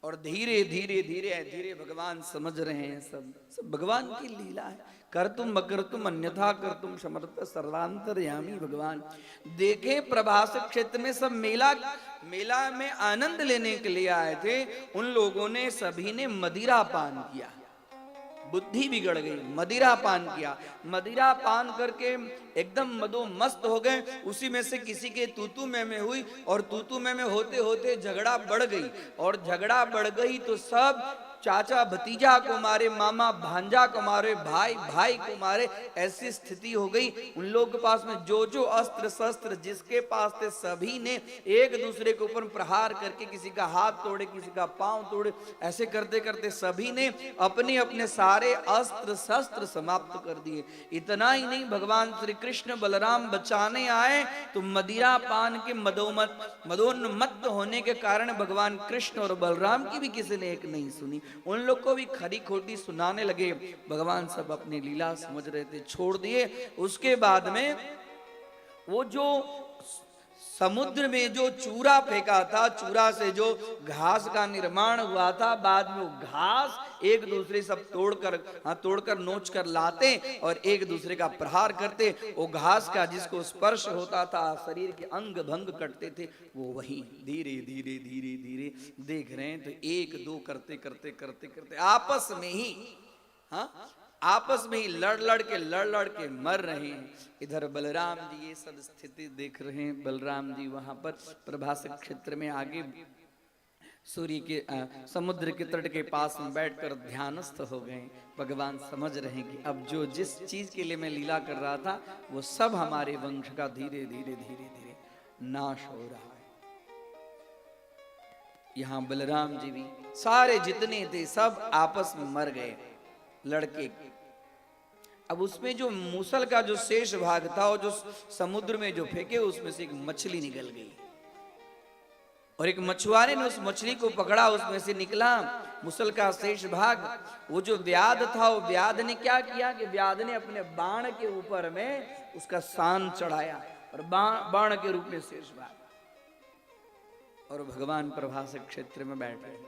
[SPEAKER 2] और धीरे धीरे धीरे धीरे भगवान समझ रहे हैं, सब भगवान की लीला है। कर तुम मकर तुम अन्यथा कर तुम समर्थ सर्वांतरयामी भगवान। देखे प्रभास क्षेत्र में सब मेला में आनंद लेने के लिए आए थे। उन लोगों ने सभी ने मदिरा पान किया, बुद्धि बिगड़ गई, मदिरा पान किया। मदिरा पान करके एकदम मदो मस्त हो गए। उसी में से किसी के तूतू में हुई, और तूतू में होते होते झगड़ा बढ़ गई। और झगड़ा बढ़ गई तो सब चाचा भतीजा को मारे, मामा भांजा को मारे, भाई भाई को मारे, ऐसी स्थिति हो गई। उन लोगों के पास में जो अस्त्र शस्त्र जिसके पास थे सभी ने एक दूसरे के ऊपर प्रहार करके किसी का हाथ तोड़े, किसी का पांव तोड़े। ऐसे करते करते सभी ने अपने अपने सारे अस्त्र शस्त्र समाप्त कर दिए। इतना ही नहीं, भगवान श्री कृष्ण बलराम बचाने आए तो मदिरा पान के मदोन्मत्त होने के कारण भगवान कृष्ण और बलराम की भी किसी ने एक नहीं सुनी। उन लोग को भी खरी खोटी सुनाने लगे। भगवान सब अपनी लीला समझ रहे थे, छोड़ दिए। उसके बाद में वो जो समुद्र में जो चूरा फेंका था, चूरा से जो घास का निर्माण हुआ था, बाद में वो घास एक दूसरे सब तोड़कर नोच कर लाते और एक दूसरे का प्रहार करते। वो घास का जिसको स्पर्श होता था शरीर के अंग भंग कटते थे, वो वही धीरे धीरे धीरे धीरे देख रहे हैं। तो एक दो करते करते करते करते आपस में ही लड़ लड़ के मर रहे हैं। इधर बलराम जी ये सब स्थिति देख रहे हैं। बलराम जी वहां पर प्रभास क्षेत्र में आगे सूर्य के समुद्र के तट के पास में बैठकर ध्यानस्थ हो गए। भगवान समझ रहे हैं कि अब जो जिस चीज के लिए मैं लीला कर रहा था वो सब हमारे वंश का धीरे धीरे धीरे धीरे नाश हो रहा है। यहाँ बलराम जी भी सारे जितने थे सब आपस में मर गए लड़के। अब उसमें जो मूसल का जो शेष भाग था और जो समुद्र में जो फेंके उसमें से एक मछली निकल गई, और एक मछुआरे ने उस मछली को पकड़ा, उसमें से निकला मूसल का शेष भाग। वो जो व्याध था, वो व्याध ने क्या किया कि व्याध ने अपने बाण के ऊपर में उसका सान चढ़ाया और बाण के रूप में शेष भाग, और भगवान प्रभास क्षेत्र में बैठे।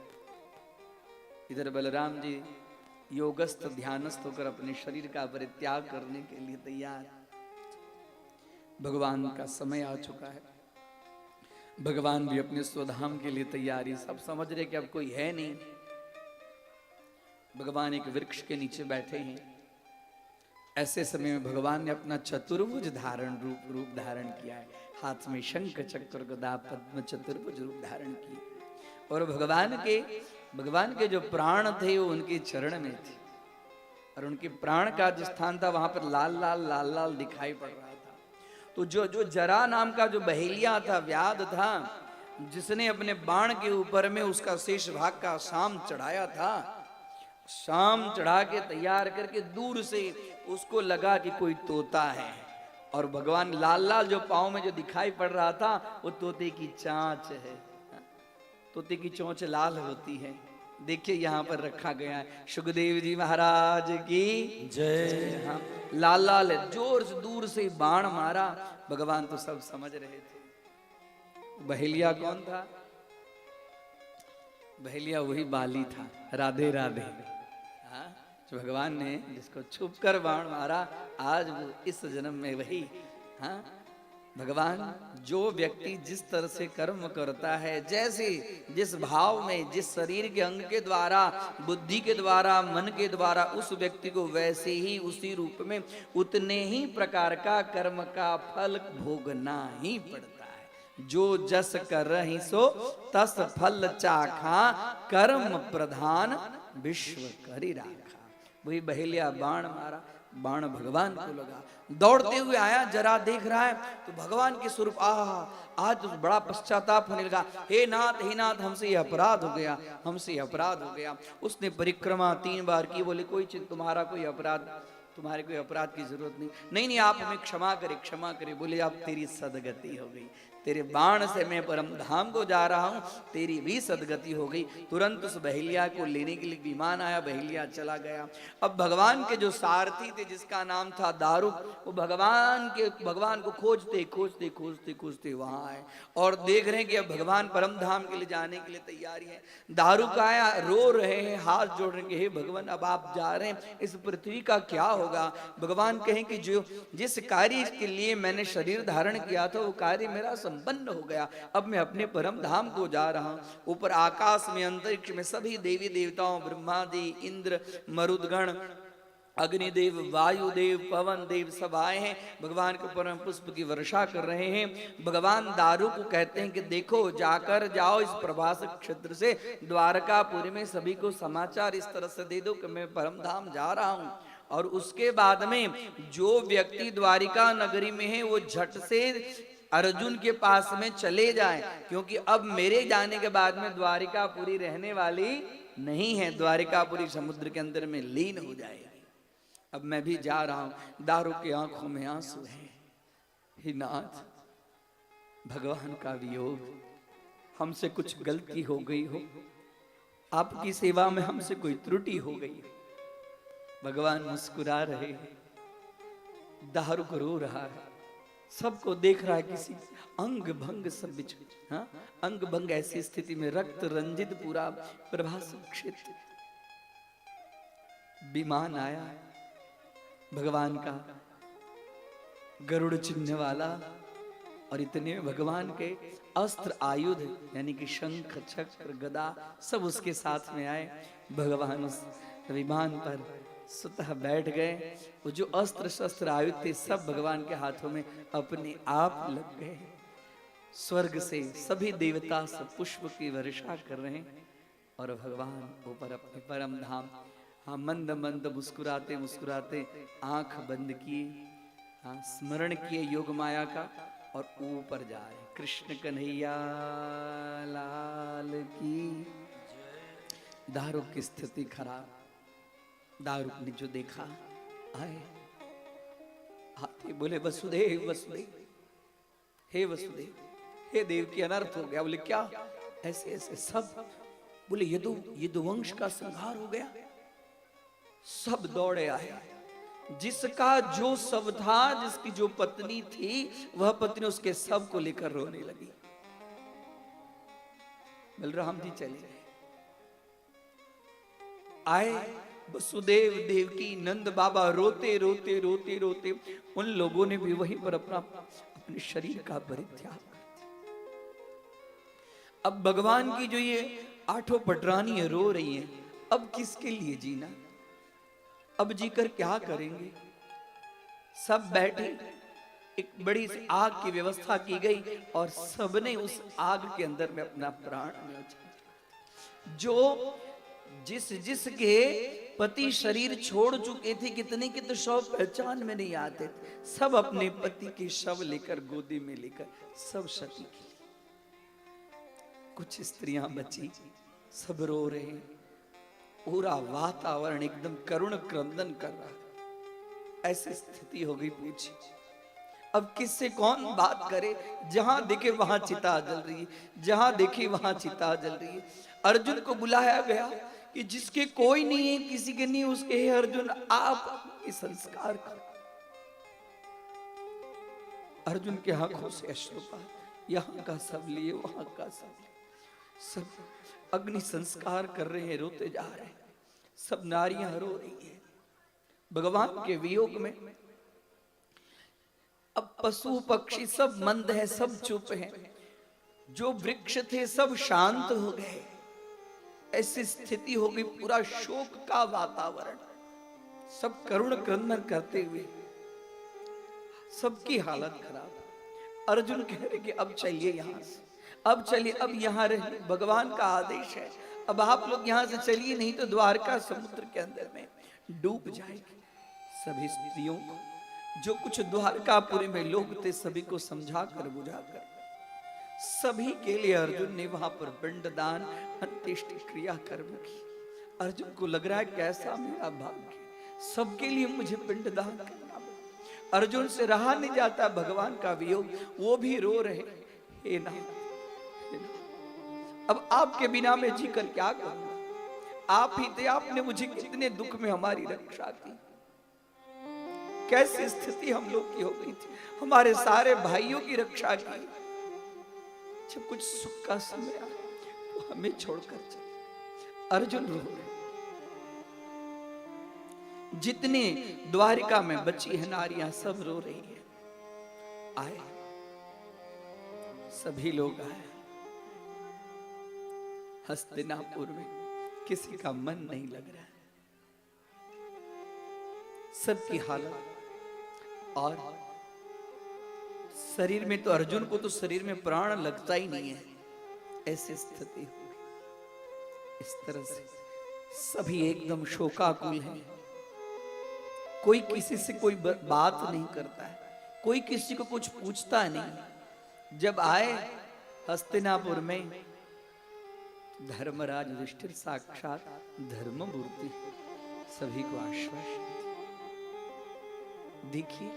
[SPEAKER 2] इधर बलराम जी योगस्थ ध्यानस्थ होकर अपने शरीर का परित्याग करने के लिए तैयार। भगवान का समय आ चुका है। भगवान भी अपने स्वधाम के लिए तैयारी, सब समझ रहे कि अब कोई है नहीं। भगवान एक वृक्ष के नीचे बैठे हैं। ऐसे समय में भगवान ने अपना चतुर्भुज रूप धारण किया है। हाथ में शंख चक्र गदा पद्म चतुर्भुज रूप धारण किए, और भगवान के जो प्राण थे वो उनके चरण में थे। और उनके प्राण का जो स्थान था वहां पर लाल लाल लाल लाल दिखाई पड़ रहा था। तो जो जरा नाम का जो बहेलिया था, व्याध था, जिसने अपने बाण के ऊपर में उसका शेष भाग का शाम चढ़ाया था, शाम चढ़ा के तैयार करके दूर से उसको लगा कि कोई तोता है, और भगवान लाल लाल जो पाँव में जो दिखाई पड़ रहा था वो तोते की चांच है। तोते की चोंच लाल होती है। देखिए यहाँ पर रखा गया है। सुखदेव जी महाराज की
[SPEAKER 3] जय।
[SPEAKER 2] हाँ, लाल लाल है। जोर से दूर से बाण मारा, भगवान तो सब समझ रहे थे। बहेलिया कौन था? बहेलिया वही बाली था। राधे राधे। हाँ, जो भगवान ने जिसको छुप कर बाण मारा, आज वो इस जन्म में वही। हाँ, भगवान जो व्यक्ति जिस तरह से कर्म करता है, जैसे जिस भाव में, जिस शरीर के अंग के द्वारा, बुद्धि के द्वारा, मन के द्वारा उस व्यक्ति को वैसे ही उसी रूप में उतने ही प्रकार का कर्म का फल भोगना ही पड़ता है। जो जस कर रही सो तस फल चाखा, कर्म प्रधान विश्व करी राखा। वही बहेलिया बाण मारा, बाण भगवान को लगा। दौड़ते हुए आया, जरा देख रहा है तो भगवान के स्वरूप, आज तो बड़ा पश्चाताप होने लगा। हे नाथ हमसे यह अपराध हो गया, हमसे यह अपराध हो गया। उसने परिक्रमा 3 बार की। बोले कोई चिंता, तुम्हारा कोई अपराध, तुम्हारे कोई अपराध की जरूरत नहीं। नहीं आप हमें क्षमा करे, क्षमा करे। बोले अब तेरी सदगति हो गई, तेरे बाण से मैं परम धाम को जा रहा हूं, तेरी भी सदगति हो गई। तुरंत उस बहेलिया को लेने के लिए विमान आया, बहेलिया चला गया। अब भगवान के जो सारथी थे जिसका नाम था दारुक, वो भगवान को खोजते खोजते खोजते खोजते वहां आए और देख रहे हैं कि अब भगवान परम धाम के लिए जाने के लिए तैयारी है। दारुक आया, रो रहे हैं, हाथ जोड़ रहे हैं, हे भगवान अब आप जा रहे हैं, इस पृथ्वी का क्या होगा? भगवान कहें कि जो जिस कार्य के लिए मैंने शरीर धारण किया था वो कार्य मेरा संपन्न हो गया, अब मैं अपने परम धाम को जा रहा हूं। ऊपर आकाश में, अंतरिक्ष में सभी देवी देवताओं, ब्रह्मादि, इंद्र, मरुदगण, अग्निदेव, वायुदेव, पवन देव सब आए हैं, भगवान को परम पुष्प की वर्षा कर रहे हैं। भगवान दारू को कहते हैं कि देखो जाकर जाओ इस प्रभास क्षेत्र से द्वारकापुरी में सभी को समाचार इस तरह से दे दो कि मैं परम धाम जा रहा हूं। और उसके बाद में जो व्यक्ति द्वारिका नगरी में है वो झट से अर्जुन के पास में चले जाएं, क्योंकि अब मेरे जाने के बाद में द्वारिकापुरी रहने वाली नहीं है, द्वारिकापुरी समुद्र के अंदर में लीन हो जाएगी। अब मैं भी जा रहा हूं। दारू की आंखों में आंसू है। हे नाथ, भगवान का वियोग, हमसे कुछ गलती हो गई हो, आपकी सेवा में हमसे कोई त्रुटि हो गई। भगवान मुस्कुरा रहे, दारुक रो रहा है, सबको देख रहा है। किसी अंग भंग सब बिछ, हाँ, अंग भंग ऐसी स्थिति में रक्त रंजित पूरा प्रभास क्षेत्र। विमान आया भगवान का, गरुड़ चिन्ह वाला, और इतने में भगवान के अस्त्र आयुध यानी कि शंख चक्र गदा सब उसके साथ में आए। भगवान उस विमान पर स्वतः बैठ गए। वो जो अस्त्र शस्त्र आयुध थे सब भगवान के हाथों में अपने आप लग गए। स्वर्ग से सभी देवता सब पुष्प की वर्षा कर रहे हैं और भगवान ऊपर अपने परम धाम, हाँ, मंद मंद मुस्कुराते मुस्कुराते आंख बंद किए, हाँ, स्मरण किए योग माया का और ऊपर जा रहे। कृष्ण कन्हैया लाल की। दारुक की स्थिति खराब। दारुक ने जो देखा, आए आते बोले वसुदेव वसुदेव, हे वसुदेव, हे देव की अनर्थ हो गया। बोले क्या? ऐसे ऐसे सब बोले यदुवंश का संहार हो गया। सब दौड़े आए। जिसका जो सब था, जिसकी जो पत्नी थी, वह पत्नी उसके सब को लेकर रोने लगी। बलराम जी चले गए। आए वसुदेव, देवकी, नंद बाबा रोते रोते रोते रोते, उन लोगों ने भी वहीं पर अपने शरीर का परित्याग कर दिया। अब भगवान की जो ये 8 पटरानी रो रही हैं, अब किसके लिए जीना, अब जीकर क्या करेंगे। सब बैठे, एक बड़ी सी आग की व्यवस्था की गई और सबने उस आग के अंदर में अपना प्राण न्योछावर। जो जिस जिसके पति शरीर छोड़ चुके थे, कितने के तो शव पहचान में नहीं आते थे, सब अपने पति के शव लेकर गोदी में लेकर सब सती की। कुछ स्त्रियां बची, सब रो रहे हैं, पूरा वातावरण एकदम करुण क्रंदन कर रहा है। ऐसी स्थिति हो गई। पूछी अब किससे कौन बात करे? जहां देखे वहां चिता जल रही है, जहां देखे वहां चिता जल रही है। अर्जुन को बुलाया गया कि जिसके कोई नहीं है, किसी के नहीं, उसके हे अर्जुन आप इस संस्कार करो। अर्जुन के आंखों से अश्रुपात, यहाँ का सब लिए, वहां का सब लिए, सब अग्नि संस्कार कर रहे हैं, रोते जा रहे हैं, सब नारियां रो रही है भगवान के वियोग में। अब पशु पक्षी सब मंद है, सब चुप हैं, जो वृक्ष थे सब शांत हो गए। ऐसी स्थिति हो गई, पूरा शोक का वातावरण, सब करुण क्रंदन करते हुए, सबकी हालत खराब। अर्जुन कह रहे कि अब चलिए यहां से, अब चलिए, अब यहां रहिए, भगवान का आदेश है, अब आप लोग यहां से चलिए, नहीं तो द्वारका समुद्र के अंदर में डूब जाएगी। सभी स्त्रियों को, जो कुछ द्वारकापुरी में लोग थे, सभी को समझा कर बुझा कर सभी के लिए अर्जुन ने वहां पर पिंडदान अंत्येष्टि क्रिया कर्म की। अर्जुन को लग रहा है कैसा मेरा भाग्य, सबके लिए मुझे पिंडदान करना। अर्जुन से रहा नहीं जाता भगवान का वियोग, वो भी रो रहे, हे नाथ, अब आपके बिना मैं जी कर क्या करूंगा? आप ही थे, आपने मुझे कितने दुख में हमारी रक्षा की। कैसी स्थिति हम लोग की हो गई थी, हमारे सारे भाइयों की रक्षा की। जब कुछ सुख का समय आया तो हमें छोड़कर चले। अर्जुन रो रहे। जितने द्वारिका में बची है नारियां सब रो रही है। आए, सभी लोग आए। हस्तिनापुर में किसी का मन नहीं लग रहा है, सबकी हालत। और शरीर में तो, अर्जुन को तो शरीर में प्राण लगता ही नहीं है, ऐसी स्थिति होगी। इस तरह से सभी एकदम शोकाकुल हैं। कोई किसी से कोई बात नहीं करता है, कोई किसी को कुछ पूछता नहीं। जब आए हस्तिनापुर में, धर्मराज युधिष्ठिर साक्षात धर्ममूर्ति सभी को आश्वासन देखिए,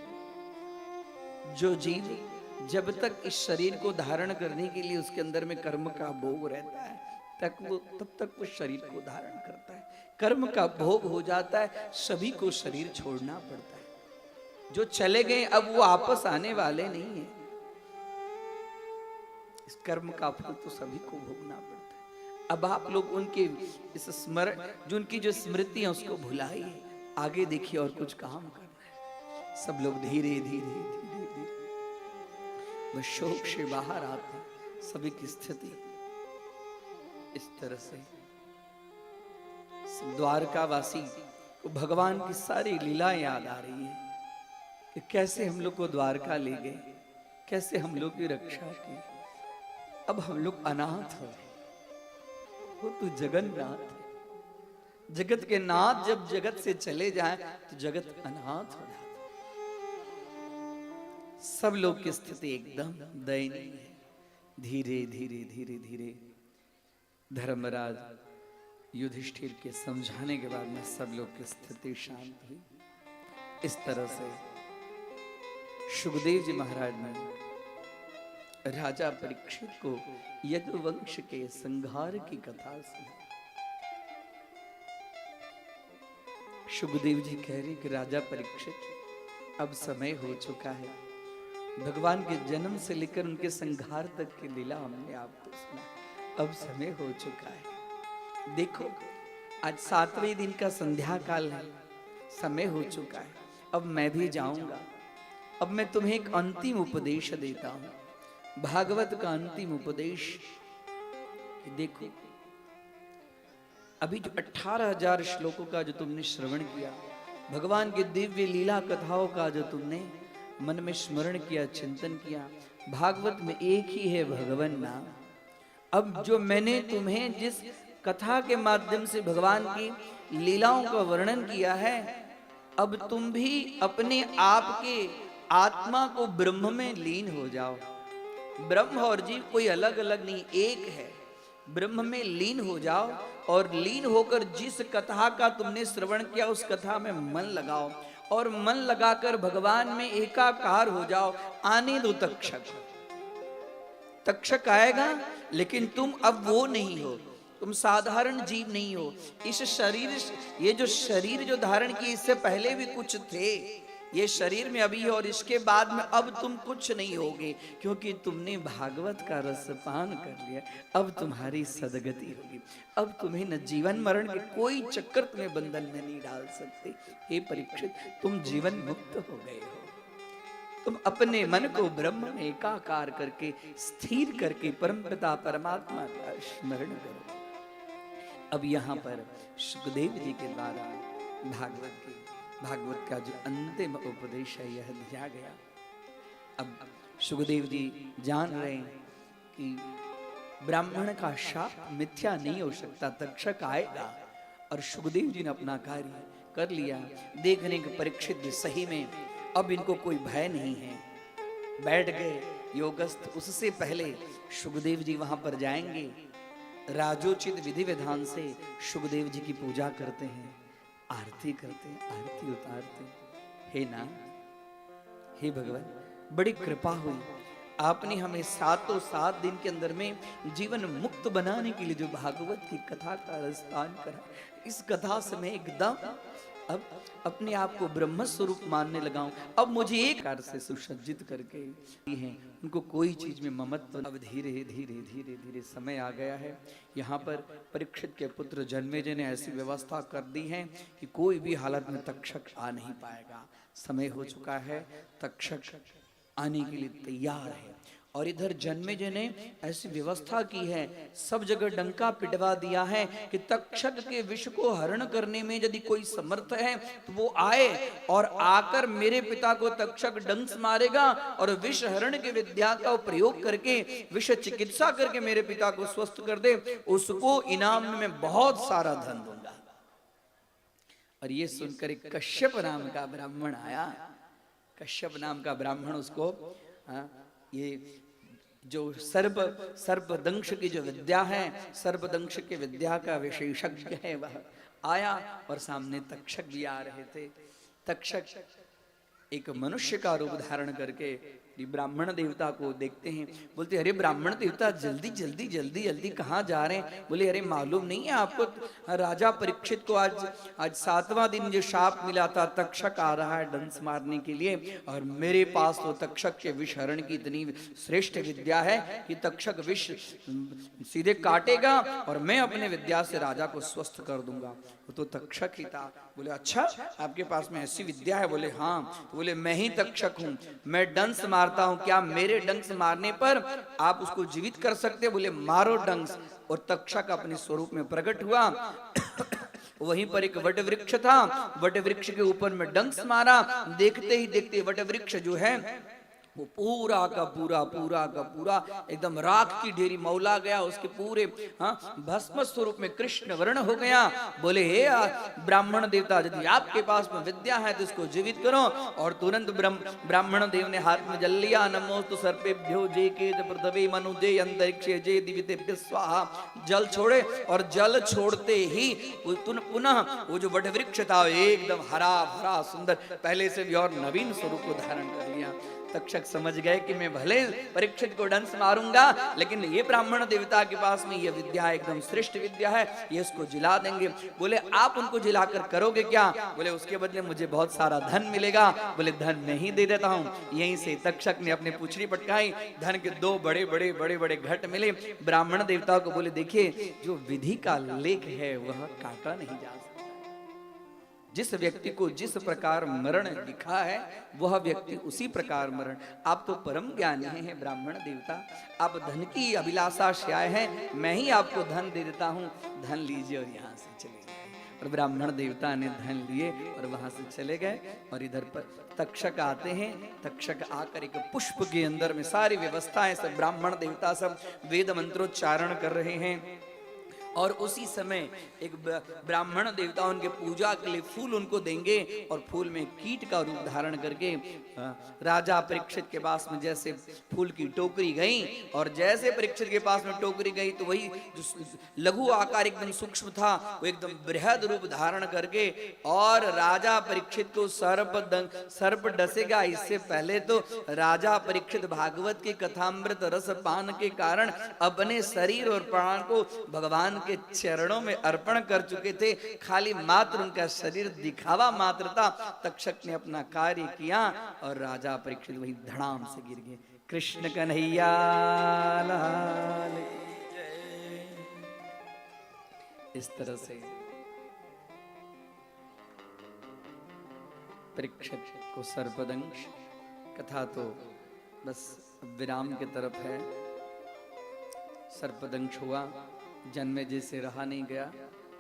[SPEAKER 2] जो जीव जब तक इस शरीर को धारण करने के लिए उसके अंदर में कर्म का भोग रहता है, तब तक वो शरीर को धारण करता है। कर्म का भोग हो जाता है, सभी को शरीर छोड़ना पड़ता है। जो चले गए अब वो वापस आने वाले नहीं है। इस कर्म का फल तो सभी को भोगना पड़ता है। अब आप लोग उनके इस स्मरण, जो उनकी जो स्मृति है उसको भुलाइए, आगे देखिए और कुछ काम करना है। सब लोग धीरे धीरे धीरे धीरे बस शोक से बाहर आते हैं। सभी की स्थिति इस तरह से। द्वारकावासी को भगवान की सारी लीलाएं याद आ रही है कि कैसे हम लोग को द्वारका ले गए, कैसे हम लोग की रक्षा की। अब हम लोग अनाथ हो गए, वो तो जगन्नाथ है। जगत के नाथ जब जगत से चले जाएं तो जगत अनाथ हो जाता। सब लोग की स्थिति एकदम दयनीय है। धीरे धीरे धीरे धीरे धर्मराज युधिष्ठिर के समझाने के बाद में सब लोग की स्थिति शांत हुई। इस तरह से सुखदेव जी महाराज ने राजा परीक्षित को यदुवंश के संहार की कथा सुनाई। सुखदेव जी कह रहे कि राजा परीक्षित, अब समय हो चुका है। भगवान के जन्म से लेकर उनके संहार तक की लीला हमने आपको सुना, अब समय हो चुका है। देखो, आज 7वें दिन का संध्या काल है, समय हो चुका है। अब मैं भी जाऊंगा। अब मैं तुम्हें एक अंतिम उपदेश देता हूं, भागवत का अंतिम उपदेश। देखो, अभी जो 18,000 श्लोकों का जो तुमने श्रवण किया, भगवान की दिव्य लीला कथाओं का जो तुमने मन में स्मरण किया, चिंतन किया, भागवत में एक ही है भगवान नाम। अब जो मैंने तुम्हें जिस कथा के माध्यम से भगवान की लीलाओं का वर्णन किया है। अब तुम भी अपने आप के आत्मा को ब्रह्म में लीन हो जाओ। ब्रह्म और जीव कोई अलग अलग नहीं, एक है। ब्रह्म में लीन हो जाओ और लीन होकर जिस कथा का तुमने श्रवण किया उस कथा में मन लगाओ और मन लगाकर भगवान में एकाकार हो जाओ। आने दो तक्षक, तक्षक आएगा, लेकिन तुम अब वो नहीं हो, तुम साधारण जीव नहीं हो। इस शरीर, ये जो शरीर जो धारण किए इससे पहले भी कुछ थे, ये शरीर में अभी है और इसके बाद में अब तुम कुछ नहीं होगे, क्योंकि तुमने भागवत का रसपान कर लिया। अब तुम्हारी सदगति होगी। अब तुम्हें न जीवन मरण के कोई चक्कर तुम्हें बंधन में नहीं डाल सकते। हे परीक्षित, तुम जीवन मुक्त हो गए हो। तुम अपने मन को ब्रह्म में एकाकार करके स्थिर करके परमपिता परमात्मा का स्मरण करो। अब यहाँ पर सुखदेव जी के द्वारा भागवत का जो अंतिम उपदेश है यह दिया गया। अब सुखदेव जी जान रहे हैं कि ब्राह्मण का शाप मिथ्या नहीं हो सकता, तक्षक आएगा। और सुखदेव जी ने अपना कार्य कर लिया। देखने के परीक्षित जी सही में अब इनको कोई भय नहीं है, बैठ गए योगस्थ। उससे पहले सुखदेव जी वहां पर जाएंगे, राजोचित विधि विधान से सुखदेव जी की पूजा करते हैं, आरती करते हैं, आरती उतारते हैं। हे नाथ, हे भगवान, बड़ी कृपा हुई, आपने हमें 7 दिन के अंदर में जीवन मुक्त बनाने के लिए जो भागवत की कथा का रसपान करा, इस कथा से मैं एकदम अब अपने आप को ब्रह्म स्वरूप मानने लगा हूं। अब मुझे एक कार से सुसज्जित करके हैं, उनको कोई चीज में ममत्व। अब धीरे धीरे धीरे धीरे समय आ गया है। यहाँ पर परीक्षित के पुत्र जन्मेजय ने ऐसी व्यवस्था कर दी है कि कोई भी हालत में तक्षक आ नहीं पाएगा। समय हो चुका है, तक्षक आने के लिए तैयार है। और इधर जन्मेजय ने ऐसी व्यवस्था की है, सब जगह डंका पिटवा दिया है कि तक्षक के विष को हरण करने में यदि कोई समर्थ है तो वो आए और आकर मेरे पिता को तक्षक डंक मारेगा और विष हरण की विद्या का प्रयोग करके विष चिकित्सा करके मेरे पिता को स्वस्थ कर दे, उसको इनाम में बहुत सारा धन दूंगा। और ये सुनकर एक कश्यप नाम का ब्राह्मण आया। कश्यप नाम का ब्राह्मण उसको ये जो सर्पदंश की जो विद्या है, सर्पदंश की विद्या का विशेषज्ञ है, वह आया और सामने तक्षक भी आ रहे थे। तक्षक एक मनुष्य का रूप धारण करके ब्राह्मण देवता को देखते हैं, बोलते अरे ब्राह्मण देवता जल्दी जल्दी जल्दी जल्दी कहाँ जा रहे हैं? बोले अरे मालूम नहीं है आपको, राजा परीक्षित को आज 7वां दिन जो शाप मिला था, तक्षक आ रहा है डंस मारने के लिए, और मेरे पास तो तक्षक के विष हरण की इतनी श्रेष्ठ विद्या है कि तक्षक विष सीधे काटेगा और मैं अपने विद्या से राजा को स्वस्थ कर दूंगा। वो तो तक्षक ही था। बोले अच्छा, आपके पास में ऐसी विद्या है? बोले हाँ। तो बोले मैं ही तक्षक हूँ, मैं डंस मारता हूँ, क्या मेरे डंस मारने पर आप उसको जीवित कर सकते? बोले मारो डंस। और तक्षक अपने स्वरूप में प्रकट हुआ। वहीं पर एक वट वृक्ष था, वट वृक्ष के ऊपर में डंस मारा। देखते ही देखते वट वृक्ष जो है वो पूरा का पूरा एकदम राख की ढेरी मौला गया, उसके पूरे भस्म स्वरूप में कृष्ण वर्ण हो गया। बोले हे ब्राह्मण देवता, यदि आपके पास में विद्या है तो इसको जीवित करो। और तुरंत ब्राह्मण देव ने हाथ में जल लिया। नमोस्तु सर्पेभ्यो जे के पृथ्वी मनुजे अंतरिक्षे जे दिवितेभ्य स्वाहा। जल छोड़े और जल छोड़ते ही पुनः वो जो वट वृक्ष था एकदम हरा भरा सुंदर, पहले से भी और नवीन स्वरूप को धारण कर लिया। तक्षक समझ गए कि मैं भले परीक्षित को डंस मारूंगा, लेकिन ये ब्राह्मण देवता के पास में ये विद्या एकदम श्रेष्ठ विद्या है, ये उसको जिला देंगे। बोले आप उनको जिलाकर करोगे क्या? बोले उसके बदले मुझे बहुत सारा धन मिलेगा। बोले धन नहीं दे देता हूँ। यहीं से तक्षक ने अपनी पूंछड़ी पटकाई, धन के 2 बड़े घट मिले। ब्राह्मण देवता को बोले देखिए, जो विधि का लेख है वह काटा नहीं जा सकता। जिस व्यक्ति को जिस प्रकार मरण लिखा है वह व्यक्ति उसी प्रकार मरण। आप तो परम ज्ञानी हैं ब्राह्मण देवता, आप धन की अभिलाषा से आए हैं, मैं ही आपको धन दे देता हूँ, धन लीजिए और यहाँ से चले गए। और ब्राह्मण देवता ने धन लिए और वहां से चले गए। और इधर पर तक्षक आते हैं। तक्षक आकर एक पुष्प के अंदर में सारी व्यवस्थाएं, सब ब्राह्मण देवता सब वेद मंत्रोच्चारण कर रहे हैं। और उसी समय एक ब्राह्मण देवता उनके पूजा के लिए फूल उनको देंगे और फूल में कीट का रूप धारण करके राजा परीक्षित के पास में जैसे फूल की टोकरी गई और जैसे परीक्षित के पास में टोकरी गई तो वही जो लघु आकार एकदम सूक्ष्म था वो एकदम बृहद रूप धारण करके और राजा परीक्षित को सर्प डसेगा इससे पहले तो राजा परीक्षित भागवत की कथामृत रस पान के कारण अपने शरीर और प्राण को भगवान के चरणों में अर्पण कर चुके थे। खाली मात्र उनका शरीर दिखावा मात्र था। तक्षक ने अपना कार्य किया और राजा परीक्षित वही धड़ाम से गिर गए। कृष्ण कन्हैया लाल की जय। इस तरह से परीक्षित को सर्पदंश कथा तो बस विराम की तरफ है। सर्पदंश हुआ, जन्मेजय से रहा नहीं गया।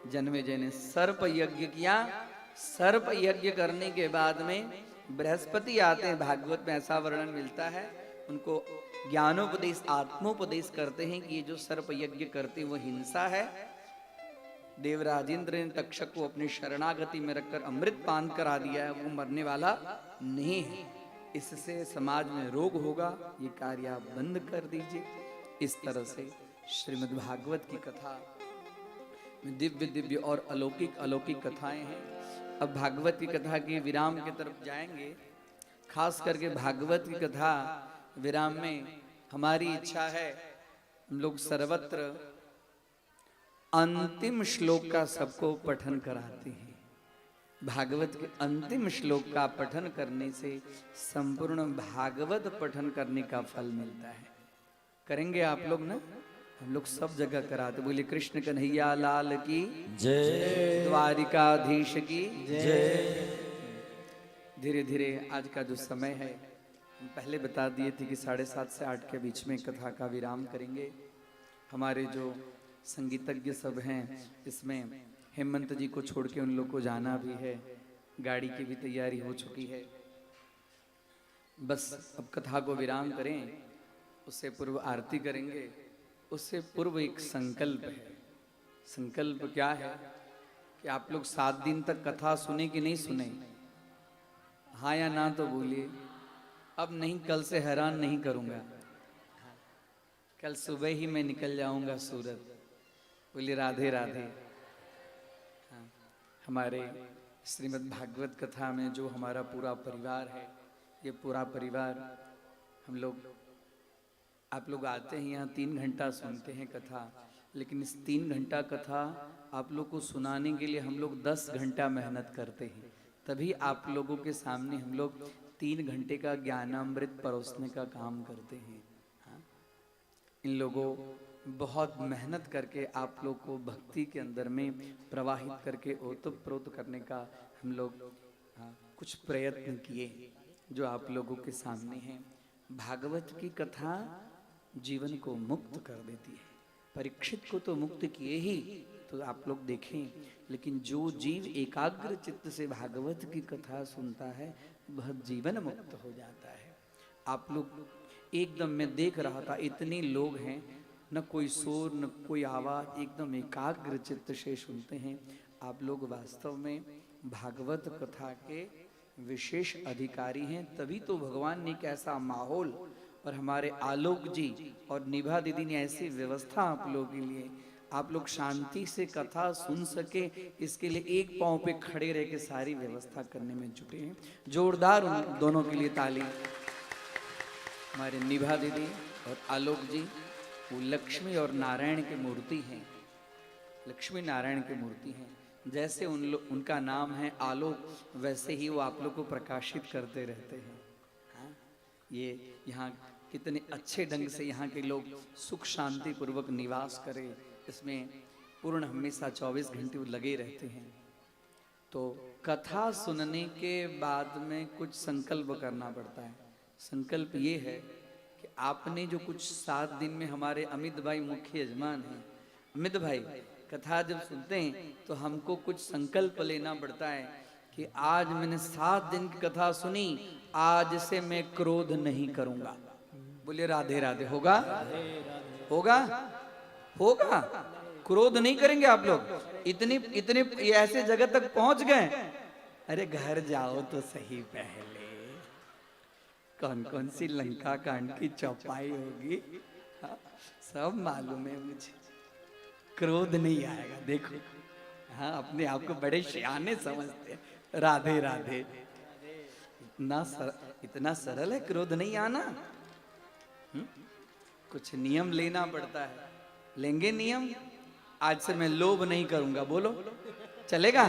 [SPEAKER 2] जन्मेजय ने सर्प यज्ञ किया। सर्प यज्ञ करने के बाद में बृहस्पति आते हैं। भागवत में ऐसा वर्णन मिलता है, उनको ज्ञानोपदेश आत्मोपदेश करते हैं कि ये जो सर्प यज्ञ करते वो हिंसा है। देवराजेंद्र ने तक्षक को अपनी शरणागति में रखकर अमृत पान करा दिया है, वो मरने वाला नहीं है, इससे समाज में रोग होगा, ये कार्य आप बंद कर दीजिए। इस तरह से श्रीमद् भागवत की कथा में दिव्य दिव्य और अलौकिक कथाएं हैं। अब भागवत की कथा के विराम की तरफ जाएंगे। खास करके भागवत की कथा विराम में हमारी इच्छा है हम लोग सर्वत्र अंतिम श्लोक का सबको पठन कराते हैं। भागवत के अंतिम श्लोक का पठन करने से संपूर्ण भागवत पठन करने का फल मिलता है। करेंगे आप लोग ना? हम लोग सब जगह कराते। बोले कृष्ण कन्हैया लाल की जय, द्वारिकाधीश की जय। धीरे धीरे आज का जो समय है, हम पहले बता दिए थे कि 7:30 से 8 के बीच में कथा का विराम करेंगे। हमारे जो संगीतज्ञ सब हैं, इसमें हेमंत जी को छोड़ के उन लोग को जाना भी है, गाड़ी की भी तैयारी हो चुकी है। बस अब कथा को विराम करें, उससे पूर्व आरती करेंगे। उससे पूर्व एक संकल्प है। संकल्प क्या है कि आप लोग 7 दिन तक कथा सुने कि नहीं सुने? हाँ या ना तो बोलिए। अब नहीं, कल से हैरान नहीं करूंगा, कल सुबह ही मैं निकल जाऊंगा सूरत। बोलिए राधे राधे। हाँ, हमारे श्रीमद् भागवत कथा में जो हमारा पूरा परिवार है, ये पूरा परिवार हम लोग, आप लोग आते हैं यहाँ 3 घंटा सुनते हैं कथा, लेकिन इस 3 घंटा कथा आप लोग को सुनाने के लिए हम लोग 10 घंटा मेहनत करते हैं। तभी आप लोगों के सामने हम लोग 3 घंटे का ज्ञानामृत परोसने का काम करते हैं। हाँ? इन लोगों बहुत मेहनत करके आप लोग को भक्ति के अंदर में प्रवाहित करके ओतप्रोत करने का हम लोग कुछ प्रयत्न किए जो आप लोगों के सामने हैं। भागवत की कथा जीवन को मुक्त कर देती है। परीक्षित को तो मुक्त किए ही, तो आप लोग देखें, लेकिन जो जीव एकाग्र चित्त से भागवत की कथा सुनता है वह जीवन मुक्त हो जाता है। आप लोग एकदम, मैं देख रहा था, इतने लोग हैं, न कोई शोर न कोई आवाज, एकदम एकाग्र चित्त से सुनते हैं। आप लोग वास्तव में भागवत कथा के विशेष अधिकारी हैं। तभी तो भगवान ने एक ऐसा माहौल और हमारे आलोक जी और निभा दीदी ने ऐसी व्यवस्था आप लोगों के लिए, आप लोग शांति से कथा सुन सके, इसके लिए एक पांव पे खड़े रह के सारी व्यवस्था करने में जुटे हैं। जोरदार उन दोनों के लिए ताली। हमारे निभा दीदी और आलोक जी वो लक्ष्मी और नारायण की मूर्ति हैं, लक्ष्मी नारायण की मूर्ति हैं। जैसे उनका नाम है आलोक, वैसे ही वो आप लोग को प्रकाशित करते रहते हैं। हाँ? ये यहाँ कितने अच्छे ढंग से यहाँ के लोग सुख शांति पूर्वक निवास करें, इसमें पूर्ण हमेशा 24 घंटे लगे रहते हैं। तो कथा सुनने के बाद में कुछ संकल्प करना पड़ता है। संकल्प ये है कि आपने जो कुछ 7 दिन में, हमारे अमित भाई मुख्य यजमान हैं, अमित भाई कथा जब सुनते हैं तो हमको कुछ संकल्प लेना पड़ता है कि आज मैंने 7 दिन की कथा सुनी, आज से मैं क्रोध नहीं करूंगा। बोलिए राधे राधे। होगा? होगा? होगा? क्रोध नहीं करेंगे आप लोग। इतनी इतने ये ऐसे जगह तक पहुंच गए, अरे घर जाओ तो सही पहले, कौन कौन सी लंका कांड की चौपाई होगी, हाँ, सब मालूम है मुझे। क्रोध नहीं आएगा, देखो। हाँ, अपने आप को बड़े सियाने समझते हैं। राधे राधे। इतना सरल है क्रोध नहीं आना। कुछ नियम लेना पड़ता है। लेंगे नियम। आज से मैं लोभ नहीं करूंगा, बोलो चलेगा?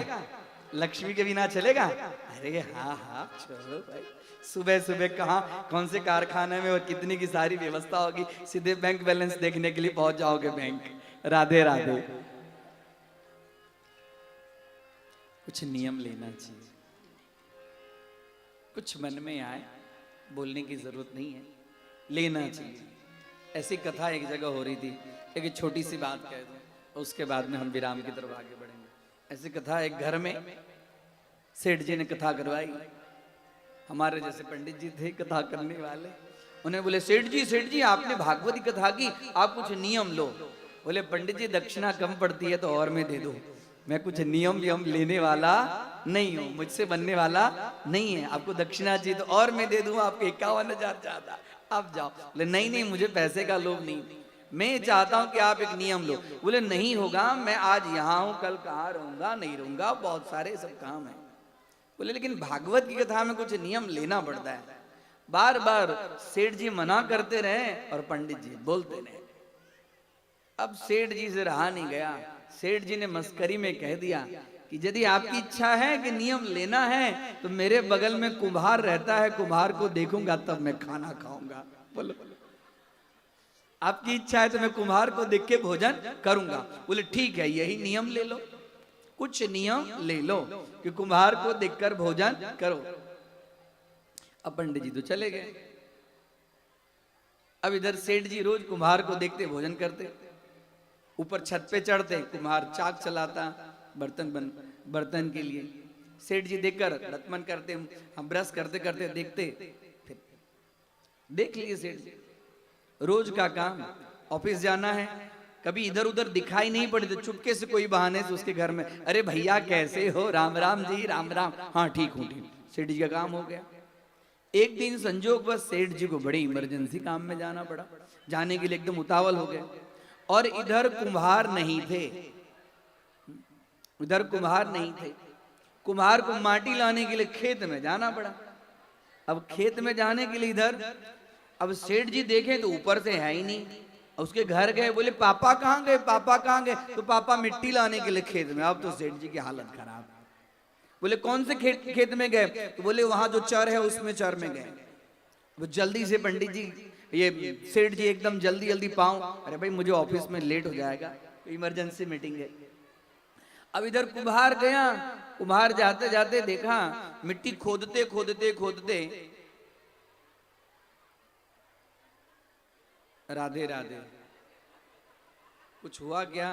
[SPEAKER 2] लक्ष्मी के बिना चलेगा? अरे हाँ हाँ चलो भाई। सुबह सुबह कहाँ कौन से कारखाने में और कितनी की सारी व्यवस्था होगी, सीधे बैंक बैलेंस देखने के लिए पहुंच जाओगे बैंक। राधे राधे। कुछ नियम लेना चाहिए, कुछ मन में आए, बोलने की जरूरत नहीं है, लेना चाहिए। ऐसी कथा एक जगह हो रही थी, एक छोटी सी बात कह दूं, उसके बाद में हम विराम की तरफ आगे बढ़ेंगे। ऐसी कथा, एक घर में सेठ जी ने कथा करवाई। हमारे जैसे पंडित जी थे कथा करने वाले, उन्हें बोले सेठ जी आपने भागवत की कथा की, आप कुछ नियम लो। बोले पंडित जी दक्षिणा कम पड़ती है तो और मैं दे दूं, मैं कुछ नियम वियम लेने वाला नहीं हूं, मुझसे बनने वाला नहीं है। आपको दक्षिणा चाहिए तो और मैं दे दूं आपको 51,000 ज्यादा, आप जाओ। बोले नहीं नहीं, मुझे पैसे का लोभ नहीं, मैं चाहता हूं कि आप एक नियम लो। बोले नहीं होगा, मैं आज यहाँ हूं, कल कहाँ रहूंगा, नहीं रहूंगा, बहुत सारे सब काम है। बोले लेकिन भागवत की कथा में कुछ नियम लेना पड़ता है। बार बार सेठ जी मना करते रहे और पंडित जी बोलते रहे। अब सेठ जी से रहा नहीं गया, सेठ जी ने मस्करी में कह दिया कि यदि आपकी इच्छा है कि नियम लेना है तो मेरे बगल में कुम्हार रहता है, कुम्हार को देखूंगा तब मैं खाना खाऊंगा। बोलो आपकी इच्छा है तो मैं कुम्हार को देख के भोजन करूंगा। बोले ठीक है, यही नियम ले लो, कुछ नियम ले लो कि कुम्हार को देखकर भोजन करो। अब पंडित जी तो चले गए। अब इधर सेठ जी रोज कुम्हार को देखते भोजन करते, ऊपर छत पे चढ़ते, कुम्हार चाक चलाता बर्तन के लिए। सेठ जी देखकर रत्मन करते, हम ब्रश करते करते देखते, फिर देख लिए सेठ जी रोज का काम, ऑफिस जाना है, कभी इधर उधर दिखाई नहीं पड़े तो चुपके से कोई बहाने से उसके घर में, अरे भैया कैसे हो, राम राम जी, राम राम, हाँ ठीक हूँ ठीक। सेठ जी का काम हो गया। एक दिन संजोग बस सेठ जी को बड़ी इमरजेंसी काम में जाना पड़ा, जाने के लिए एकदम उतावल हो गए और इधर कुम्हार नहीं थे, इधर कुम्हार नहीं थे। कुम्हार को माटी लाने के लिए खेत में जाना पड़ा। अब खेत में जाने के लिए इधर, अब सेठ जी देखे तो ऊपर से है ही नहीं। उसके घर गए, बोले पापा कहाँ गए, पापा कहाँ गए, तो पापा मिट्टी लाने के लिए खेत में। अब तो सेठ जी की हालत खराब। बोले कौन से खेत में गए, तो बोले वहां जो चर है उसमें चर में गए। वो जल्दी से पंडित जी, ये सेठ जी एकदम जल्दी जल्दी पाऊं, अरे भाई मुझे ऑफिस में लेट हो जाएगा, इमरजेंसी मीटिंग है। अब इधर कुम्हार गया, कुम्हार जाते जाते देखा मिट्टी खोदते खोदते खोदते, राधे राधे, कुछ हुआ क्या?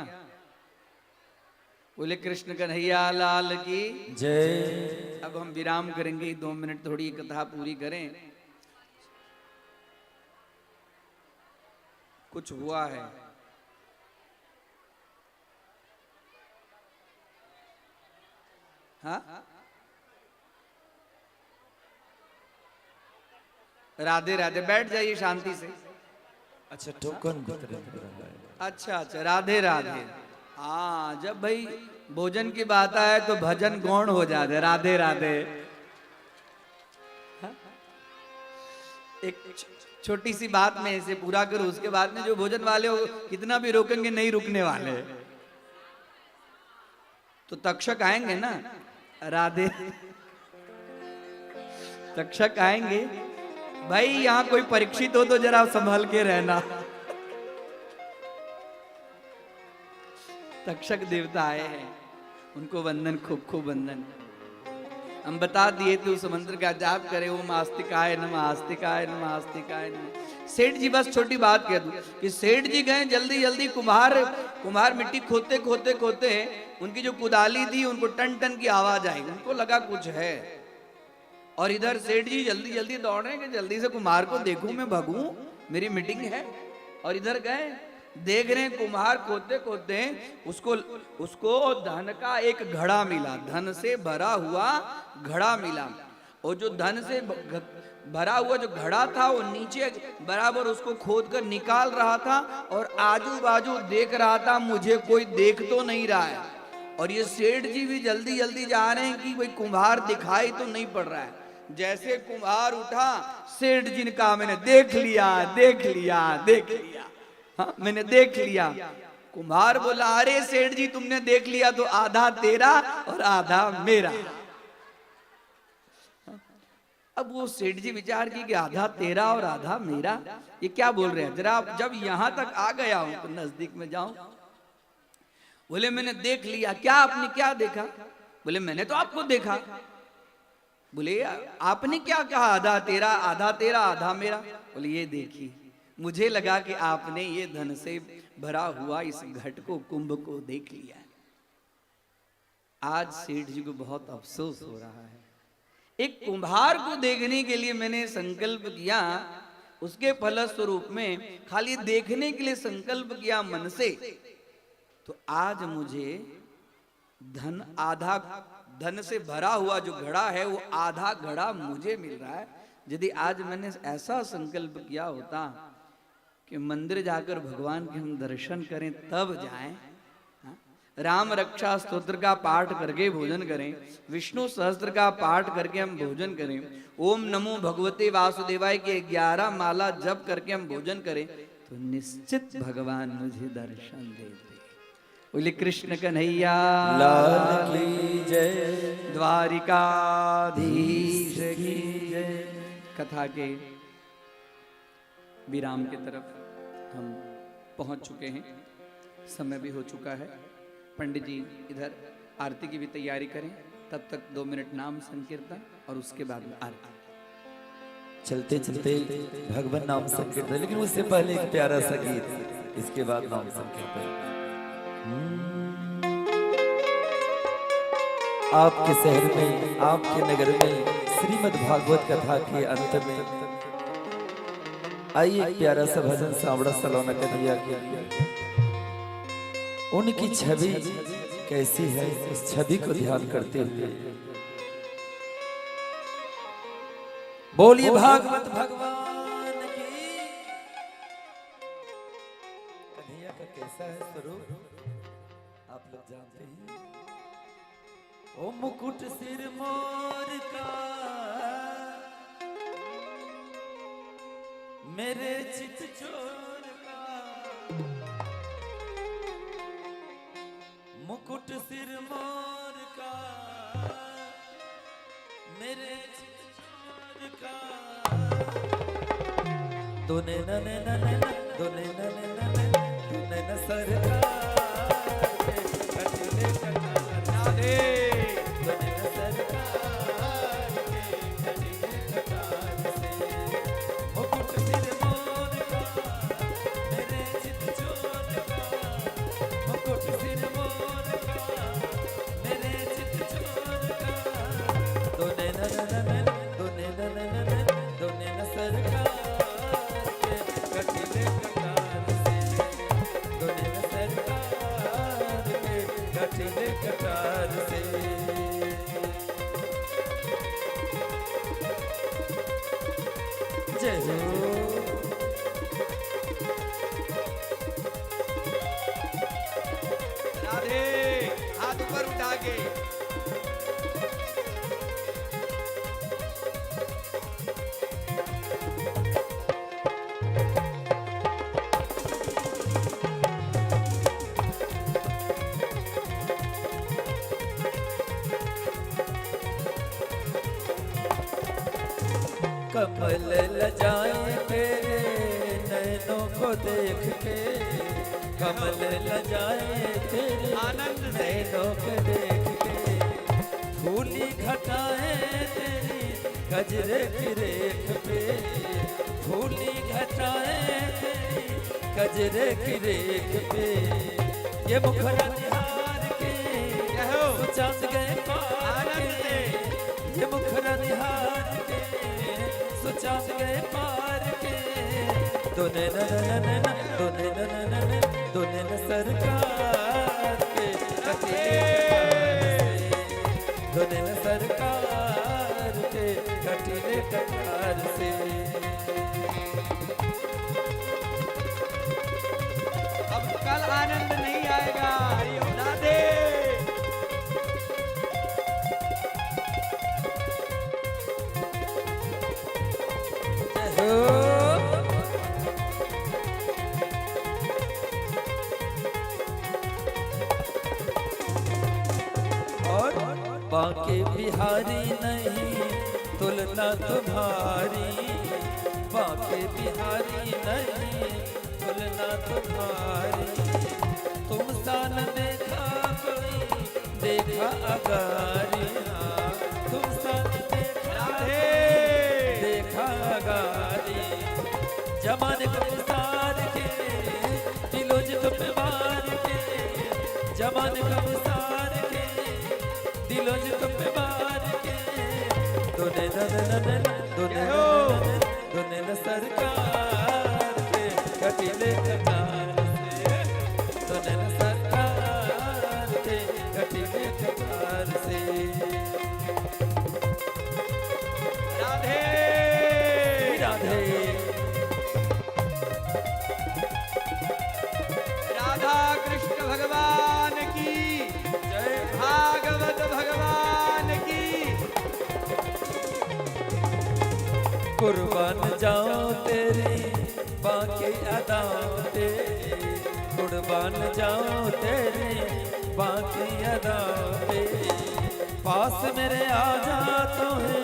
[SPEAKER 2] बोले कृष्ण कन्हैया लाल की
[SPEAKER 3] जय।
[SPEAKER 2] अब हम विराम करेंगे, 2 मिनट थोड़ी कथा पूरी करें। कुछ हुआ है? हाँ राधे राधे, बैठ जाइए शांति से।
[SPEAKER 3] अच्छा टोकन वितरण करा है।
[SPEAKER 2] अच्छा राधे राधे। हाँ, जब भाई भोजन की बात आए तो भजन गौण हो जाते। राधे राधे। हाँ? एक छोटी सी बात में इसे पूरा करूं, उसके बाद में जो भोजन वाले हो कितना भी रोकेंगे नहीं रुकने वाले, तो तक्षक आएंगे ना। राधे, तक्षक आएंगे। भाई यहाँ कोई परीक्षित हो तो जरा संभल के रहना। तक्षक देवता आए हैं, उनको वंदन, खूब खूब वंदन। हम बता दिए थे उस मंत्र का जाप करे, ओम आस्तिकाय नमः, आस्तिकाय नमः, आस्तिकाय नमः। सेठ जी बस छोटी बात कह दूं कि सेठ जी गए जल्दी जल्दी, कुम्हार मिट्टी खोदते खोदते खोदते, उनकी जो कुदाली थी उनको टन टन की आवाज आई, उनको लगा कुछ है। और इधर सेठ जी जल्दी जल्दी दौड़ रहे हैं कि जल्दी से कुम्हार को देखूं, मैं भगूं, मेरी मीटिंग है। और इधर गए देख रहे हैं कुम्हार खोदते खोदते उसको उसको धन का एक घड़ा मिला, धन से भरा हुआ घड़ा मिला। और जो धन से भरा हुआ जो घड़ा था वो नीचे बराबर उसको खोद कर निकाल रहा था और आजू बाजू देख रहा था, मुझे कोई देख तो नहीं रहा है। और ये सेठ जी भी जल्दी जल्दी जा रहे हैं कि कोई कुम्हार दिखाई तो नहीं पड़ रहा है। जैसे कुम्हार उठा, सेठ जी ने कहा मैंने देख लिया देख लिया देख लिया, हाँ मैंने देख लिया। कुम्हार बोला अरे सेठ जी तुमने देख लिया तो आधा तेरा और आधा मेरा। अब वो सेठ जी विचार की कि आधा तेरा और आधा मेरा, ये क्या बोल रहे हैं, जरा जब यहां तक आ गया हूं तो नजदीक में जाऊं। बोले मैंने देख लिया। क्या आपने क्या देखा? बोले मैंने तो आपको देखा। बोले आपने क्या कहा, आधा तेरा आधा मेरा? बोले ये देखिए, मुझे लगा कि आपने ये धन से भरा हुआ इस घट को, कुंभ को देख लिया। आज सेठ जी को बहुत अफसोस हो रहा है। एक कुम्हार को देखने के लिए मैंने संकल्प किया, उसके फलस्वरूप में खाली देखने के लिए संकल्प किया मन से, तो आज मुझे धन आधा, धन से भरा हुआ जो घड़ा है वो आधा घड़ा मुझे मिल रहा है। यदि आज मैंने ऐसा संकल्प किया होता कि मंदिर जाकर भगवान के हम दर्शन करें तब जाएं, राम रक्षा स्तोत्र का पाठ करके भोजन करें, विष्णु सहस्त्र का पाठ करके हम भोजन करें, ओम नमो भगवते वासुदेवाय के 11 माला जप करके हम भोजन करें, तो निश्चित भगवान मुझे दर्शन दे दे। बोले कृष्ण कन्हैया
[SPEAKER 3] लाल की जय,
[SPEAKER 2] द्वारिकाधीश की जय। कथा के विराम की तरफ हम पहुंच चुके हैं, समय भी हो चुका है। पंडित जी इधर आरती की भी तैयारी करें, तब तक 2 मिनट नाम संकीर्तन और उसके बाद में आरती।
[SPEAKER 3] चलते चलते भगवान नाम संकीर्तन, लेकिन उससे पहले एक प्यारा सा गीत, इसके बाद नाम संकीर्तन। आपके शहर में, आपके नगर में श्रीमद् भागवत कथा के अंत में आइए एक प्यारा सा भजन सावड़ा सलोना कन्हैया के लिए। उनकी छवि कैसी है, इस छवि को ध्यान करते हुए बोलिए भागवत भगवान की। कन्हैया का कैसा है स्वरूप आप लोग जानते हैं। ओ मुकुट सिर मोर का, मेरे चित चोर का, मुकुट सिर मोर का, मेरे चित चोर का। दोने नने नने दोने नने नने दोने न सरकार के कटले कटा दे, दोने न सरकार के कटले कटा से। मुकुट सिर मोर का, मेरे चित चोर का, मुकुट सिर मोर का, मेरे चित चोर का। दोने न नने दोने न नने दोने न सरकार के कटले कटार से, दोने न सरकार के कटले कटार से। जय हो
[SPEAKER 2] राधे, हाथ ऊपर उठा के
[SPEAKER 3] कमल लजाए तेरे नैनों को देख के, कमल लजाए तेरे
[SPEAKER 2] आनंद से।
[SPEAKER 3] नैनों को देख के। फूली घटाएं तेरी गजरे की रेख पे, फूली घटाएं तेरी गजरे की रेख पे। ये मुखरा निहार के चांद गए पार के, ये मुखरा निहार के चांद गए पार के। दोने न दोने न दोने न सरकार के कटीले दोने न सरकार के कटीले कटार से।
[SPEAKER 4] अब कल आनंद नहीं आएगा। हरि ओम राधे।
[SPEAKER 3] और बांके बिहारी नहीं तुलना तुम्हारी, बांके बिहारी नहीं तुलना तुम्हारी। तुम सा न देखा कोई देखा अगारी, तुम सा न देखा देखा अगारी। जमाने को सार के दिलो जो तुम मार के, जमाने को सार के दिलो जो तुम मार के। दोने न दोने न सरकार के कटीले कटार से, दोने न सरकार के कटीले कटार से।
[SPEAKER 4] राधे
[SPEAKER 3] राधे
[SPEAKER 4] राधा कृष्ण भगवान की जय। भागवत भगवान की।
[SPEAKER 3] कुर्बान जाओ तेरी बाकी अदाओं ते, कुर्बान जाओ तेरी बाकी अदाओं ते। पास मेरे आ जा तो है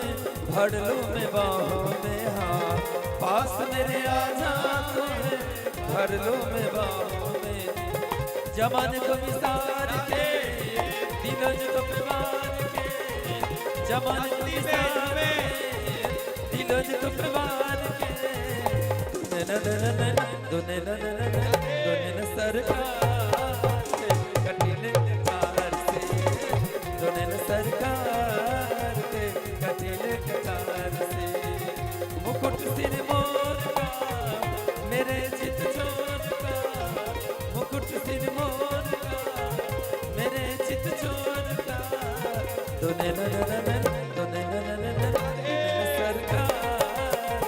[SPEAKER 3] भर लो मैं बाहों में, हाँ पास मेरे आ जा तो है भर लो मैं बाहों में। जमाने को विसार के दिलो जो तो प्यार के, जमाने को विसार दिलो जो तो प्यार के। दोने न सरकार के कटीले कटार से, दोने न सरकार के कटीले कटार से। मुकुट सिर मोर का मेरे चित चोर का, मुकुट सिर मोर का मेरे चित चोर का। दोने न दोने न सरकार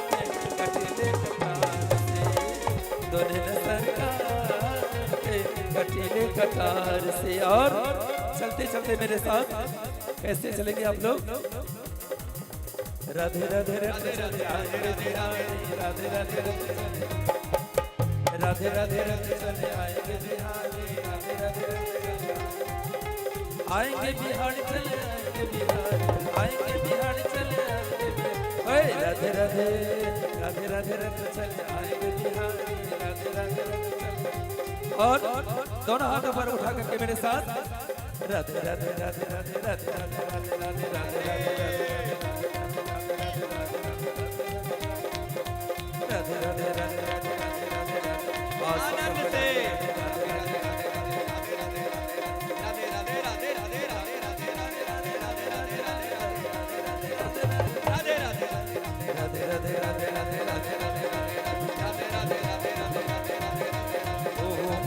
[SPEAKER 3] के कटीले कटार से, दोने न सरकार के कटीले कटार से। और चलते चलते मेरे साथ कैसे चलेंगे आप लोग? राधे राधे राधे राधे आएंगे बिहारी, राधे राधे राधे राधे राधे राधे चले आएंगे बिहारी, राधे राधे राधे आएंगे बिहारी चले आएंगे बिहारी, आएंगे बिहारी चले आएंगे बिहारी। राधे राधे राधे राधे राधे चले आएंगे बिहारी, राधे राधे राधे चले। और दोनों हाथों पर उठा करके मेरे साथ राधे राधे राधे राधे राधे राधे राधे राधे राधे राधे राधे राधे राधे
[SPEAKER 4] आनंद से।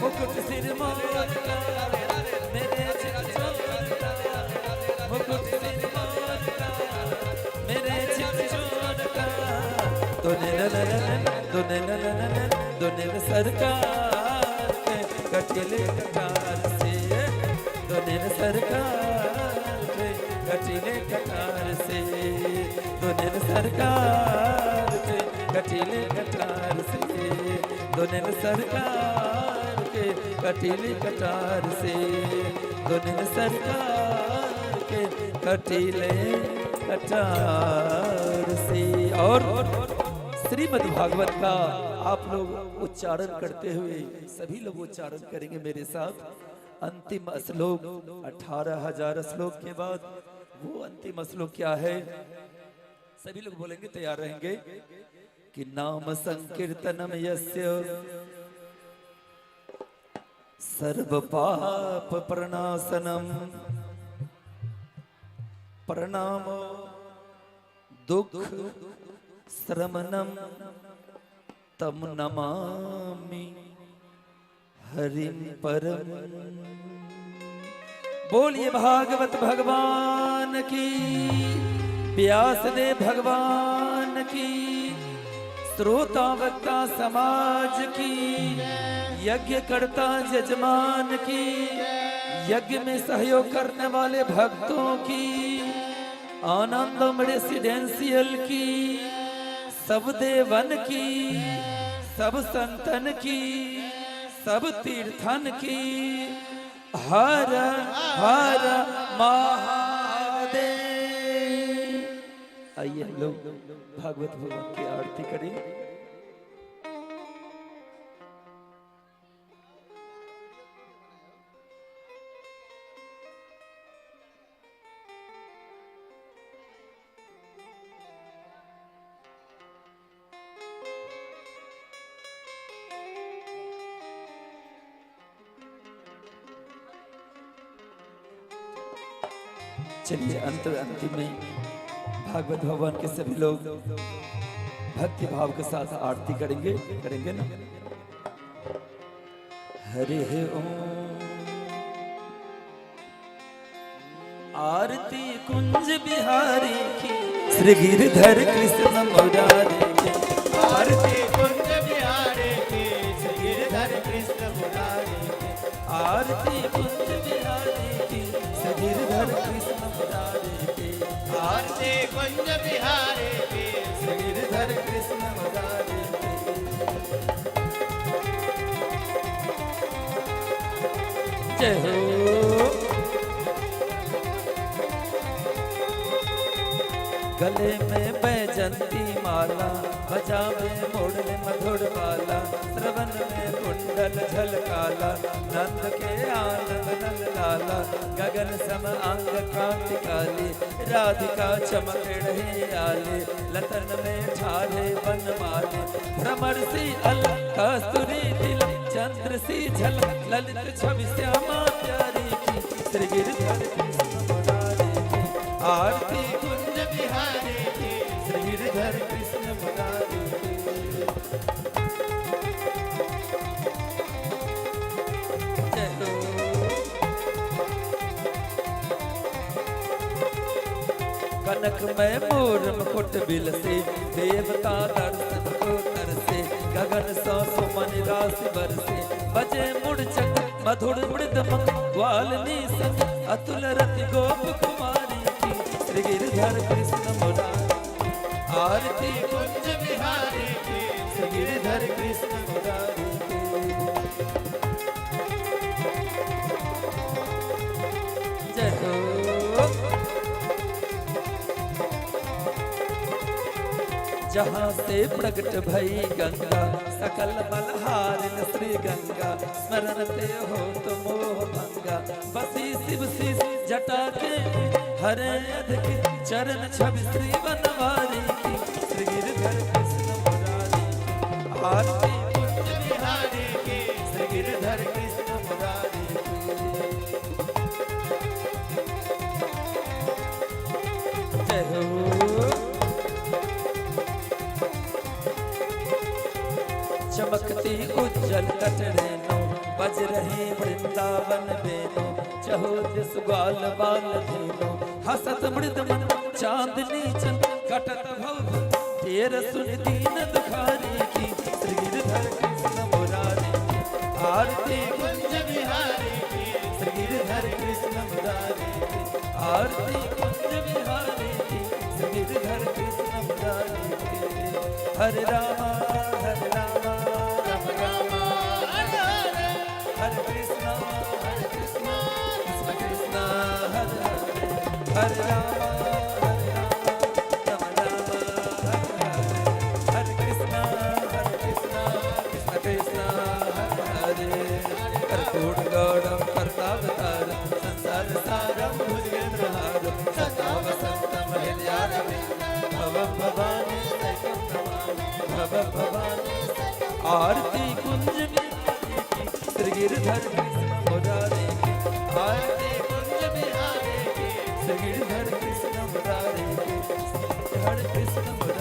[SPEAKER 3] मुकुट सिर मोर का मेरे चित चोर का, मुकुट सिर मोर का मेरे चित चोर का। दोने न सरकार के कटीले कटार से, दोने न सरकार के कटीले कटार से, दोने न सरकार के कटीले कटार से, दोने न सरकार के कटीले कटार से, दोने न सरकार के कटीले कटार से। और श्रीमद् भागवत का आप लोग उच्चारण करते हुए सभी लोग उच्चारण करेंगे मेरे साथ। अंतिम श्लोक 18,000 श्लोक के बाद वो अंतिम श्लोक क्या है सभी लोग बोलेंगे, तैयार रहेंगे कि नाम संकीर्तनम यस्य सर्व पाप प्रणाशनम प्रणामो दुख श्रमणम तम नमामि हरिम परम। बोलिए भागवत भगवान की, व्यासदेव भगवान की, श्रोता वक्ता समाज की, यज्ञ करता यजमान की, यज्ञ में सहयोग करने वाले भक्तों की, आनंदम रेसिडेंशियल की, सब देवन की, सब संतन की, सब तीर्थन की, हर हर महादेव। आइए हम लोग भागवत भगवान की आरती करें। चलिए अंतिम में भागवत भगवान के सभी लोग भक्ति भाव के साथ आरती करेंगे ना। हरे ओम। आरती कुंज बिहारी की, श्री गिरधर कृष्ण मुरारी की।
[SPEAKER 5] आरती कुंज बिहारी की, श्री गिरधर कृष्ण मुरारी की।
[SPEAKER 3] आरती कुंज बिहारी की, श्री गिरधर कृष्ण मुरारी की।
[SPEAKER 5] आरती कुंज बिहारी की,
[SPEAKER 3] श्री गिरधर कृष्ण मुरारी की। जय हो। गले में बैजंती माला, बजा में मोड़ले मधुर बाला, श्रवण में कुंडल झलकाला, नंद के आनंद नंद लाला, गगन सम अंग कांति काली, राधिका चमक रहे आले, लतन में ठाले बन माले, भ्रमर सी अल कस्तूरी दिल, चंद्र सी झल ललित छवि श्यामा प्यारी की, श्री गिरधर कृष्ण मुरारी की। आरती कुंज बिहारी की, श्री गिरधर कृष्ण मुरारी की। जय हो। कनक में मोर मुकुट बिल से, देवता दर्शन को तरसे, गगन सौ सुमन राशि बरसे, बजे मुड़चक मधुर मृदंग, ग्वालिनी संग अतुल रति गोप कुमारी की, श्री गिरधर कृष्ण मुरारी। आरती कुंज बिहारी की, श्री गिरधर कृष्ण मुरारी की। जय हो। जहाँ से प्रकट भई गंगा, सकल मलहारिन श्री गंगा, स्मरण ते हो तो मोह भंगा, बसी शिव शीश जटा के, हरे अधिक चरण छवि श्री बनवारी की, श्री गिरधर कृष्ण मुरारी की। आरती कुंज बिहारी की, श्री गिरधर कृष्ण मुरारी की। जय हो। चमकती उज्जल कटरेनो, बज रहे वृंदावन बेनो, चहो दिस ग्वाल बाल धेनो, हसत मृदमन चांदनी चंद, कटत भव तेर सुन दीन दुखारी की, श्री गिरधर कृष्ण मुरारी की। आरती
[SPEAKER 5] कुंज बिहारी की,
[SPEAKER 3] श्री गिरधर कृष्ण मुरारी की। आरती कुंज बिहारी की, श्री गिरधर कृष्ण मुरारी की। हरे रामा हरे रामा, राम राम हरे हरे, हरे कृष्णा कृष्ण कृष्ण हरे हरे, हरे रामा राम राम हरे हरे, हरे कृष्णा कृष्ण कृष्ण हरे हरे। कर्पूर गौरम कर्तावतारम, संसार सारम भुजगेन्द्रहारम, सदा वसंतम हृदयारविंदम, भवं भवानी सैकं नमामि, भवं भवानी। आरती कुंज बिहारी की, श्री गिरधर कृष्ण मुरारी की। आरती कुंज बिहारी की, श्री गिरधर कृष्ण मुरारी की, श्री गिरधर कृष्ण मुरारी।